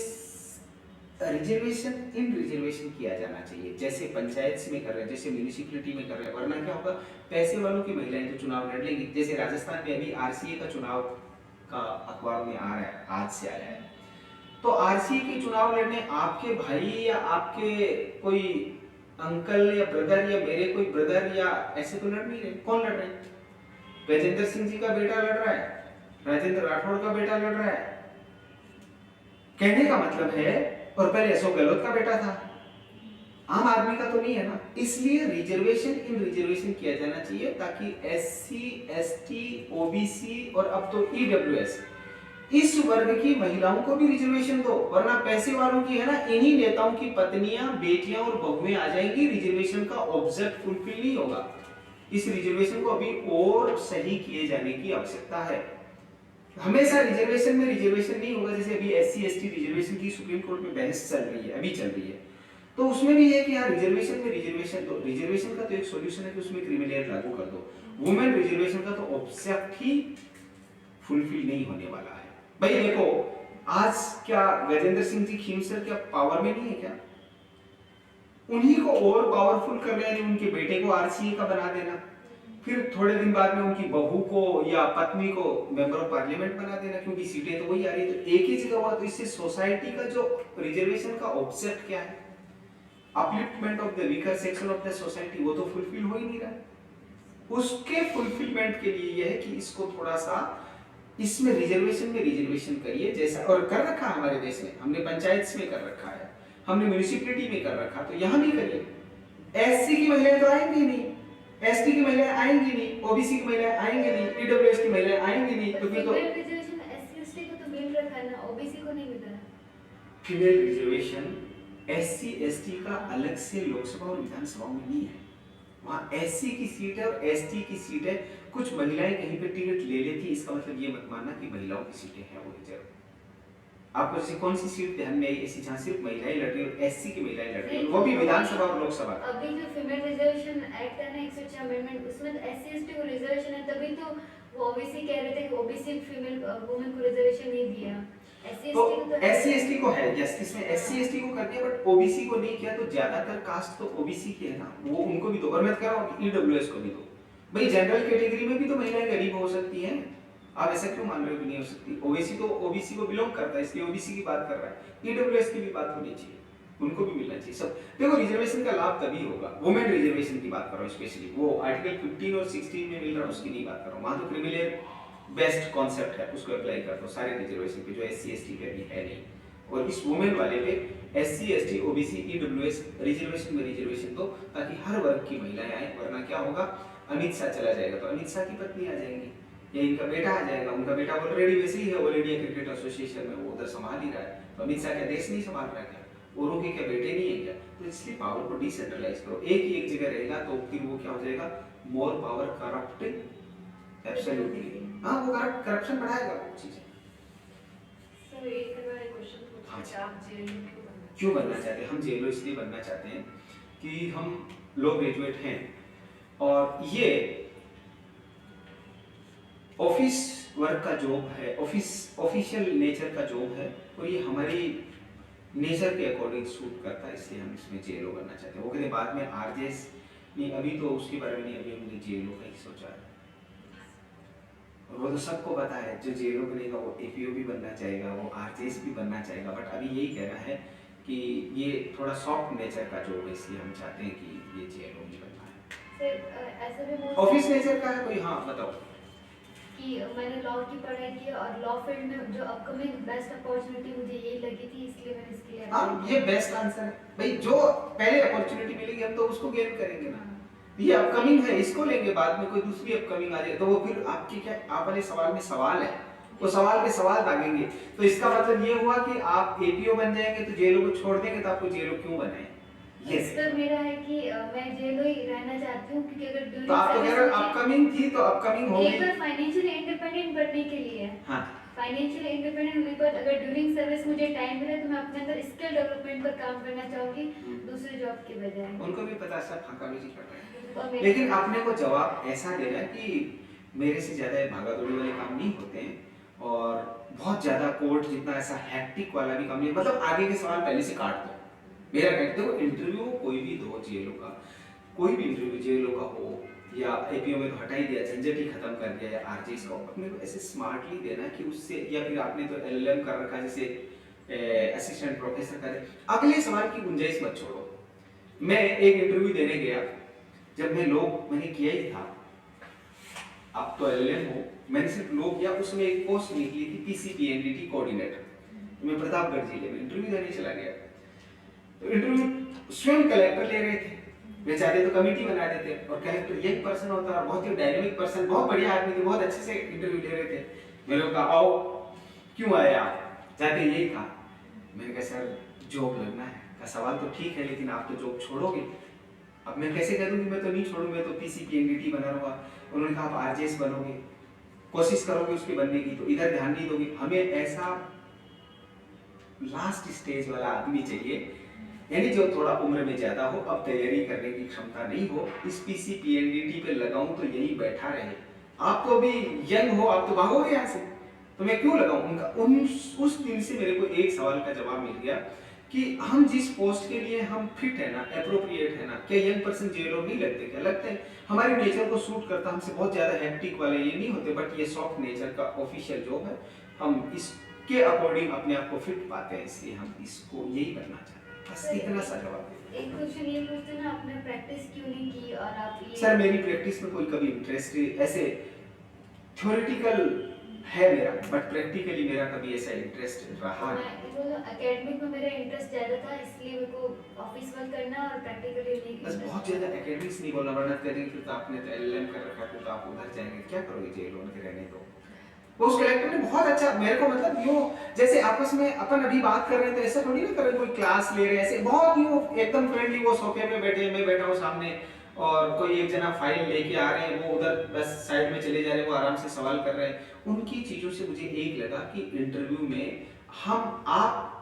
रिजर्वेशन इन रिजर्वेशन किया जाना चाहिए, जैसे पंचायत में कर रहे हैं, जैसे म्यूनिसिपैलिटी में कर रहे हैं, वरना क्या होगा, पैसे वालों की महिलाएं तो चुनाव लड़ लेंगी। जैसे राजस्थान में अभी आरसीए का चुनाव का अखबार में आ रहा है, आज से आया है, तो आरसीए के चुनाव लड़ने आपके भाई या आपके कोई अंकल या ब्रदर या मेरे कोई ब्रदर या ऐसे तो लड़ नहीं रहे। कौन लड़ रहे हैं? गजेंद्र सिंह जी का बेटा लड़ रहा है, राजेंद्र राठौड़ का बेटा लड़ रहा है। कहने का मतलब है, और पहले अशोक गहलोत का बेटा था, आम आदमी का तो नहीं है ना। इसलिए रिजर्वेशन इन रिजर्वेशन किया जाना चाहिए ताकि एससी, एसटी, ओबीसी और अब तो ईडब्ल्यूएस, इस वर्ग की महिलाओं को भी रिजर्वेशन दो, वरना पैसे वालों की है ना, इन्हीं नेताओं की पत्नियां, बेटियां और बहुएं आ जाएंगी, रिजर्वेशन का ऑब्जेक्ट फुलफिल नहीं होगा। इस रिजर्वेशन को अभी और सही किए जाने की आवश्यकता है। हमेशा रिजर्वेशन में रिजर्वेशन नहीं होगा। जैसे अभी एससी एसटी रिजर्वेशन की सुप्रीम कोर्ट में बहस चल रही है, अभी चल रही है, तो उसमें भी है कि यार रिजर्वेशन में रिजर्वेशन दो। रिजर्वेशन का तो एक सॉल्यूशन है कि उसमें क्रिमिनल लागू कर दो। वुमेन रिजर्वेशन का तो ऑब्जेक्ट ही फुलफिल नहीं होने वाला है। भाई देखो, आज क्या गजेंद्र सिंह जी खीमसर क्या पावर में नहीं है क्या? उन्हीं को और पावरफुल करना है, उनके बेटे को आरसीए का बना देना, फिर थोड़े दिन बाद में उनकी बहू को या पत्नी को मेंबर ऑफ पार्लियामेंट बना देना, क्योंकि सीटें तो वही आ रही है। तो एक ही जगह हुआ, तो इससे सोसाइटी का जो रिजर्वेशन का ऑब्जेक्ट क्या है, upliftment of the weaker section of the society, वो तो फुलफिल हो ही नहीं रहा। उसके फुलफिलमेंट के लिए यह है कि इसको थोड़ा सा इसमें रिजर्वेशन में रिजर्वेशन करिए, जैसा और कर रखा हमारे देश में, हमने पंचायत में कर रखा है, हमने म्यूनिसिपैलिटी में कर रखा, तो यहाँ भी करिए। एससी की महिलाएं तो आएंगी नहीं, एसटी की महिलाएं आएंगी नहीं, ओबीसी की महिलाएं आएंगी नहीं, ईडब्ल्यूएस की महिलाएं आएंगी नहीं, तो फिर तो रिजर्वेशन एससी एसटी को तो मिल रखा है ना, ओबीसी को नहीं मिल रहा। फीमेल रिजर्वेशन एससी एसटी का अलग से लोकसभा और विधानसभा में नहीं है। वहाँ एससी की सीट है और एसटी की सीट है। कुछ महिलाएं कहीं पे टिकट ले लेती, इसका मतलब ये मत मानना कि महिलाओं की सीटें हैं वो रिजर्व। आपको ऐसी कौन सी सीट ध्यान में आई ऐसी जहाँ सिर्फ महिलाएं लड़ रही और एससी की महिलाएं लड़ रही, वो भी विधानसभा और लोकसभा? अभी जो फीमेल रिजर्वेशन एक्ट है ना 106 अमेंडमेंट, उसमें तो एससी एसटी को रिजर्वेशन है, तभी तो वो ओबीसी कह रहे थे कि ओबीसी फीमेल वुमेन को रिजर्वेशन नहीं दिया। तो एससी एसटी को है, यस, इसमें एससी एसटी को कर दिया, बट ओबीसी को नहीं किया। तो ज्यादातर कास्ट तो ओबीसी की है ना, वो उनको भी दो। और मैं कह रहा हूँ ईडब्ल्यूएस को भी दो। भाई जनरल कैटेगरी में भी तो महिलाएं गरीब हो सकती हैं, आप ऐसा क्यों मान रहे हो कि नहीं हो सकती? ओबीसी तो ओबीसी को बिलोंग करता है, इसलिए ओबीसी की बात कर रहा है। ईडब्ल्यूएस की भी बात होनी चाहिए, उनको भी मिलना चाहिए। सब देखो, रिजर्वेशन का लाभ तभी होगा। वुमेन रिजर्वेशन की बात कर रहा हूँ स्पेशली, वो आर्टिकल 15 और 16 में मिल रहा है, उसकी नहीं बात कर रहा हूँ। वहां तो क्रिमिनल बेस्ट कॉन्सेप्ट है, उसको अप्लाई कर दो सारे रिजर्वेशन पे, जो एससी एसटी पे भी है नहीं। और इस वुमेन वाले पे SC ST OBC EWS reservation में रिजर्वेशन दो, ताकि हर वर्ग की महिलाएं आए, वरना क्या होगा, अमित शाह चला जाएगा तो अमित शाह की पत्नी आ जाएंगी या इनका बेटा आ जाएगा, उनका बेटा ऑलरेडी वैसे ही है ऑल इंडिया क्रिकेट एसोसिएशन में, वो उधर संभाल ही रहा है, तो अमित शाह क्या देश नहीं संभाल रहा है क्या, औरों के क्या बेटे नहीं है क्या, तो इसलिए पावर को डिसेंट्रलाइज करो, एक ही एक जगह रहेगा तो फिर वो क्या हो जाएगा, मोर पावर करप्ट एब्सोल्युटली, हाँ वो करप्शन बढ़ाएगा वो चीजें। सर एक क्वेश्चन हाँ पूछना, आप जेएलयू क्यों बनना चाहते हैं? हम जेलो इसलिए बनना चाहते हैं कि हम लो ग्रेजुएट हैं और ये ऑफिस वर्क का जॉब है, ऑफिशियल नेचर का जॉब है और ये हमारी नेचर के अकॉर्डिंग सूट करता है, इसलिए हम इसमें जेलो बनना चाहते हैं। वो कहते बाद में आरजेएस नहीं, अभी तो उसके बारे में नहीं, अभी हमने जेलो का ही सोचा है और वो तो सबको पता है, जो जेलो बनेगा वो एपीओ भी बनना चाहेगा, वो आरजेएस भी बनना चाहेगा, बट अभी यही कहना है कि ये थोड़ा सॉफ्ट नेचर का जॉब है, इसलिए हम चाहते हैं कि ये जेलो ही बनना है। सर ऐसा भी बोल ऑफिस नेचर का है कोई? हाँ बताओ। कि मैंने लॉ की पढ़ाई की और लॉ फील्ड में जो अपकमिंग बेस्ट अपॉर्चुनिटी मुझे यही लगी थी, इसलिए मैंने इसके लिए हाँ ये बेस्ट आंसर है भाई, जो पहले अपॉर्चुनिटी मिलेगी हम तो उसको गेन करेंगे ना, ये अपकमिंग है इसको लेंगे, बाद में कोई दूसरी अपकमिंग आ जाए तो वो फिर आपके क्या, आप वाले सवाल में सवाल है, वो सवाल पे सवाल दागेंगे, तो इसका मतलब ये हुआ कि आप एपीओ बन जाएंगे तो जेलो को छोड़ देंगे, तो आपको जेलो क्यों बनाए? इस पर मेरा है कि मैं जेलो ही रहना चाहती हूँ, क्योंकि अगर तो आप तो कह रहे हो अपकमिंग थी तो अपकमिंग हो एक गई, बार फाइनेंशियली इंडिपेंडेंट बनने के लिए, हाँ फाइनेंशियली इंडिपेंडेंट होने पर अगर ड्यूरिंग सर्विस मुझे टाइम मिले तो मैं अपने अंदर स्किल डेवलपमेंट पर काम करना चाहूंगी दूसरी जॉब के बजाय। उनको भी पता सब फाकालोजी कर रहे हैं, और मेरे- लेकिन आपने को जवाब ऐसा देना है कि मेरे से ज्यादा भागा दौड़ी वाले काम नहीं होते हैं और बहुत ज्यादा कोर्ट जितना ऐसा हैक्टिक वाला भी काम नहीं, मतलब आगे के सवाल पहले से काट दो, मेरा कहते हो इंटरव्यू कोई भी दो जेलो का, कोई भी इंटरव्यू जेलो का हो या एपीओ में तो हटा ही दिया, झंझट ही खत्म कर दिया, या आरजेएस का, अपने को ऐसे स्मार्टली देना कि उससे, या फिर आपने तो एलएलएम कर रखा जैसे असिस्टेंट प्रोफेसर करे, अगले सवाल की गुंजाइश मत छोड़ो। मैं एक इंटरव्यू देने गया, जब मैंने किया ही था, अब तो एलएलएम हो, मैंने सिर्फ लो किया, उसमें एक पोस्ट निकली थी पीसीपीएनडीटी कोऑर्डिनेटर, मैं प्रतापगढ़ जिले में इंटरव्यू देने चला गया, तो इंटरव्यू स्वयं कलेक्टर ले रहे थे, वे चाहते तो कमेटी बना देते, और कलेक्टर यंग पर्सन होता है, बहुत ही डायनेमिक पर्सन, बहुत बढ़िया आदमी थे, बहुत अच्छे से इंटरव्यू ले रहे थे, मैंने कहा आओ क्यों आए आप, जाते यही था, मैंने कहा सर जॉब लगना है, का सवाल तो ठीक है लेकिन आप तो जॉब छोड़ोगे, अब मैं कैसे कह दूं कि मैं तो नहीं छोड़ूंगा, मैं तो पीसीपीएनडीटी बना रहूंगा, उन्होंने कहा आप आरजेएस बनोगे, कोशिश करोगे उसके बनने की, तो इधर ध्यान नहीं दोगे, हमें ऐसा लास्ट स्टेज वाला आदमी चाहिए, यानी जो थोड़ा उम्र में ज्यादा हो, अब तैयारी करने की क्षमता नहीं हो, इस पीसीपीएनडीटी पे लगाऊं तो यही बैठा रहे, आप तो अभी यंग हो, आप तो भागोगे यहाँ से, तो मैं क्यों लगाऊं उनका। उस दिन से मेरे को एक सवाल का जवाब मिल गया कि हम जिस पोस्ट के लिए हम फिट है ना, एप्रोप्रिएट है ना, क्या यंग पर्सन जेलो नहीं लगते, क्या लगते हैं, हमारे नेचर को सूट करता, हमसे बहुत ज्यादा हेक्टिक वाले ये नहीं होते, बट ये सॉफ्ट नेचर का ऑफिशियल जॉब है, हम इसके अकॉर्डिंग अपने आप को फिट पाते हैं, इसलिए हम इसको यही बनना चाहते हैं, बस इतना सा जवाब। एक क्वेश्चन ये पूछते ना, आपने प्रैक्टिस क्यों नहीं की और आप ये सर मेरी प्रैक्टिस में कोई कभी इंटरेस्ट ऐसे थ्योरेटिकल है मेरा, बट प्रैक्टिकली मेरा कभी ऐसा इंटरेस्ट रहा नहीं। एकेडमिक में मेरा इंटरेस्ट ज्यादा था, इसलिए मेरे को ऑफिस वर्क करना और प्रैक्टिकली नहीं बस बहुत ज्यादा एकेडमिक्स नहीं बोलना, वरना करेंगे फिर तो आपने तो एलएलएम कर रखा, फिर तो आप उधर जाएंगे, क्या करोगे जेल में रहने दो। वो उस कलेक्टर ने बहुत अच्छा मेरे को, मतलब यूं जैसे आपस में अपन अभी बात कर रहे हैं तो ऐसा थोड़ी ना कर रहे, कोई क्लास ले रहे हैं, ऐसे बहुत यूं एकदम फ्रेंडली, वो सोफे पे बैठे, मैं बैठा हूं सामने, और कोई एक जना फाइल लेके आ रहे हैं, वो उधर बस साइड में चले जा रहे हैं, वो आराम से सवाल कर रहे हैं। उनकी चीजों से मुझे एक लगा कि इंटरव्यू में आप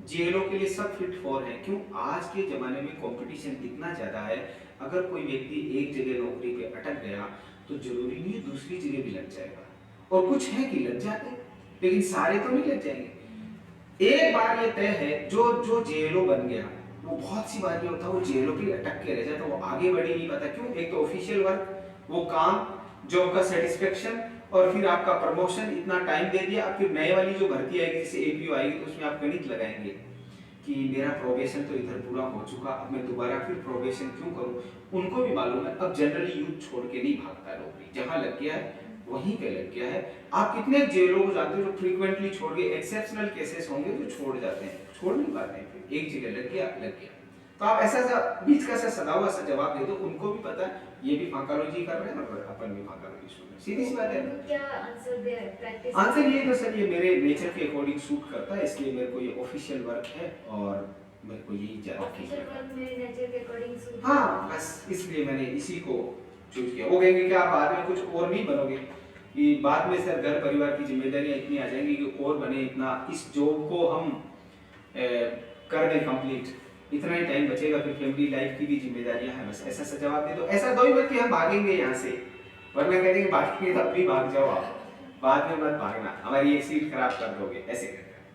जेलों के लिए सब फिट फॉर हैं, क्यों आज के जमाने में कंपटीशन इतना ज्यादा है, अगर कोई व्यक्ति एक जगह नौकरी पे अटक गया तो जरूरी नहीं है दूसरी जगह भी लग जाएगा, और कुछ है कि लग जाते हैं लेकिन सारे तो नहीं लग जाएंगे। एक बार ये तय है, जो जेलो बन गया वो बहुत सी बार ये होता है वो जेलों पे अटक के रह जाता, वो आगे बढ़ ही नहीं पाता, क्यों, एक तो ऑफिशियल वर्क, वो काम, जॉब का सेटिस्फेक्शन, और फिर आपका प्रमोशन, इतना टाइम दे दिया, अब फिर नए वाली जो भर्ती आएगी जैसे एपीओ आएगी तो उसमें आप गणित लगाएंगे कि मेरा प्रोबेशन तो इधर पूरा हो चुका, अब मैं दोबारा फिर प्रोबेशन क्यों करूं। उनको भी मालूम है अब जनरली यूथ छोड़ के नहीं भागता नौकरी, जहां लग गया है वहीं पे लग गया है। आप कितने जेलों को जानते हो जो फ्रीक्वेंटली छोड़ के, एक्सेप्शनल केसेस होंगे तो छोड़ जाते हैं, छोड़ नहीं पाते हैं, फिर एक जगह लग गया। तो आप ऐसा सा बीच का सा सदा हुआ सा जवाब दे दो, उनको भी पता है ये भी फांकालोजी कर रहे हैं और अपन भी फांकालोजी सुन रहे हैं, सीधी सी बात है। उनको क्या आंसर दे प्रैक्टिस? आंसर ये तो सर ये मेरे नेचर के अकॉर्डिंग सूट करता है, इसलिए मेरे को ये ऑफिशियल वर्क है और मेरे को यही ज्यादा ठीक ऑफिशियल लगता है। वर्क मेरे नेचर के अकॉर्डिंग सूट। हाँ बस इसलिए मैंने इसी को चूज किया। वो कहेंगे कि आप बाद में कुछ और नहीं बनोगे, कि बाद में सर घर परिवार की जिम्मेदारियां इतनी आ जाएंगी कि और बने, इतना इस जॉब को हम कर दें कंप्लीट, इतना ही टाइम बचेगा, फिर फैमिली लाइफ की भी जिम्मेदारियां हैं, बस ऐसा सा जवाब दे दो। ऐसा दो ही मत कि हम भागेंगे यहाँ से, वरना कह देंगे भागेंगे तो अभी भाग जाओ आप, बाद में मत भागना, हमारी एक सीट खराब कर दोगे, ऐसे करते हैं।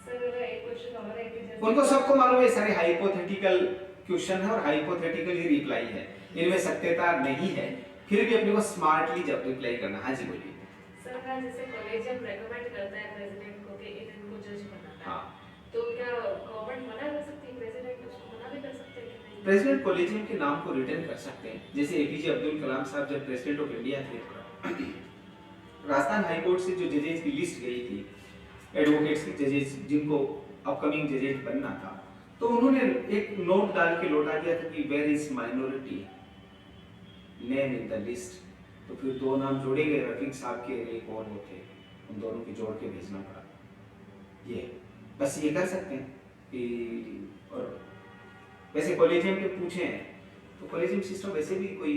सर एक क्वेश्चन और है कि जैसे उनको सबको मालूम है सारे हाइपोथेटिकल क्वेश्चन है और हाइपोथेटिकल ही रिप्लाई है, इनमें सत्यता नहीं है, फिर भी अपने को स्मार्टली जब रिप्लाई करना। हाँ जी बोलिए। सर का जैसे कॉलेजियम रेकमेंड करता है प्रेसिडेंट को कि इनको जज बनाना है, हाँ तो क्या गवर्नमेंट मना कर सकती है, प्रेसिडेंट उसको मना भी कर सकते हैं कि नहीं? प्रेसिडेंट कॉलेजियम के नाम को रिटर्न कर सकते हैं, जैसे एपीजे अब्दुल कलाम साहब जब प्रेसिडेंट ऑफ इंडिया थे, राजस्थान हाई कोर्ट से जो जजेस की लिस्ट गई थी, एडवोकेट्स की जजेस जिनको अपकमिंग जजेस बनना था, तो उन्होंने एक नोट डाल के लौटा दिया था कि where is minority name in the list. तो फिर दो नाम जोड़े गए, रफीक साहब के एक और वो थे, उन दोनों की जोड़ के भेजना पड़ा। ये बस ये कर सकते हैं कि, और वैसे कॉलेजियम के पूछे हैं तो कॉलेजियम सिस्टम वैसे भी कोई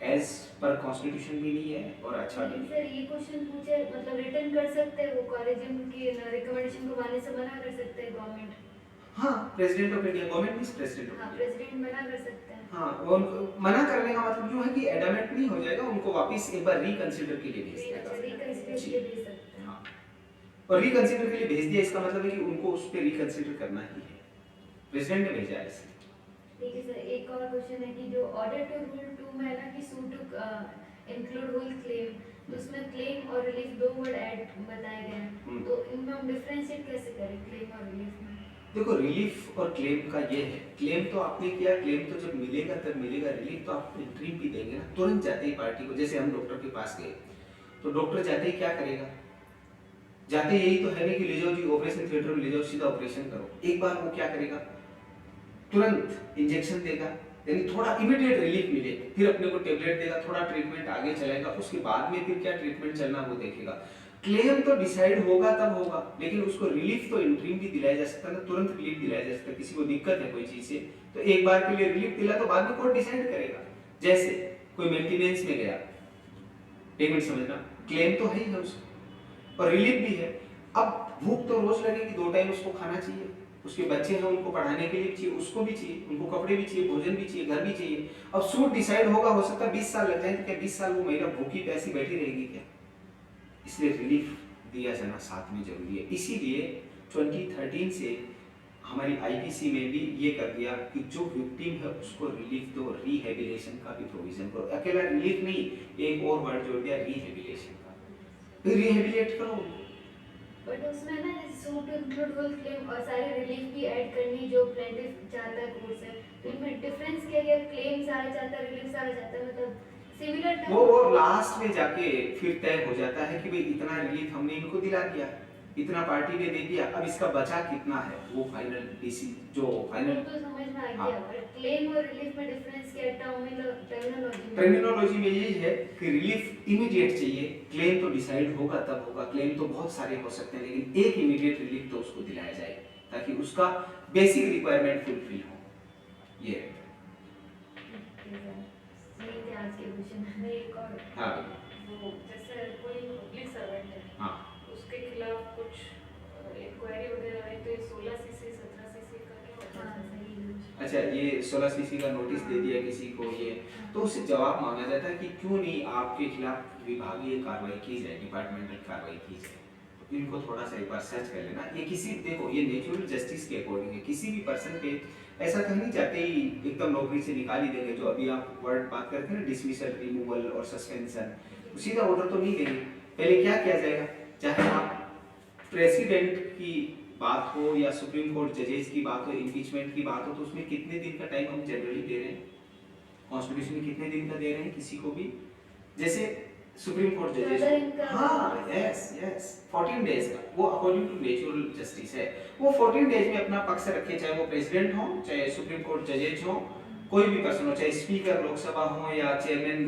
एज पर कॉन्स्टिट्यूशन भी नहीं है और अच्छा भी नहीं है। सर ये क्वेश्चन पूछे, मतलब रिटर्न कर सकते हैं वो कॉलेजियम की रिकमेंडेशन को मानने से मना कर सकते हैं गवर्नमेंट? हाँ president of India, government is president of हाँ इंडिया। प्रेसिडेंट मना कर सकते हैं। हाँ वो मना करने का मतलब जो है कि एडमेंट नहीं हो जाएगा, उनको वापस एक बार रिकंसीडर के लिए भेज दिया अच्छा, जाएगा। रिकंसिडर जी। के लिए भेज सकते हैं। हाँ और रिकंसीडर के लिए भेज दिया, इसका मतलब है कि उनको उस पर रिकंसीडर करना ही है, प्रेसिडेंट ने भेजा है इसे। ठीक है सर, एक और क्वेश्चन है कि जो ऑर्डर टू रूल 2 में है ना कि suit to include whole claim, तो उसमें क्लेम और रिलीफ दो वर्ड ऐड बताए गए हैं, तो इनमें हम डिफरेंशिएट कैसे करें क्लेम और रिलीफ में? देखो रिलीफ और क्लेम का ये है, क्लेम तो आपने किया, क्लेम तो जब मिलेगा तब मिलेगा, रिलीफ तो आप इंटरिम भी देंगे ना तुरंत जाते ही पार्टी को। जैसे हम डॉक्टर के पास गए तो डॉक्टर जाते ही क्या करेगा, जाते यही तो है नहीं कि ले जाओ जी ऑपरेशन थिएटर में ले जाओ सीधा ऑपरेशन करो, एक बार वो क्या करेगा तुरंत इंजेक्शन देगा, यानी थोड़ा इमीडिएट रिलीफ मिले, फिर अपने को टेबलेट देगा, थोड़ा ट्रीटमेंट आगे चलेगा, उसके बाद में फिर क्या ट्रीटमेंट चलना वो देखेगा। क्लेम तो डिसाइड होगा तब होगा, लेकिन उसको रिलीफ तो इंटरिम भी दिलाया जा सकता है ना, तुरंत रिलीफ दिलाया जा सकता है। किसी को दिक्कत है कोई चीज से तो एक बार के लिए रिलीफ दिला तो बाद में कोर्ट डिसाइड करेगा। जैसे कोई मेंटेनेंस में गया, एक मिनट समझना, क्लेम तो है ही है उसको और रिलीफ भी है। अब भूख तो रोज लगेगी, 2 टाइम उसको खाना चाहिए, उसके बच्चे हैं उनको पढ़ाने के लिए भी चाहिए, उसको भी चाहिए, उनको कपड़े भी चाहिए, भोजन भी चाहिए, घर भी चाहिए। अब सूट डिसाइड होगा, हो सकता है 20 साल लग जाए, तो क्या 20 साल वो महिला भूखी प्यासी बैठी रहेगी क्या? इसलिए रिलीफ दिया जाना साथ में जरूरी है। इसीलिए 2013 से हमारी आईपीसी में भी ये कर दिया कि जो विक्टिम है उसको रिलीफ दो, रिहेबिलिटेशन का भी प्रोविजन करो। अकेला रिलीफ नहीं, एक और वर्ड जोड़ दिया रिहेबिलिटेशन का, फिर रिहेबिलिटेट करो। बट उसमें ना suit to include whole claim और सारे रिलीफ भी ऐड करनी जो प्लेंटिफ चाहता है कोर्ट से, तो इनमें डिफरेंस क्या है? क्लेम सारा चाहता है, रिलीफ सारा चाहता है, मतलब सिमिलर वो लास्ट में जाके फिर तय हो जाता है कि भाई इतना रिलीफ हमने इनको दिला दिया, इतना पार्टी ने दे दिया, अब इसका बचा कितना है, वो फाइनल डीसी जो फाइनल तो समझ में आ गया। बट क्लेम और रिलीफ में डिफरेंस क्या है टर्मिनोलॉजी? टर्मिनोलॉजी में यही है कि रिलीफ इमीडिएट चाहिए, क्लेम तो डिसाइड होगा तब होगा। क्लेम तो बहुत सारे हो सकते हैं, लेकिन एक इमीडिएट रिलीफ तो उसको दिलाया जाए ताकि उसका बेसिक रिक्वायरमेंट फुलफिल हो। ये आज के क्वेश्चन में एक और हाँ वो जैसे कोई पब्लिक सर्वेंट है, हाँ उसके खिलाफ कुछ इंक्वायरी वगैरह आई तो ये 16 सीसी 17 सीसी का क्या होता हाँ है? सही। अच्छा, ये 16 सीसी का नोटिस दे दिया किसी को ये, तो उससे जवाब मांगा जाता है कि क्यों नहीं आपके खिलाफ विभागीय कार्रवाई की जाए, डिपार्टमेंटल कार्रवाई की जाए। तो इनको थोड़ा सा एक बार सर्च कर लेना। ये किसी, देखो ये नेचुरल जस्टिस के अकॉर्डिंग है, किसी भी पर्सन पे ऐसा तो नहीं चाहते ही एकदम नौकरी से निकाल ही देंगे, जो अभी आप वर्ड बात करते हैं ना डिसमिसल, रिमूवल और सस्पेंशन, सीधा ऑर्डर तो नहीं देंगे। पहले क्या किया जाएगा, चाहे आप प्रेसिडेंट की बात हो या सुप्रीम कोर्ट जजेस की बात हो, इम्पीचमेंट की बात हो, तो उसमें कितने दिन का टाइम हम जनरली दे रहे हैं, कॉन्स्टिट्यूशन में कितने दिन का दे रहे हैं किसी को भी। जैसे सुप्रीम कोर्ट जजेस Further इनका- हाँ यस 14 डेज का वो अकॉर्डिंग टू नेचुरल जस्टिस है। वो 14 डेज में अपना पक्ष रखे, चाहे वो प्रेसिडेंट हो, चाहे सुप्रीम कोर्ट जजेस हो, कोई भी पर्सन हो, चाहे स्पीकर लोकसभा हो या चेयरमैन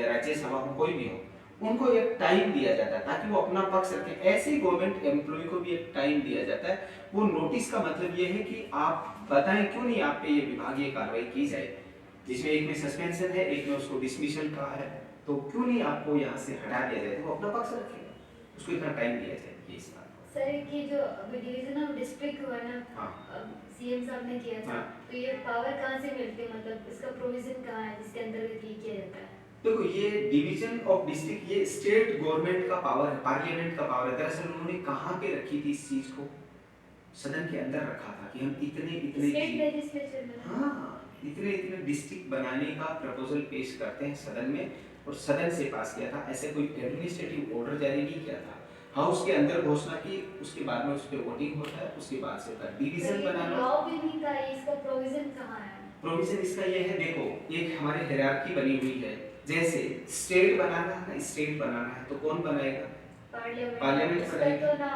राज्यसभा हो, कोई भी हो, उनको एक टाइम दिया जाता है ताकि वो अपना पक्ष रखें। ऐसे ही गवर्नमेंट एम्प्लॉय को भी एक टाइम दिया जाता है। वो नोटिस का मतलब ये है कि आप बताएं क्यों नहीं आप पे ये विभागीय कार्रवाई की जाए, जिसमें एक में सस्पेंशन है, एक में उसको डिसमिसल का है, तो क्यों नहीं आपको यहाँ से हटा दिया जाए, तो वो अपना पक्ष रखेगा, उसको इतना टाइम दिया जाए। ये इस बात को सर एक ये जो अभी डिवीजन ऑफ डिस्ट्रिक्ट हुआ ना, हाँ। सीएम साहब ने किया था, हाँ। तो ये पावर कहाँ से मिलती है, मतलब इसका प्रोविजन कहाँ है जिसके अंतर्गत ये किया जाता है? देखो ये डिवीजन ऑफ डिस्ट्रिक्ट ये स्टेट गवर्नमेंट का पावर है, पार्लियामेंट का पावर है। दरअसल उन्होंने कहाँ पे रखी थी इस चीज को, सदन के अंदर रखा था कि हम इतने स्टेट लेजिस्लेचर में। हाँ इतने डिस्ट्रिक्ट बनाने का प्रपोजल पेश करते हैं सदन में, और सदन से पास किया था। ऐसे कोई एडमिनिस्ट्रेटिव ऑर्डर जारी नहीं किया था, हाउस के अंदर घोषणा की, उसके बाद में उस पर वोटिंग होता है, उसके बाद से डिवीजन बनाना। लॉ भी नहीं था, इसका प्रोविजन कहाँ है? प्रोविजन इसका ये है, देखो एक हमारी हायरार्की बनी हुई है, जैसे स्टेट बनाना है, स्टेट बनाना है तो कौन बनाएगा? पार्लियामेंट इसका बनाएगा। तो ना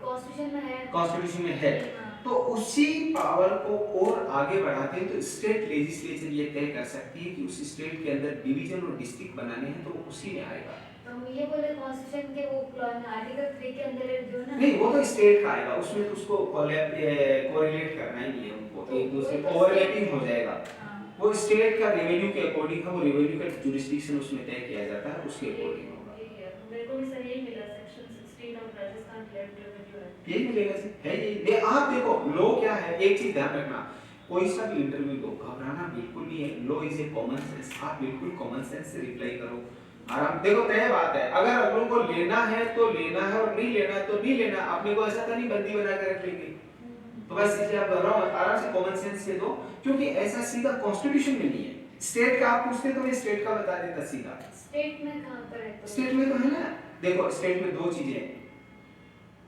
कॉन्स्टिट्यूशन में है। कॉन्स्टिट्यूशन में है। हाँ। तो उसी पावर को और आगे बढ़ाते हैं तो स्टेट लेजिस्लेचर ये तय कर सकती है कि उस स्टेट के अंदर डिवीजन और डिस्ट्रिक्ट बनाने हैं तो उसी में आएगा। तो हम ये बोले कॉन्स्टिट्यूशन के वो आर्टिकल 3 के अंदर है जो ना, नहीं वो तो स्टेट का आएगा, उसमें तो उसको कोरिलेट करना ही नहीं है, उनको एक दूसरे ओवरलैपिंग हो जाएगा। हाँ। वो स्टेट का रेवेन्यू के अकॉर्डिंग है, वो रेवेन्यू का जुरिस्डिक्शन उसमें तय किया जाता है, उसके अकॉर्डिंग होगा। मेरे को भी सर यही मिला, section 16 of Rajasthan land revenue act. यही मिलेगा जी, है ये आप देखो लो क्या है, एक चीज ध्यान रखना, कोई सा भी इंटरव्यू दो घबराना बिल्कुल नहीं है। लो इज ए कॉमन सेंस, आप बिल्कुल कॉमन सेंस से रिप्लाई करो, आराम। देखो तय बात है, अगर आप लोगों को लेना है तो लेना है और नहीं लेना है तो नहीं लेना। अपने को ऐसा तो नहीं बंदी बना के रख लेंगे, तो बस इसलिए आप घबराओ मत, आराम से कॉमन सेंस से दो, क्योंकि ऐसा सीधा कॉन्स्टिट्यूशन में नहीं है। स्टेट का आप पूछते तो मैं स्टेट का बता देता सीधा। स्टेट में कहाँ पर है? तो स्टेट में तो है ना, देखो स्टेट में दो चीजें हैं।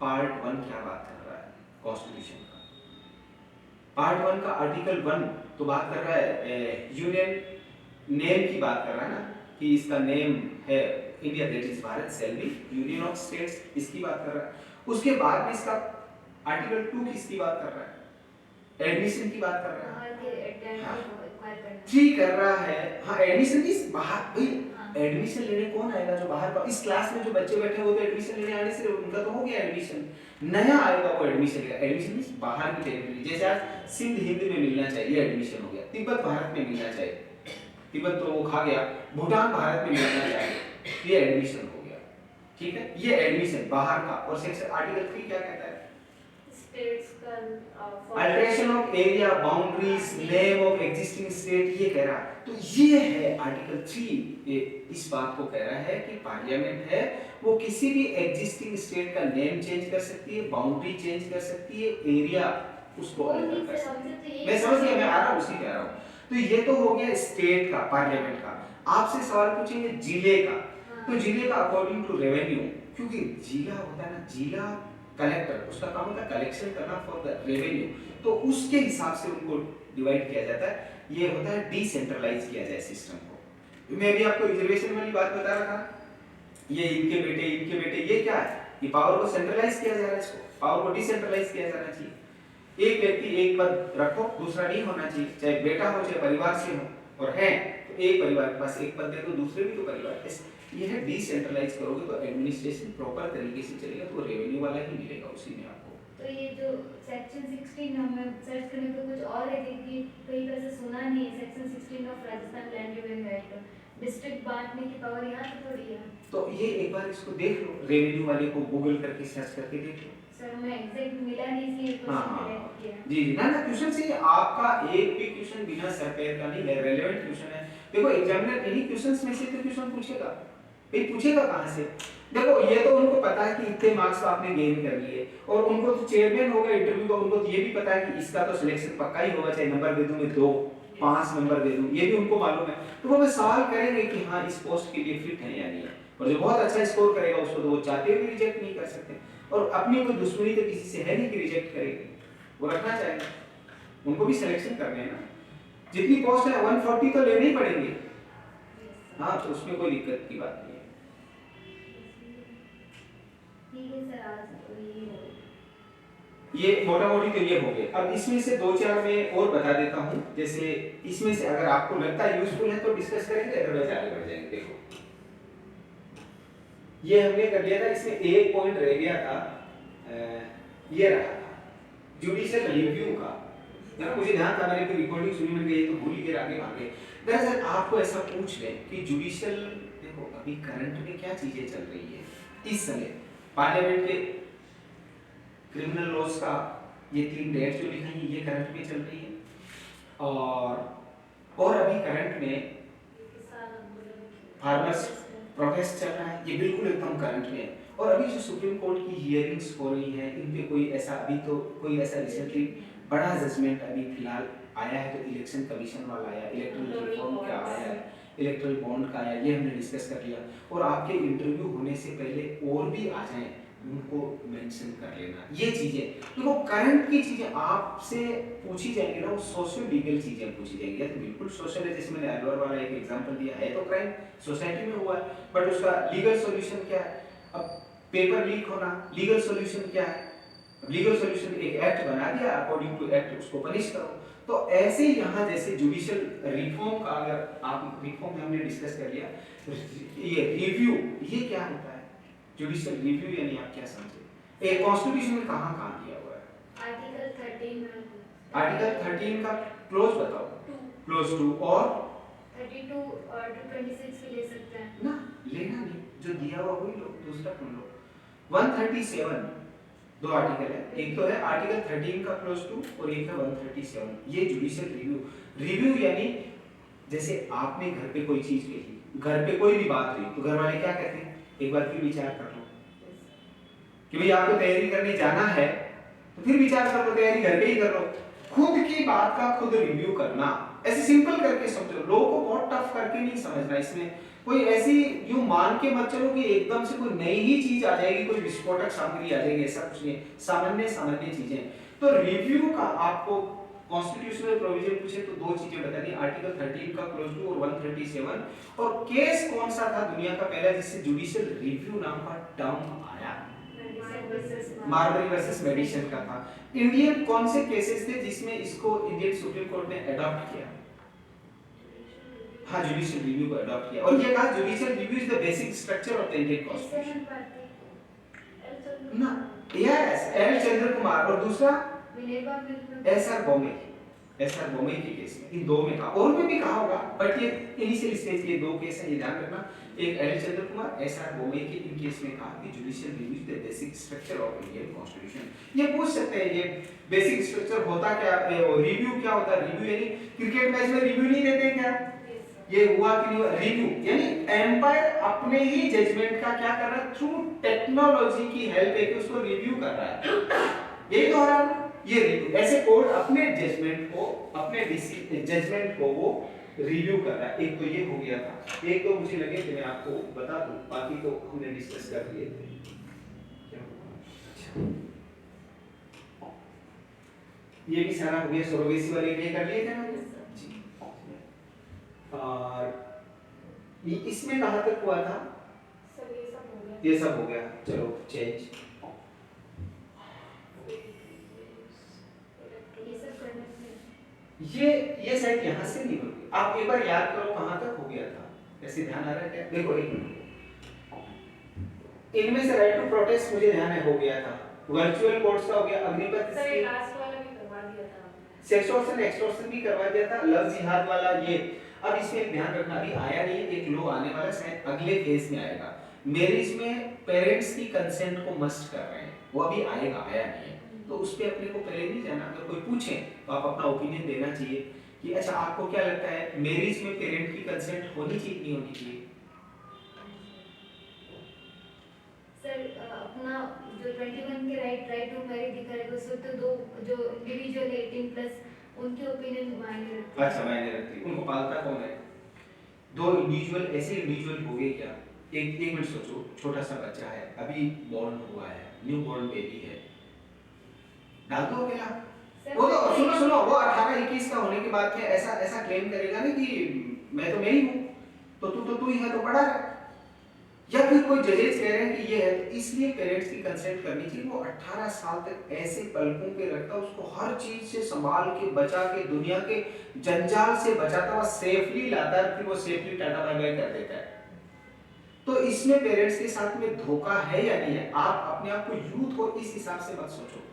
पार्ट 1 क्या बात कर रहा है कॉन्स्टिट्यूशन का, पार्ट 1 का आर्टिकल 1 तो बात कर रहा है यूनियन नेम की बात कर रहा है ना, कि इसका नेम है India, that is Bharat shall be union of states, इसकी बात कर रहा है। उसके बाद में इसका आर्टिकल 2 किसकी बात कर रहा है? एडमिशन की बात कर रहा है। बाहर के अटेंडेंट रिक्वायर करना। ठीक कर रहा है, हाँ एडमिशन की बाहर भाई, हाँ। एडमिशन लेने कौन आएगा जो बाहर का? इस क्लास में जो बच्चे बैठे हैं वो तो एडमिशन लेने आने से उनका तो हो गया एडमिशन, नया आएगा वो एडमिशन लेगा। एडमिशन मींस बाहर की टेरिटरी, जैसे आज सिंध हिंद में मिलना चाहिए एडमिशन हो गया, तिब्बत भारत में मिलना चाहिए, तिब्बत तो वो खा गया, भूटान भारत में मिलना चाहिए, ये एडमिशन हो गया। ठीक है, ये एडमिशन बाहर का। और सेक्शन आर्टिकल 3 क्या कहता है? स्टेट्स का alteration of area boundaries name of existing state, ये कह रहा है। तो ये है आर्टिकल 3 इस बात को कह रहा है कि पार्लियामेंट है वो किसी भी एग्जिस्टिंग स्टेट का नेम चेंज कर सकती है, बाउंड्री चेंज कर सकती है, एरिया उसको अल्टर कर सकती है। मैं समझ गया, मैं आ रहा हूँ उसी कह रहा हूँ। तो ये तो हो गया स्टेट का, पार्लियामेंट का। आपसे सवाल पूछेंगे जिले का, तो जिले का अकॉर्डिंग टू रेवेन्यू, क्योंकि जिला होता है ना, जिला कलेक्टर उसका काम होता है कलेक्शन करना फॉर द रेवेन्यू, तो उसके हिसाब से उनको डिवाइड किया जाता है। ये होता है डिसेंट्रलाइज किया जाए सिस्टम को। मैं भी आपको रिजर्वेशन वाली बात बता रहा था, ये इनके बेटे, ये क्या है? ये पावर को सेंट्रलाइज किया जा रहा है, इसको पावर को डिसेंट्रलाइज किया जाना चाहिए। एक व्यक्ति एक पद रखो, दूसरा नहीं होना चाहिए, चाहे बेटा हो चाहे परिवार से हो, और है तो एक परिवार के पास एक पद दे दो, दूसरे भी तो परिवार। ये है डिसेंट्रलाइज करोगे तो एडमिनिस्ट्रेशन प्रॉपर तरीके से चलेगा, तो रेवेन्यू वाला ही मिलेगा उसी में आपको। तो ये जो सेक्शन 16 हमें सर्च करने पे कुछ और है कि कहीं पर से सुना नहीं है, section 16 of Rajasthan land revenue act district बांटने की पावर यहाँ पे थोड़ी है। तो ये एक बार इसको देख लो, रेवेन्यू वाले को गूगल करके सर्च करके देख लो। सर मैं एग्जैक्ट मिला नहीं, इसलिए हाँ क्वेश्चन हाँ करेक्ट किया। जी जी, ना क्वेश्चन से आपका एक भी क्वेश्चन बिना सर पैर का नहीं है, रेलेवेंट क्वेश्चन है। देखो एग्जामिनर इन्हीं क्वेश्चंस में से तो क्वेश्चन पूछेगा, भाई पूछेगा कहाँ से? देखो ये तो उनको पता है कि इतने मार्क्स आपने गेन कर लिए, और उनको तो चेयरमैन होगा इंटरव्यू का, उनको तो ये भी पता है कि इसका तो सिलेक्शन पक्का ही होगा, चाहे नंबर दे दूं मैं 2 5 नंबर दे दूं, ये भी उनको मालूम है। तो वो बस सवाल करेंगे कि हाँ इस पोस्ट के लिए फिट है या नहीं है, और जो बहुत अच्छा स्कोर करेगा उसको तो वो चाहते हुए रिजेक्ट नहीं कर सकते। और अपनी कोई दुश्मनी तो किसी से है नहीं कि रिजेक्ट करेंगे, वो रखना चाहेंगे, उनको भी सिलेक्शन करने हैं ना। जितनी पोस्ट है 140 तो लेने ही पड़ेंगे, हाँ तो उसमें कोई दिक्कत की बात नहीं है। ठीक है सर, आज तो ये हो। ये मोटा मोटी तो ये हो गया। अब इसमें से दो चार मैं और बता देता हूँ, जैसे इसमें से अगर आपको लगता है यूजफुल है तो डिस्कस करेंगे, अदरवाइज आगे बढ़ जाएंगे। देखो ये हमने कर लिया था, इसमें एक पॉइंट रह गया था, ये रहा था जुडिशियल रिव्यू का। यार मुझे ध्यान था, मैंने कोई रिकॉर्डिंग सुनी, मैंने ये तो भूल ही गया, आगे भागे। दरअसल आपको ऐसा पूछ लें कि जुडिशियल, देखो अभी करंट में क्या चीजें चल रही है इस समय, पार्लियामेंट के क्रिमिनल लॉस का ये 3 डेट जो लिखी है ये करंट में चल रही है, और अभी करंट में फार्मर्स प्रोटेस्ट चल रहा है, ये बिल्कुल एकदम करंट में है। और अभी जो सुप्रीम कोर्ट की हियरिंग्स हो रही हैं, इन पे कोई ऐसा अभी तो कोई ऐसा रिसेंटली बड़ा जजमेंट अभी फिलहाल आया है, तो इलेक्शन कमीशन वाला आया, इलेक्टोरल रिफॉर्म का आया है, इलेक्टोरल बॉन्ड का आया, ये हमने डिस्कस कर लिया। और आपके इंटरव्यू होने से पहले और भी आ जाएं, उनको मेंशन कर लेना। ये चीजें देखो करंट की चीजें आपसे पूछी जाएंगी ना, वो सोशल लीगल चीजें पूछी जाएंगी। तो बिल्कुल सोशल है, जैसे मैंने अलवर वाला एक एग्जांपल दिया है, तो क्राइम सोसाइटी में हुआ है, बट उसका लीगल सॉल्यूशन क्या है? अब पेपर लीक होना, लीगल सॉल्यूशन क्या है? लीगल सॉल्यूशन एक एक्ट बना दिया, अकॉर्डिंग टू एक्ट उसको पनिश करो। तो ऐसे ही यहाँ जैसे जुडिशियल रिफॉर्म का, अगर आप रिफॉर्म में हमने डिस्कस कर लिया, ये रिव्यू, ये क्या होता है? जुडिशियल रिव्यू यानी आप क्या समझे? एक कॉन्स्टिट्यूशन में कहाँ दिया हुआ है? आर्टिकल 13 में। आर्टिकल 13 का क्लोज बताओ। क्लोज 2 और 32 और 26 भी ले सकते हैं ना, लेना नहीं, जो दिया हुआ वही लो, दूसरा कौन लो। 137 दो आर्टिकल है, एक तो है आर्टिकल 13 का क्लोज 2 और एक है 137। ये जुडिशियल रिव्यू यानी जैसे आपने घर पे कोई चीज कही, घर पे कोई भी बात हुई, तो घर वाले क्या कहते हैं? एक बार फिर विचार कर लो कि भाई आपको तैयारी करने जाना है, तो फिर विचार कर लो, तैयारी घर पे ही कर लो। खुद की बात का खुद रिव्यू करना, ऐसे सिंपल करके समझो, लोगों को बहुत टफ करके नहीं समझना। इसमें कोई ऐसी यूं मान के मत चलो कि एकदम से कोई नई ही चीज आ जाएगी, कोई विस्फोटक सामग्री आ जाएगी, ऐसा कुछ नहीं। सामान्य चीजें। तो रिव्यू का आपको कॉन्स्टिट्यूशनल प्रोविजन पूछे तो दो चीजें बता दी, आर्टिकल 13 का क्लोज 2 और 137। और केस कौन सा था दुनिया का पहला जिससे जुडिशियल रिव्यू नाम का टर्म आया? मार्बरी वर्सेस मेडिसन का था। इंडियन कौन से केसेस थे जिसमें इसको इंडियन सुप्रीम कोर्ट ने अडॉप्ट किया? हाँ, जुडिशियल रिव्यू को अडॉप्ट किया, और ये कहा judicial review is the basic structure of the Indian constitution ना। यस, एल चंद्र कुमार, और दूसरा एसआर बोमे के केस में, इन दो में कहा, और में भी कहा होगा, बट ये इनिशियल स्टेज के दो केस हैं, ये ध्यान रखना। एक एल चंद्र कुमार, एसआर बोमे के, इन केस में कहा कि judicial review is the basic structure of Indian constitution. ये पूछ सकते हैं, ये बेसिक स्ट्रक्चर होता क्या, रिव्यू क्या होता है? रिव्यू यानी क्रिकेट मैच में रिव्यू नहीं देते क्या? ये हुआ कि नहीं हुआ? रिव्यू यानी एम्पायर अपने ही जजमेंट का क्या कर रहा है? थ्रू टेक्नोलॉजी की हेल्प लेके उसको रिव्यू कर रहा है। यही तो हो रहा है, ये रिव्यू। ऐसे कोर्ट अपने जजमेंट को, अपने जजमेंट को वो रिव्यू कर रहा है। एक तो ये हो गया था, एक तो मुझे लगे कि मैं आपको बता दूं, बाकी तो हमने डिस्कस कर लिए थे। ये भी सारा हो गया, सरोगेसी वाले ये कर लिए थे ना जी। और इसमें कहां तक हुआ था? सर ये सब हो गया, ये सब हो गया। चलो चेंज, ये साइड यहां से नहीं होगी। आप एक बार याद करो कहां तक हो गया था, ऐसे ध्यान आ रहा है क्या? देखो एक मिनट, इनमें से राइट टू प्रोटेस्ट मुझे ध्यान है हो गया था, वर्चुअल कोर्ट्स का हो गया, अग्निपथ सर ये लास्ट वाला भी करवा दिया था आपने, सेक्सटॉर्शन एक्सटॉर्शन भी करवा दिया था, लव जिहाद वाला ये। अब इसमें एक ध्यान रखना, अभी आया नहीं, एक लो आने वाला, शायद अगले फेज में आएगा। मैरिज में पेरेंट्स की कंसेंट को मस्ट कर रहे हैं, वो अभी आएगा, आया नहीं है, तो उस पे अपने को पहले नहीं जाना। अगर कोई पूछे तो आप अपना ओपिनियन देना चाहिए कि अच्छा आपको क्या लगता है मैरिज में पेरेंट की कंसेंट होनी चाहिए नहीं होनी चाहिए? सर अपना जो 21 के राइट टू मैरिज दिखा है, उसमें तो दो जो इंडिविजुअल 18+ उनके ओपिनियन मायने रखते हैं। अच्छा, मायने रखती है, उनको पालता कौन है? दो इंडिविजुअल, ऐसे इंडिविजुअल हो गए क्या? एक मिनट सोचो, छोटा सा बच्चा है, अभी बॉर्न हुआ है, न्यू बॉर्न बेबी है, डाल दो क्या? वो तो सुनो, वो 18-21 का होने के बाद क्या ऐसा क्लेम करेगा ना कि मैं तो मैं ही हूँ, तो तू ही है तो बड़ा है। या फिर कोई जजेस कह रहे हैं कि ये है, तो इसलिए पेरेंट्स की कंसेंट करनी चाहिए। वो 18 साल तक ऐसे पलकों पे रखता, उसको हर चीज से संभाल के बचा के दुनिया के जंजाल से बचाता हुआ सेफली लाता है, फिर वो सेफली टाटा बाय बाय कर देता है। तो इसमें पेरेंट्स के साथ में धोखा है या नहीं है? आप अपने आप को यूथ को इस हिसाब से मत सोचो।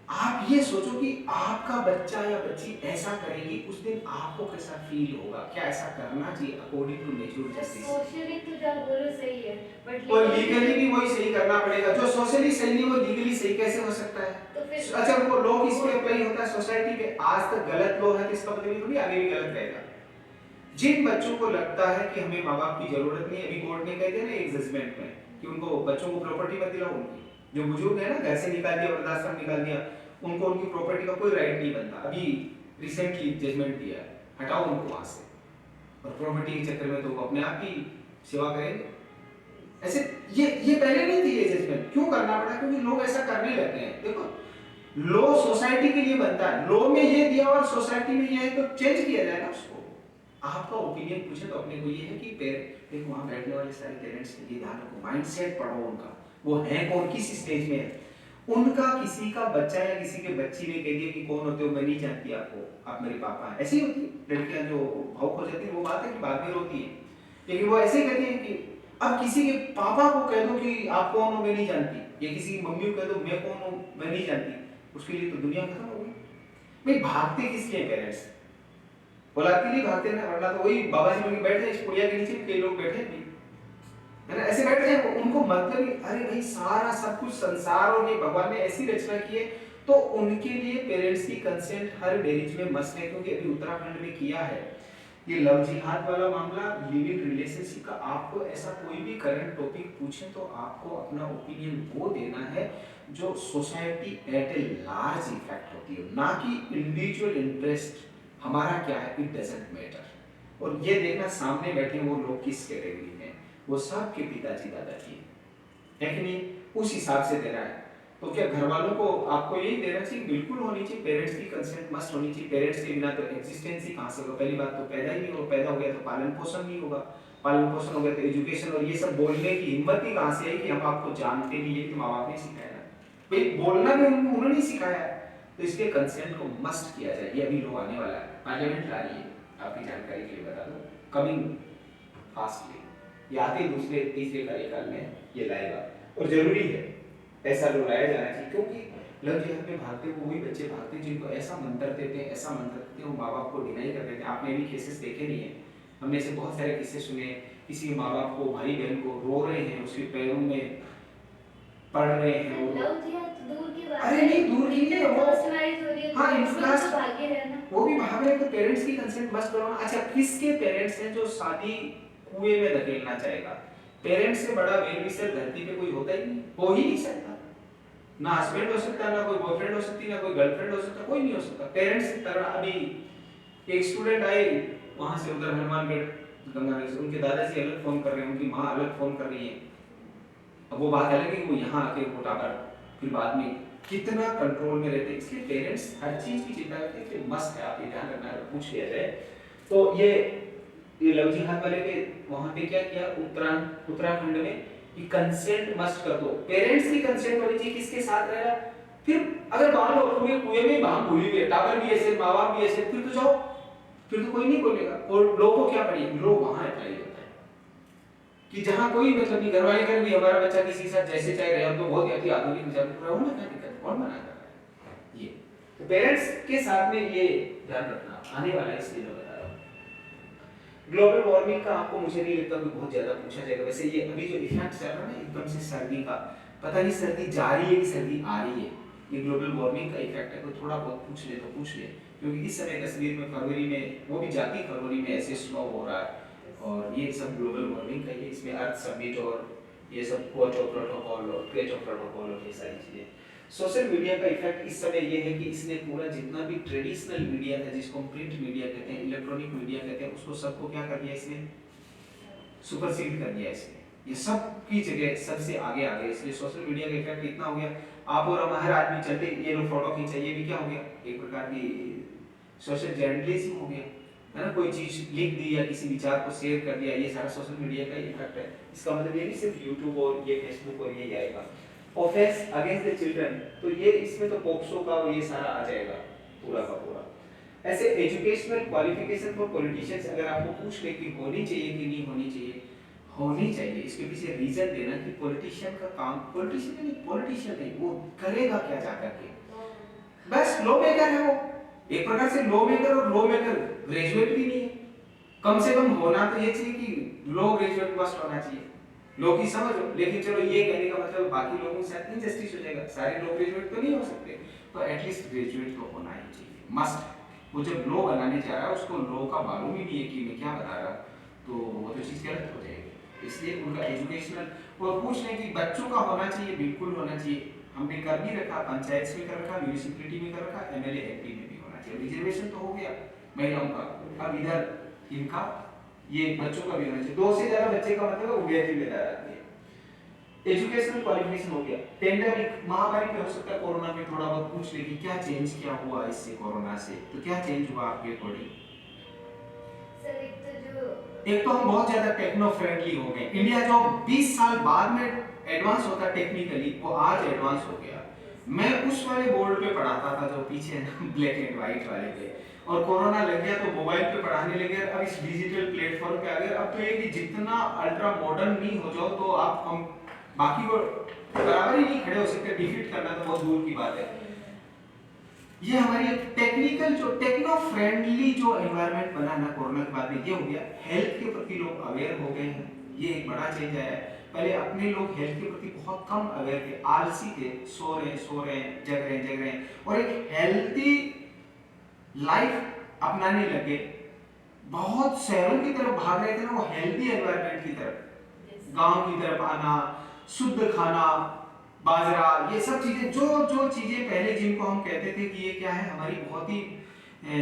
आप ये सोचो कि आपका बच्चा या बच्ची ऐसा करेगी, उस दिन आपको कैसा फील होगा, क्या ऐसा करना चाहिए according to natural justice. Socially तो जो बोलो सही है, बट और लीगली भी वही सही करना पड़ेगा। जो सोशली सही नहीं वो लीगली सही कैसे हो सकता है? तो फिर अच्छा, वो लॉ किस पे अप्लाई होता है? सोसाइटी पे। आज तक गलत लॉ है तो इसका मतलब थोड़ी आगे भी गलत रहेगा। जिन बच्चों को लगता है कि हमें माँ बाप की जरूरत नहीं है, अभी कोर्ट ने कह दिया ना एक जजमेंट में कि उनको बच्चों को प्रॉपर्टी मत दिलाओ, उनकी जो बुजुर्ग है ना, घर से निकाल दिया, वृद्धाश्रम निकाल दिया, उनको उनकी प्रॉपर्टी का कोई राइट नहीं बनता। अभी रिसेंटली जजमेंट दिया है, हटाओ उनको वहां से, और प्रॉपर्टी के चक्कर में तो वो अपने आप ही सेवा करेंगे। ऐसे ये पहले नहीं थी ये जजमेंट, क्यों करना पड़ा? क्योंकि लोग ऐसा करने लगे हैं। देखो, लॉ सोसाइटी के लिए बनता है, लॉ में ये दिया और सोसाइटी में ये है तो चेंज किया जाए ना उसको। आपका ओपिनियन पूछे तो अपने को ये है कि देखो वहां बैठने वाले सारे पेरेंट्स ये ध्यान रखो, माइंडसेट पढ़ो उनका, वो है कौन, किस स्टेज में है। उनका किसी का बच्चा या किसी के बच्ची ने कह दिया कि कौन होते हो, मैं नहीं जानती आपको, आप मेरे पापा हैं, ऐसी होती है लड़कियां जो भावुक हो जाती है। वो बात है कि बाद में रोती है, लेकिन वो ऐसे कहती है कि अब किसी के पापा को कह दो कि आप कौन हो मैं नहीं जानती, या किसी की मम्मी को कह दो मैं कौन हूं मैं नहीं जानती, उसके लिए तो दुनिया खत्म हो गई। भाई भागते किसके हैं पेरेंट्स? औलाद के लिए भागते ना, वरना तो वही बाबा जी लोग बैठे हैं इस पुड़िया के नीचे, कई लोग बैठे भी है ना, ऐसे बैठे हैं। उनको मतलब ही अरे भाई सारा सब कुछ संसार और ये भगवान ने ऐसी रचना की है, तो उनके लिए पेरेंट्स की कंसेंट हर मैरिज में मस्ट है। क्योंकि अभी उत्तराखंड में किया है ये लव जिहाद वाला मामला, लिव इन रिलेशनशिप का। आपको ऐसा कोई भी करंट टॉपिक पूछे तो आपको अपना ओपिनियन वो देना है जो society at a large effect होती है, ना कि इंडिविजुअल इंटरेस्ट हमारा क्या है, इट डजंट मैटर। और ये देखना सामने बैठे वो लोग किस कैटेगरी में, वो सब के पिताजी दादाजी है कि नहीं, उस हिसाब से देना है। तो क्या घर वालों को आपको यही देना चाहिए? बिल्कुल होनी चाहिए, पेरेंट्स की कंसेंट मस्ट होनी चाहिए। पेरेंट्स के बिना तो एग्जिस्टेंस ही कहां से होगा? पहली बात तो पैदा ही नहीं होगा, पैदा हो गया तो पालन पोषण नहीं होगा, पालन पोषण हो गया तो एजुकेशन, और ये सब बोलने की हिम्मत ही कहां से आई कि हम आपको जानते नहीं है, कि माँ बाप ने सिखाया ना भाई, बोलना भी उन्होंने नहीं सिखाया। तो इसलिए कंसेंट को मस्ट किया जाए। ये अभी लोग आने वाला है, पार्लियामेंट ला रही है, आपकी जानकारी के लिए बता दूं, कमिंग फास्टली, ये आते दूसरे तीसरे कार्यकाल में ये लाएगा, और जरूरी है ऐसा लो लाया जाना चाहिए। क्योंकि लव जिहाद में भागते वो वही बच्चे भागते जिनको ऐसा मंत्र देते हैं, ऐसा मंत्र देते हैं, वो माँ बाप को डिनाई कर देते हैं। आपने भी केसेस देखे नहीं है, हमने ऐसे बहुत सारे किस्से सुने, किसी माँ बाप को, भाई बहन को रो रहे हैं, उसके पैरों में पड़ रहे हैं वो। लव जिहाद दूर की बात अरे नहीं, दूर की नहीं है वो, मैरिज हो रही है, हाँ, तो इंटरकास्ट भाग्य है ना, वो भी भाग रहे हैं, तो पेरेंट्स की कंसेंट मस्ट करवाना। अच्छा, किसके पेरेंट्स हैं जो शादी कुएं में धकेलना चाहेगा? पेरेंट्स से बड़ा वेल विशर धरती पे कोई होता ही नहीं, हो ही नहीं सकता। ना हस्बैंड हो सकता, ना कोई बॉयफ्रेंड हो सकती, ना कोई गर्लफ्रेंड हो सकता, कोई नहीं हो सकता। पेरेंट्स से तरह। अभी एक स्टूडेंट आए वहां से, उधर हनुमानगढ़ गंगानगर से, उनके दादाजी अलग फोन कर रहे हैं, उनकी माँ अलग फोन कर रही है। अब वो बात अलग है कि वो यहाँ आके वोटा कर, फिर बाद में कितना कंट्रोल में रहते हैं। इसलिए पेरेंट्स हर चीज की चिंता करते हैं, इसलिए मस्ट है, आप ये ध्यान रखना है। पूछ लिया जाए तो ये लव जिहाद वाले के वहां पे क्या किया उत्तराखंड में कि कंसेंट मस्ट कर दो, पेरेंट्स की कंसेंट होनी चाहिए। किसके साथ रहेगा? फिर अगर मान लो तुम्हें कुएं में भाग भूली हुई है, टावर भी ऐसे, माँ बाप भी ऐसे, फिर तो जाओ, फिर तो कोई नहीं बोलेगा। और लोग को क्या पड़ी, लोग वहां अप्लाई होता है कि जहां कोई मतलब नहीं, घर वाले कर भी हमारा बच्चा किसी के साथ जैसे चाहे रहे, हम तो बहुत ही आधुनिक विचार पूरा होना, क्या दिक्कत, कौन मना कर रहा है? ये तो पेरेंट्स के साथ में ये ध्यान रखना आने वाला है, इसलिए मैं बता रहा हूँ। ग्लोबल वार्मिंग का आपको मुझे नहीं लगता कि बहुत ज्यादा पूछा जाएगा। वैसे ये अभी जो इफेक्ट चल रहा है ना एकदम से सर्दी का, पता नहीं सर्दी जा रही है कि सर्दी आ रही है, ये ग्लोबल वार्मिंग का इफेक्ट है। कोई थोड़ा बहुत पूछ ले तो पूछ ले, क्योंकि इस समय कश्मीर में फरवरी में, वो भी जाती फरवरी में ऐसे स्नो हो रहा है, और ये सब ग्लोबल वार्मिंग का ही। इसमें अर्थ समिट और ये सब क्योटो प्रोटोकॉल और क्योटो प्रोटोकॉल और ये सारी चीजें। सोशल मीडिया का इफेक्ट इस समय ये है कि इसने पूरा जितना भी ट्रेडिशनल मीडिया था, जिसको हम प्रिंट मीडिया कहते हैं, इलेक्ट्रॉनिक मीडिया कहते हैं, उसको सबको क्या कर दिया इसने, सुपरसीड कर दिया इसने। ये सब की जगह सबसे आगे आ गए। इसलिए सोशल मीडिया का इफेक्ट इतना हो गया, आप और हम हर आदमी चलते ये लोग फोटो खींचा, ये भी क्या हो गया, एक प्रकार की सोशल जर्नलिज्म हो गया। है ना, कोई चीज लिख दी या किसी विचार को शेयर कर दिया, ये सारा सोशल मीडिया का इफेक्ट है। इसका मतलब ये नहीं सिर्फ यूट्यूब और ये फेसबुक और ये आएगा। ऑफेंस अगेंस्ट द चिल्ड्रन, तो ये इसमें तो पॉक्सो का और ये सारा आ जाएगा पूरा का पूरा। ऐसे एजुकेशनल क्वालिफिकेशन फॉर पॉलिटिशियंस अगर आपको पूछ ले कि होनी चाहिए कि नहीं होनी चाहिए, होनी चाहिए। इसके पीछे रीजन देना कि पॉलिटिशियन का काम, पॉलिटिशियन नहीं, वो करेगा क्या जाकर के, बस लॉ मेकर है वो, एक प्रकार से लॉ मेकर, और लॉ मेकर ग्रेजुएट भी नहीं है। कम से कम होना तो ये चाहिए कि लॉ ग्रेजुएट मस्ट होना चाहिए, लॉ की समझ हो। लेकिन चलो ये कहने का मतलब बाकी लोगों के साथ इनजस्टिस हो जाएगा, सारे लॉ ग्रेजुएट तो नहीं हो सकते, तो एटलीस्ट ग्रेजुएट तो होना ही चाहिए, मस्ट। वो जब लॉ बनाने जा रहा है उसको लॉ का मालूम ही नहीं है कि मैं क्या बता रहा, तो वो तो चीज गलत हो जाएगी। इसलिए उनका एजुकेशनल, और पूछ लें कि बच्चों का होना चाहिए, बिल्कुल होना चाहिए। हमने कर भी रखा, पंचायत में कर रखा, म्यूनिसिपैलिटी में कर रखा, एमएलए एमपी में भी होना चाहिए। रिजर्वेशन तो हो गया महिलाओं का, अब इधर इनका ये बच्चों का भी होना चाहिए। 2 से ज्यादा बच्चे का मतलब वो गैर जिम्मेदार आदमी है। एजुकेशनल क्वालिफिकेशन हो गया। पेंडेमिक महामारी पे हो सकता है, कोरोना में थोड़ा बहुत पूछ ले कि क्या चेंज क्या हुआ इससे, कोरोना से तो क्या चेंज हुआ आपके अकॉर्डिंग? सर एक तो हम बहुत ज्यादा टेक्नो फ्रेंडली हो गए। इंडिया जो 20 साल बाद में एडवांस होता टेक्निकली, वो आज एडवांस हो गया। मैं उस वाले बोर्ड पे पढ़ाता था जो पीछे ब्लैक एंड व्हाइट वाले पे, और कोरोना लग गया तो मोबाइल पे पढ़ाने लगे। अब इस डिजिटल प्लेटफॉर्म पे आ गए। अब तो ये कि जितना अल्ट्रा मॉडर्न नहीं हो जाओ तो आप हम बाकी को बराबर ही नहीं खड़े हो सकते, डिफीट करना तो बहुत दूर की बात है। ये हमारी टेक्निकल जो टेक्नो फ्रेंडली जो एनवायरनमेंट बना ना कोरोना के बाद में, ये हो गया। हेल्थ के प्रति लोग अवेयर हो गए हैं, ये एक बड़ा चेंज आया है। पहले अपने लोग हेल्थ के प्रति बहुत कम अवेयर थे, आलसी थे, सो रहे हैं, जग रहे हैं, और एक हेल्थी लाइफ अपनाने लगे। बहुत शहरों की तरफ भाग रहे थे ना, वो हेल्थी एनवायरनमेंट की तरफ, गांव की तरफ आना, शुद्ध खाना, बाजरा, ये सब चीजें, जो चीजें पहले जिनको हम कहते थे कि ये क्या है हमारी बहुत ही,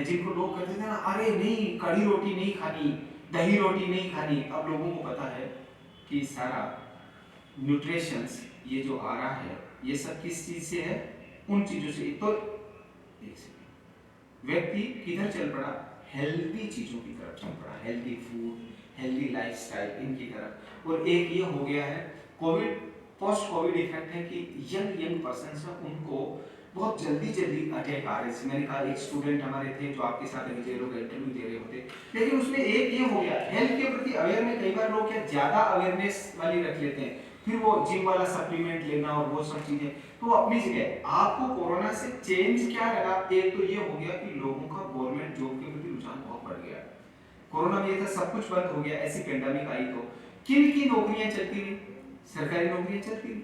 जिनको लोग कहते थे ना, अरे नहीं कड़ी रोटी नहीं खानी, दही रोटी नहीं खानी, अब लोगों को पता है कि सारा न्यूट्रिशंस ये जो आ रहा है ये सब किस चीज से है, उन चीजों से। तो व्यक्ति किधर चल पड़ा, हेल्दी चीजों की तरफ चल पड़ा, हेल्दी फूड, हेल्दी लाइफस्टाइल, इनकी तरफ। और एक ये हो गया है कोविड, पोस्ट कोविड इफेक्ट है कि यंग पर्सन है, उनको बहुत जल्दी अटैक आ रहे हैं। मैंने कहा एक स्टूडेंट हमारे थे जो आपके साथ अभी लोग इंटरव्यू दे रहे होते, लेकिन उसमें एक ये हो गया, हेल्थ के प्रति अवेयरनेस, कई बार लोग क्या ज्यादा अवेयरनेस वाली रख लेते हैं, फिर वो जिम वाला सप्लीमेंट लेना और वो सब चीजें, तो वो अपनी जगह। आपको कोरोना से चेंज क्या लगा, एक तो ये हो गया कि लोगों का गवर्नमेंट जॉब के प्रति रुझान बहुत बढ़ गया। कोरोना में ये था सब कुछ बंद हो गया, ऐसी पेंडेमिक आई तो किन की नौकरियां चलती रही, सरकारी नौकरियां चलती रही,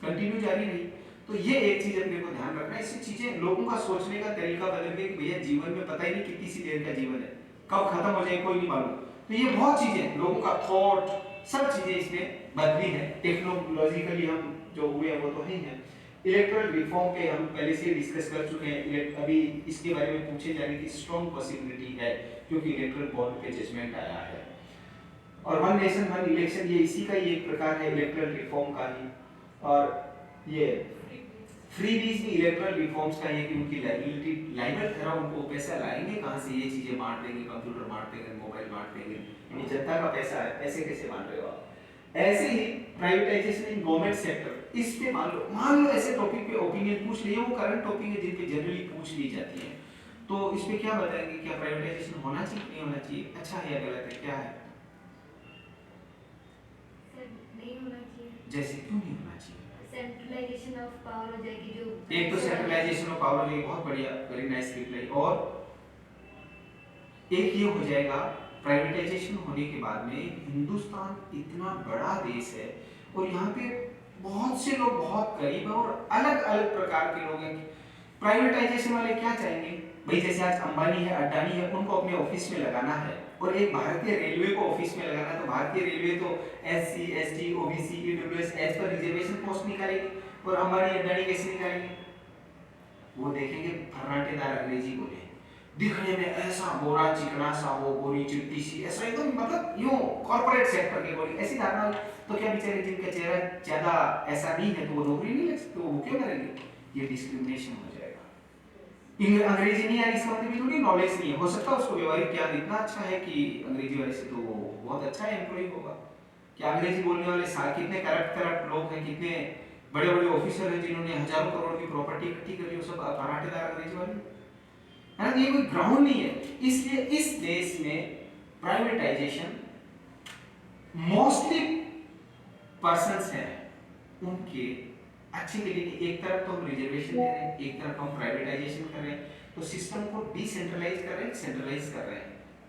कंटिन्यू जारी रही। तो ये एक चीज अपने को ध्यान रखना है। इससे चीजें, लोगों का सोचने का तरीका बदल गया कि भैया जीवन में पता ही नहीं कितनी सी देर का जीवन है, कब खत्म हो जाए कोई नहीं मालूम। तो ये बहुत चीजें, लोगों का थॉट, सब चीजें इसमें बदली है। टेक्नोलॉजिकली हम जो हुए हैं वो तो ही है। इलेक्टोरल रिफॉर्म पे हम पहले से डिस्कस कर चुके हैं, अभी इसके बारे में पूछे जाने की स्ट्रॉन्ग पॉसिबिलिटी है क्योंकि इलेक्टोरल बॉन्ड पे जजमेंट आया है। और वन नेशन वन इलेक्शन, ये इसी का ही एक प्रकार है इलेक्टोरल रिफॉर्म का ही। और ये फ्री बीज भी इलेक्टोरल रिफॉर्म्स का है कि उनकी लाइबिलिटी, लाइबल था, उनको पैसा लाएंगे कहां से, ये चीजें बांट देंगे, कंप्यूटर बांट देंगे, मोबाइल बांट देंगे, ये जनता का पैसा है, पैसे कैसे बांट रहे हो आप। ऐसे ही प्राइवेटाइजेशन इन गवर्नमेंट सेक्टर, इस पे मान लो ऐसे टॉपिक पे ओपिनियन पूछ लिए, वो करंट टॉपिक है जिन पे जनरली पूछ ली जाती है, तो इस पे क्या बताएंगे, क्या प्राइवेटाइजेशन होना चाहिए नहीं होना चाहिए, अच्छा है या गलत है, क्या है? सर नहीं होना चाहिए। जैसे क्यों नहीं होना चाहिए? सेंट्रलाइजेशन ऑफ पावर हो जाएगी जो, एक तो सेंट्रलाइजेशन ऑफ पावर है, बहुत बढ़िया, वेरी नाइस रिप्लाई। और एक ये हो जाएगा, प्राइवेटाइजेशन होने के बाद में हिंदुस्तान इतना बड़ा देश है और यहाँ पे बहुत से लोग बहुत गरीब हैं और अलग अलग प्रकार के लोग हैं। प्राइवेटाइजेशन वाले क्या चाहेंगे भाई, जैसे आज अंबानी है, अडानी है, उनको अपने ऑफिस में लगाना है, और एक भारतीय रेलवे को ऑफिस में लगाना है, तो भारतीय रेलवे तो SC, ST, OBC, EWS as per reservation post निकालेगी, और अंबानी अडानी कैसे निकालेंगे? वो देखेंगे फर्नाटेदार अंग्रेजी बोले, दिखने में ऐसा गोरा चिकना सा हो, गोरी चिट्टी सी, ऐसा एकदम मतलब यूं कॉर्पोरेट सेक्टर के बोली, ऐसी धारणा। तो क्या बेचारे जिनका चेहरा ज्यादा ऐसा नहीं है तो वो नौकरी नहीं लग सकते, वो क्यों करेंगे? ये डिस्क्रिमिनेशन हो जाएगा। अंग्रेजी नहीं आ रही इसका मतलब थोड़ी नॉलेज नहीं है, हो सकता है उसको व्यवहारिक ज्ञान इतना अच्छा है कि अंग्रेजी वाले से तो वो बहुत अच्छा एम्प्लॉय होगा। क्या अंग्रेजी बोलने वाले कितने करप्ट लोग हैं, कितने बड़े बड़े ऑफिसर हैं जिन्होंने हजारों करोड़ की प्रॉपर्टी इकट्ठी करी, वो सब पराठेदार अंग्रेजी वाले है ना। ये कोई ग्राउंड नहीं है। इसलिए इस देश में प्राइवेटाइजेशन मोस्टली पर्संस हैं उनके अच्छे के लिए। एक तरफ तो हम रिजर्वेशन दे रहे हैं, एक तरफ हम प्राइवेटाइजेशन कर रहे हैं, तो सिस्टम को डिसेंट्रलाइज कर रहे हैं, सेंट्रलाइज कर रहे हैं।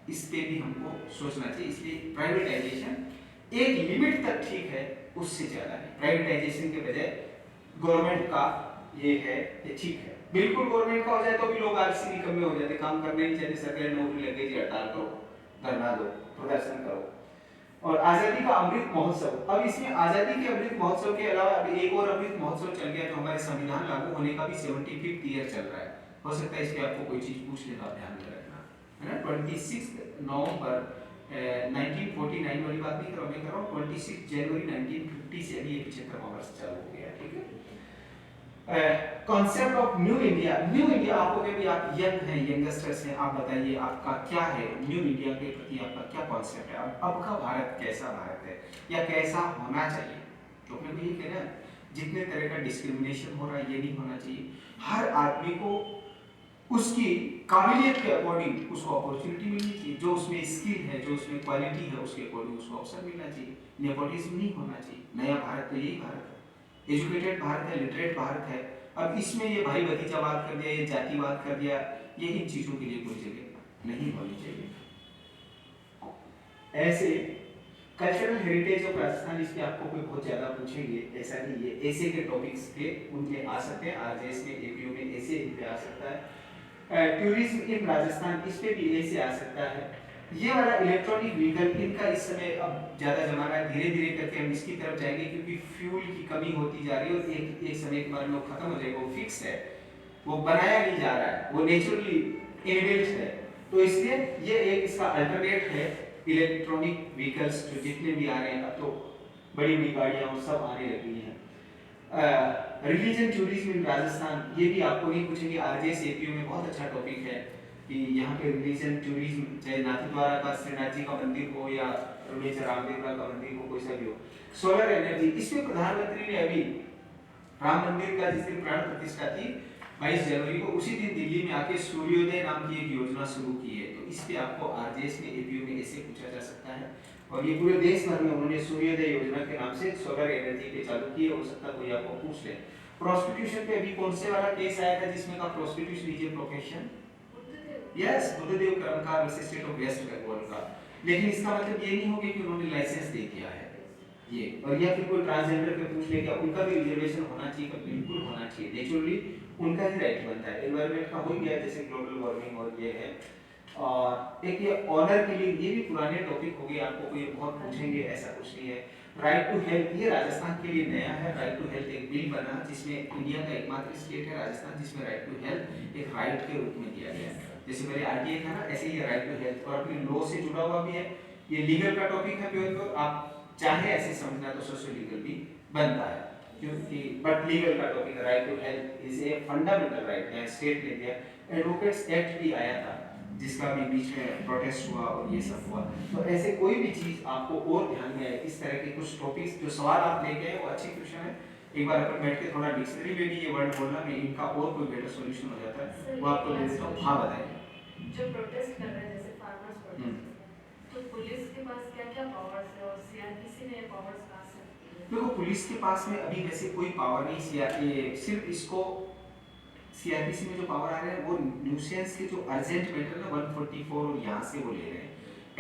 इस पे भी हमको सोचना चाहिए। इसलिए प्राइवेटाइजेशन एक लिमिट तक ठीक है, उससे ज्यादा नहीं। प्राइवेटाइजेशन के बजाय गवर्नमेंट का ये है, ये ठीक है। बिल्कुल गवर्नमेंट का हो जाए तो भी लोग आलसी निकम्मे हो जाते, काम करने नहीं चाहते, सरकारी नौकरी लग गई, हड़ताल करो, धरना दो, प्रदर्शन करो। और आजादी का अमृत महोत्सव, अब इसमें आजादी के अमृत महोत्सव के अलावा अब एक और अमृत महोत्सव चल गया जो हमारे संविधान लागू होने का भी 75th ईयर चल रहा है। हो सकता है इस पे आपको कोई चीज पूछ ले तो आप ध्यान में रखना, है ना। 26 नवंबर 1949 वाली बात नहीं कर रहा, मैं कर रहा हूँ 26 जनवरी 1950 से अभी ये 75वां वर्ष चालू हो गया, ठीक है। Concept of new India, new India आपको भी, आप यंग हैं, यंगस्टर्स हैं, आप बताइए आपका क्या है न्यू इंडिया के प्रति, आपका क्या कॉन्सेप्ट है। अब का भारत कैसा भारत है या कैसा होना चाहिए। तो अपने को ये कह रहे हैं जितने तरह का डिस्क्रिमिनेशन हो रहा है ये नहीं होना चाहिए। हर आदमी को उसकी काबिलियत के अकॉर्डिंग उसको अपॉर्चुनिटी मिलनी चाहिए, जो उसमें स्किल है, जो उसमें क्वालिटी है, उसके अकॉर्डिंग उसको अवसर मिलना चाहिए। नेपोटिज्म नहीं होना चाहिए। नया भारत तो यही भारत है, एजुकेटेड भारत है, लिटरेट भारत है। अब इसमें ये भाई भतीजावाद कर दिया, ये जातिवाद कर दिया, ये इन चीजों के लिए कोई जगह नहीं होनी चाहिए। ऐसे कल्चरल हेरिटेज ऑफ राजस्थान, इसके आपको कोई बहुत ज्यादा पूछेंगे ऐसा नहीं है। ऐसे के टॉपिक्स पे उनके आ सकते हैं, आरजेएस में, एपीयू में ऐसे पे आ सकता है। टूरिज्म इन राजस्थान, इस पे भी ऐसे आ सकता है। ये वाला इलेक्ट्रॉनिक व्हीकल, इनका इस समय अब ज्यादा जमाना है, धीरे धीरे करके हम इसकी तरफ जाएंगे क्योंकि फ्यूल की कमी होती जा रही है और एक समय के बाद वो खत्म हो जाएगा। वो फिक्स है, वो बनाया नहीं जा रहा है, वो नेचुरली इनबिल्ट है। तो इसलिए ये एक इसका अल्टरनेट है इलेक्ट्रॉनिक व्हीकल्स जो जितने भी आ रहे हैं। अब तो बड़ी बड़ी गाड़ियां और सब आने लगी हैं। रिलीजन टूरिज्म इन राजस्थान, ये भी आपको नहीं पूछेंगे, आरजेएस एपीयू में बहुत अच्छा टॉपिक है कि यहाँ पे रिलीजन टूरिज्म, चाहे नाथद्वारा का श्रीनाथ जी का मंदिर हो या मेजर रामदेवरा का मंदिर हो, कोई सा भी हो। सोलर एनर्जी, इसमें प्रधानमंत्री ने अभी राम मंदिर का जिस दिन प्राण प्रतिष्ठा थी 22 जनवरी को, उसी दिन दिल्ली में आके सूर्योदय नाम की एक योजना शुरू की है। तो इस पे आपको आरजेएस में, एपीयू में ऐसे पूछा जा सकता है। और ये पूरे देश भर में उन्होंने सूर्योदय योजना के नाम से सोलर एनर्जी पे चालू की है। हो सकता कोई आपको पूछ ले। प्रोस्टिट्यूशन पे अभी कौन से वाला केस आया था जिसमें का prostitution is a profession? Yes, Buddhadev Karmakar versus state of West Bengal का। लेकिन इसका मतलब ये नहीं होगा कि उन्होंने लाइसेंस दे दिया है ये। और या फिर कोई ट्रांसजेंडर पे पूछ ले क्या उनका भी रिजर्वेशन होना चाहिए? बिल्कुल होना चाहिए, नेचुरली उनका ही राइट बनता है। एनवायरनमेंट का हो गया जैसे ग्लोबल वार्मिंग और ये है। और एक ये ऑनर के लिए, ये भी पुराने टॉपिक हो गए, आपको कोई बहुत पूछेंगे ऐसा कुछ नहीं है। राइट टू हेल्थ, ये राजस्थान के लिए नया है। राइट टू हेल्थ एक बिल बना जिसमें इंडिया का एकमात्र स्टेट है राजस्थान जिसमें राइट टू हेल्थ एक राइट के रूप में दिया गया है। जैसे पहले आरटीआई था ना, ऐसे ही राइट टू हेल्थ और अपने लॉ से जुड़ा हुआ भी है। ये लीगल का टॉपिक है प्योर, आप चाहे ऐसे समझना तो सोशल लीगल भी बनता है क्योंकि बट लीगल का topic right to health is a fundamental right है। स्टेट ने दिया। एडवोकेट्स एक्ट भी आया था जिसका भी बीच में प्रोटेस्ट हुआ और ये सब हुआ। तो ऐसे कोई भी चीज आपको और ध्यान में आए, इस तरह के कुछ टॉपिक्स जो सवाल आप लेके आए वो अच्छी क्वेश्चन है। एक बार अपन बैठ के थोड़ा डिक्शनरी में भी ये वर्ड बोलना में इनका और कोई बेटर सॉल्यूशन हो जाता है, वो आपको दे देता हूँ। हाँ बताइए। जो प्रोटेस्ट कर रहे हैं जैसे फार्मर्स प्रोटेस्ट, तो पुलिस के पास क्या-क्या पावर्स है और सीआरपीसी ने पावर्स कहां से? देखो पुलिस के पास में अभी वैसे कोई पावर नहीं, सिर्फ इसको सीआरपीसी में जो पावर आ रहे हैं वो न्यूसेंस के जो अर्जेंट मैटर ना 144 और यहाँ से वो ले रहे हैं।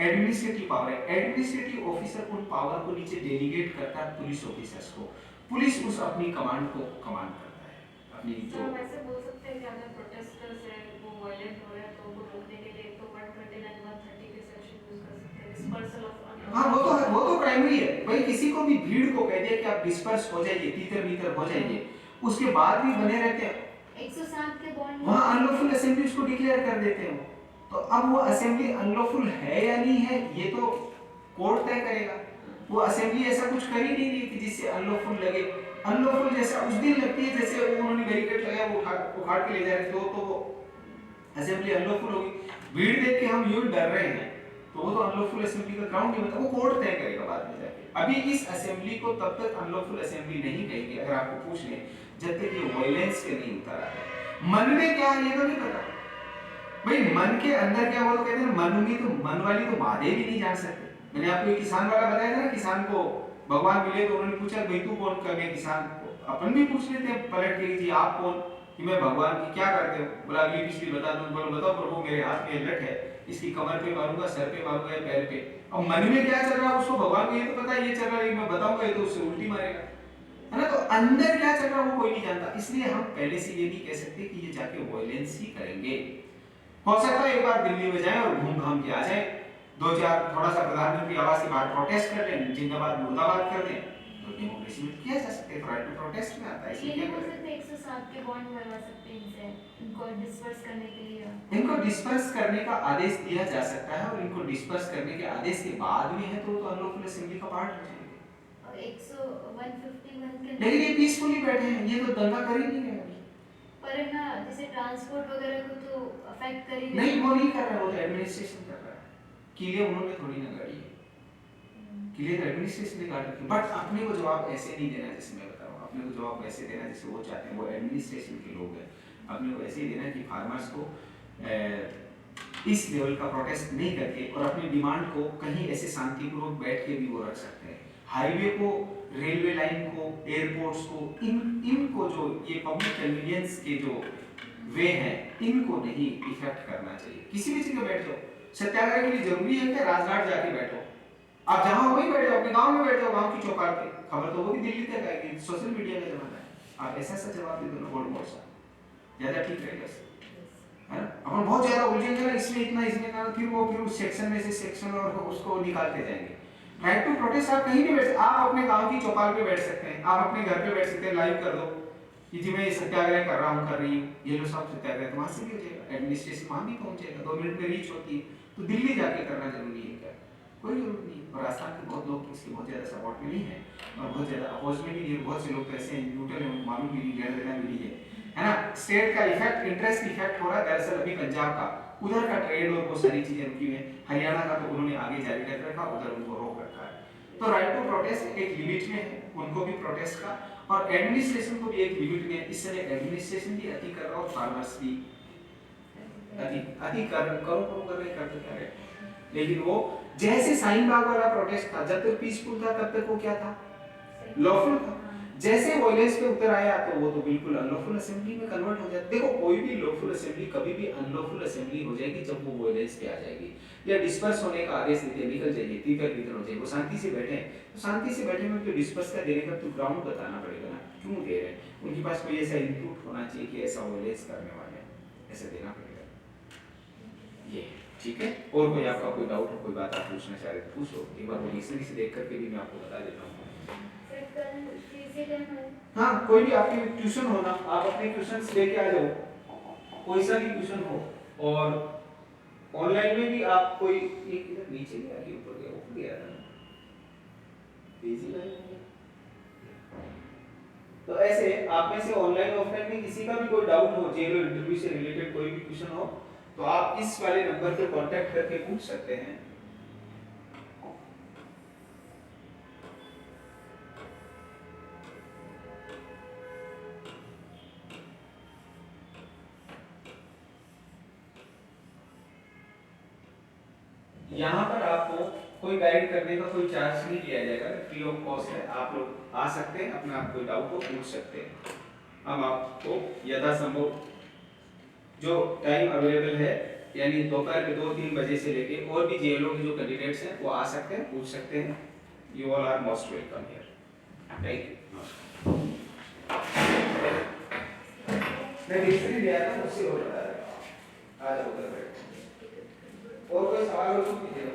एडमिनिस्ट्रेटिव पावर है, एडमिनिस्ट्रेटिव ऑफिसर उन पावर को नीचे डेलीगेट करता है पुलिस ऑफिसर्स को। पुलिस उस अपनी कमांड को कमांड करता है अपनी जो। हम ऐसे बोल सकते हैं कि अगर प्रोटेस्टर्स है वो वायलेंट हो रहे हैं तो उनको रोकने के लिए तो 129 130 के सेक्शन यूज कर सकते हैं, डिस्पर्सल ऑफ। हाँ वो तो है, वो तो प्राइमरी है भाई। किसी को भी भीड़ को कह दिया कि आप डिस्पर्स हो जाइए, तीतर मीतर हो जाइए, उसके बाद भी बने रहते हैं 107 के बॉन्ड वहाँ अनलॉफुल असेंबली उसको डिक्लेयर कर देते हो। तो अब वो असेंबली अनलॉफुल है या नहीं है ये तो कोर्ट तय करेगा। वो असेंबली ऐसा कुछ कर ही नहीं रही थी जिससे अनलॉफुल लगे। अनलॉफुल जैसा उस दिन लगती है जैसे उन्होंने बैरिकेड लगाया वो उखाड़ के ले जा रहे थे, तो वो असेंबली अनलॉफुल होगी। भीड़ देख के हम यूं डर रहे हैं तो वो तो अनलॉफुल असेंबली का ग्राउंड नहीं होता, वो कोर्ट तय करेगा बाद में जाके। अभी इस असेंबली को तब तक अनलॉफुल असेंबली नहीं कहेंगे अगर आपको पूछ लें जब तक ये वायलेंस के नहीं उतर आता। मन में क्या है ये तो नहीं पता भाई, मन के अंदर क्या, वो तो कहते हैं मन में तो मन वाली तो महादेव ही नहीं जान सकते। मैंने आपको एक किसान वाला बताया था ना, किसान को भगवान मिले तो उन्होंने पूछा भाई तू कौन कर, मैं किसान को अपन भी पूछ लेते हैं पलट के जी आप कौन, कि मैं भगवान की क्या करते हो, बोला अगली पिछली बता दूं, बोलो बताओ प्रभु मेरे हाथ में लठ है, इसकी कमर पे मारूंगा, सर पे मारूंगा या पैर पे। अब मन में क्या चल रहा है उसको भगवान को ये तो पता है, ये चल रहा है मैं बताऊंगा ये तो उससे उल्टी मारेगा, है ना। तो अंदर क्या चल रहा है वो कोई नहीं जानता, इसलिए हम पहले से ये नहीं कह सकते कि ये जाके वायलेंस ही करेंगे। हो सकता है एक बार दिल्ली में जाएं और घूम घाम के आ जाएं, दो चार थोड़ा सा प्रधानमंत्री आवास के बाहर प्रोटेस्ट कर लें, जिंदाबाद मुर्दाबाद कर दें, तो डेमोक्रेसी में किया जा सकता है, राइट टू प्रोटेस्ट में आता है। ये नहीं बोल सकते 107 के बॉन्ड बनवा सकते हैं इनसे, इनको डिस्पर्स करने के लिए। इनको डिस्पर्स करने का आदेश दिया जा सकता है और इनको डिस्पर्स करने के आदेश के बाद में है तो अनलॉफुल असेंबली का पार्ट हो जाएंगे। और 151 के लेकिन ये पीसफुली बैठे हैं, ये तो दंगा कर ही नहीं रहे हैं। पर ना जैसे ट्रांसपोर्ट वगैरह को तो अफेक्ट कर ही नहीं वो नहीं कर रहा है, वो तो एडमिनिस्ट्रेशन कर रहा है। किले उन्होंने थोड़ी ना गाड़ी है, किले तो एडमिनिस्ट्रेशन ने गाड़ी की। बट अपने को जवाब ऐसे नहीं देना जैसे मैं बता रहा हूँ, अपने को जवाब वैसे देना जैसे वो चाहते हैं, वो एडमिनिस्ट्रेशन के लोग हैं। अपने को ऐसे ही देना कि फार्मर्स को इस लेवल का प्रोटेस्ट नहीं करके और अपनी डिमांड को कहीं ऐसे शांतिपूर्वक बैठ के भी वो रख सकते हैं। हाईवे को, रेलवे लाइन को, एयरपोर्ट्स को, इनको जो ये पब्लिक कन्वीनियंस के जो वे हैं इनको नहीं इफेक्ट करना चाहिए। किसी भी जगह बैठ जाओ, सत्याग्रह के लिए जरूरी है कि राजघाट जाके बैठो, आप जहां हो वहीं बैठ जाओ, अपने गांव में बैठ जाओ, गांव की चौपाल पे, खबर तो वो भी दिल्ली तक आएगी, सोशल मीडिया का जमाना है। आप ऐसा जवाब दे दो ना बोर्ड सा, ज्यादा ठीक रहेगा, है ना। अपन बहुत ज्यादा उलझेंगे ना, इसमें इतना इसमें ना, फिर वो फिर उस सेक्शन में से सेक्शन और उसको निकालते जाएंगे। राइट टू प्रोटेस्ट आप कहीं भी बैठ सकते, आप अपने गांव की चौपाल पे बैठ सकते हैं, आप अपने घर पे बैठ सकते हैं, लाइव कर दो कि जी मैं ये सत्याग्रह कर रहा हूँ, कर रही हूँ, ये लो सब सत्याग्रह, तो वहां से भी हो जाएगा, एडमिनिस्ट्रेशन वहां भी पहुंच जाएगा, 2 मिनट में रीच होती है। तो दिल्ली जाके करना जरूरी है क्या? कोई जरूरत नहीं। और राजस्थान के बहुत लोग इसके बहुत ज्यादा सपोर्ट में नहीं है और बहुत ज्यादा अपोज में भी नहीं है, बहुत से लोग तो ऐसे न्यूट्रल है, मालूम भी नहीं, लेना देना भी नहीं है ना। स्टेट का इफेक्ट, इंटरेस्ट इफेक्ट हो रहा है। दरअसल अभी पंजाब का उधर का ट्रेड और वो सारी चीजें रुकी हुई है, हरियाणा का तो उन्होंने आगे जारी रख रखा, उधर उनको रोक रखा है। तो राइट टू प्रोटेस्ट एक लिमिट में है, उनको भी प्रोटेस्ट का, और एडमिनिस्ट्रेशन को भी एक लिमिट में है। इस समय एडमिनिस्ट्रेशन भी अति कर रहा है और फार्मर्स भी अति कर रहे करते क्या रहे। लेकिन वो जैसे शाहीन बाग वाला प्रोटेस्ट था, जब तक पीसफुल था तब तक वो क्या था, लॉफुल था। जैसे वायलेंस पे उतर आया तो वो तो बिल्कुल अनलॉफुल असेंबली में कन्वर्ट हो जाता। देखो कोई भी लॉफुल असेंबली कभी भी अनलॉफुल असेंबली हो जाएगी जब वो वायलेंस पे आ जाएगी या डिस्पर्स होने का आदेश देते निकल जाइए, तीतर भीतर हो जाएगी। वो शांति से बैठे हैं तो शांति से बैठे में तो डिस्पर्स का देने का तो ग्राउंड बताना पड़ेगा ना, क्यों दे रहे हैं। उनके पास कोई ऐसा इनपुट होना चाहिए कि ऐसा वायलेंस करने वाले हैं, ऐसा देना पड़ेगा। ये ठीक है। और कोई आपका कोई डाउट हो, कोई बात आप पूछना चाह रहे थे पूछो, एक बार वो डिक्शनरी से देख करके भी मैं आपको बता देता हूँ। हाँ कोई भी आपकी ट्यूशन हो ना, आप अपने क्वेश्चंस लेके आ जाओ, कोई सा भी क्वेश्चन हो। और ऑनलाइन में भी आप कोई एक इधर नीचे गया कि ऊपर गया, ऊपर गया था इजी लाइन। तो ऐसे आप में से ऑनलाइन ऑफलाइन में किसी का भी कोई डाउट हो, जेलो इंटरव्यू से रिलेटेड कोई भी क्वेश्चन हो तो आप इस वाले नंबर पे कांटेक्ट करके पूछ सकते हैं। यहाँ पर आपको कोई गाइड करने का कोई चार्ज नहीं लिया जाएगा, फ्री ऑफ कॉस्ट है। आप लोग आ सकते हैं, अपना कोई डाउट को पूछ सकते हैं। हम आपको यथासंभव जो टाइम अवेलेबल है, यानी दोपहर के 2-3 बजे से लेके, और भी जेएलओ के जो कैंडिडेट्स हैं वो आ सकते हैं, पूछ सकते हैं। You all are most welcome here. Thank you. मैं डिक्शनरी ले आया था, उससे हो रहा है। आ जाओ उधर बैठो। और कोई सवाल हो तो कीजिए।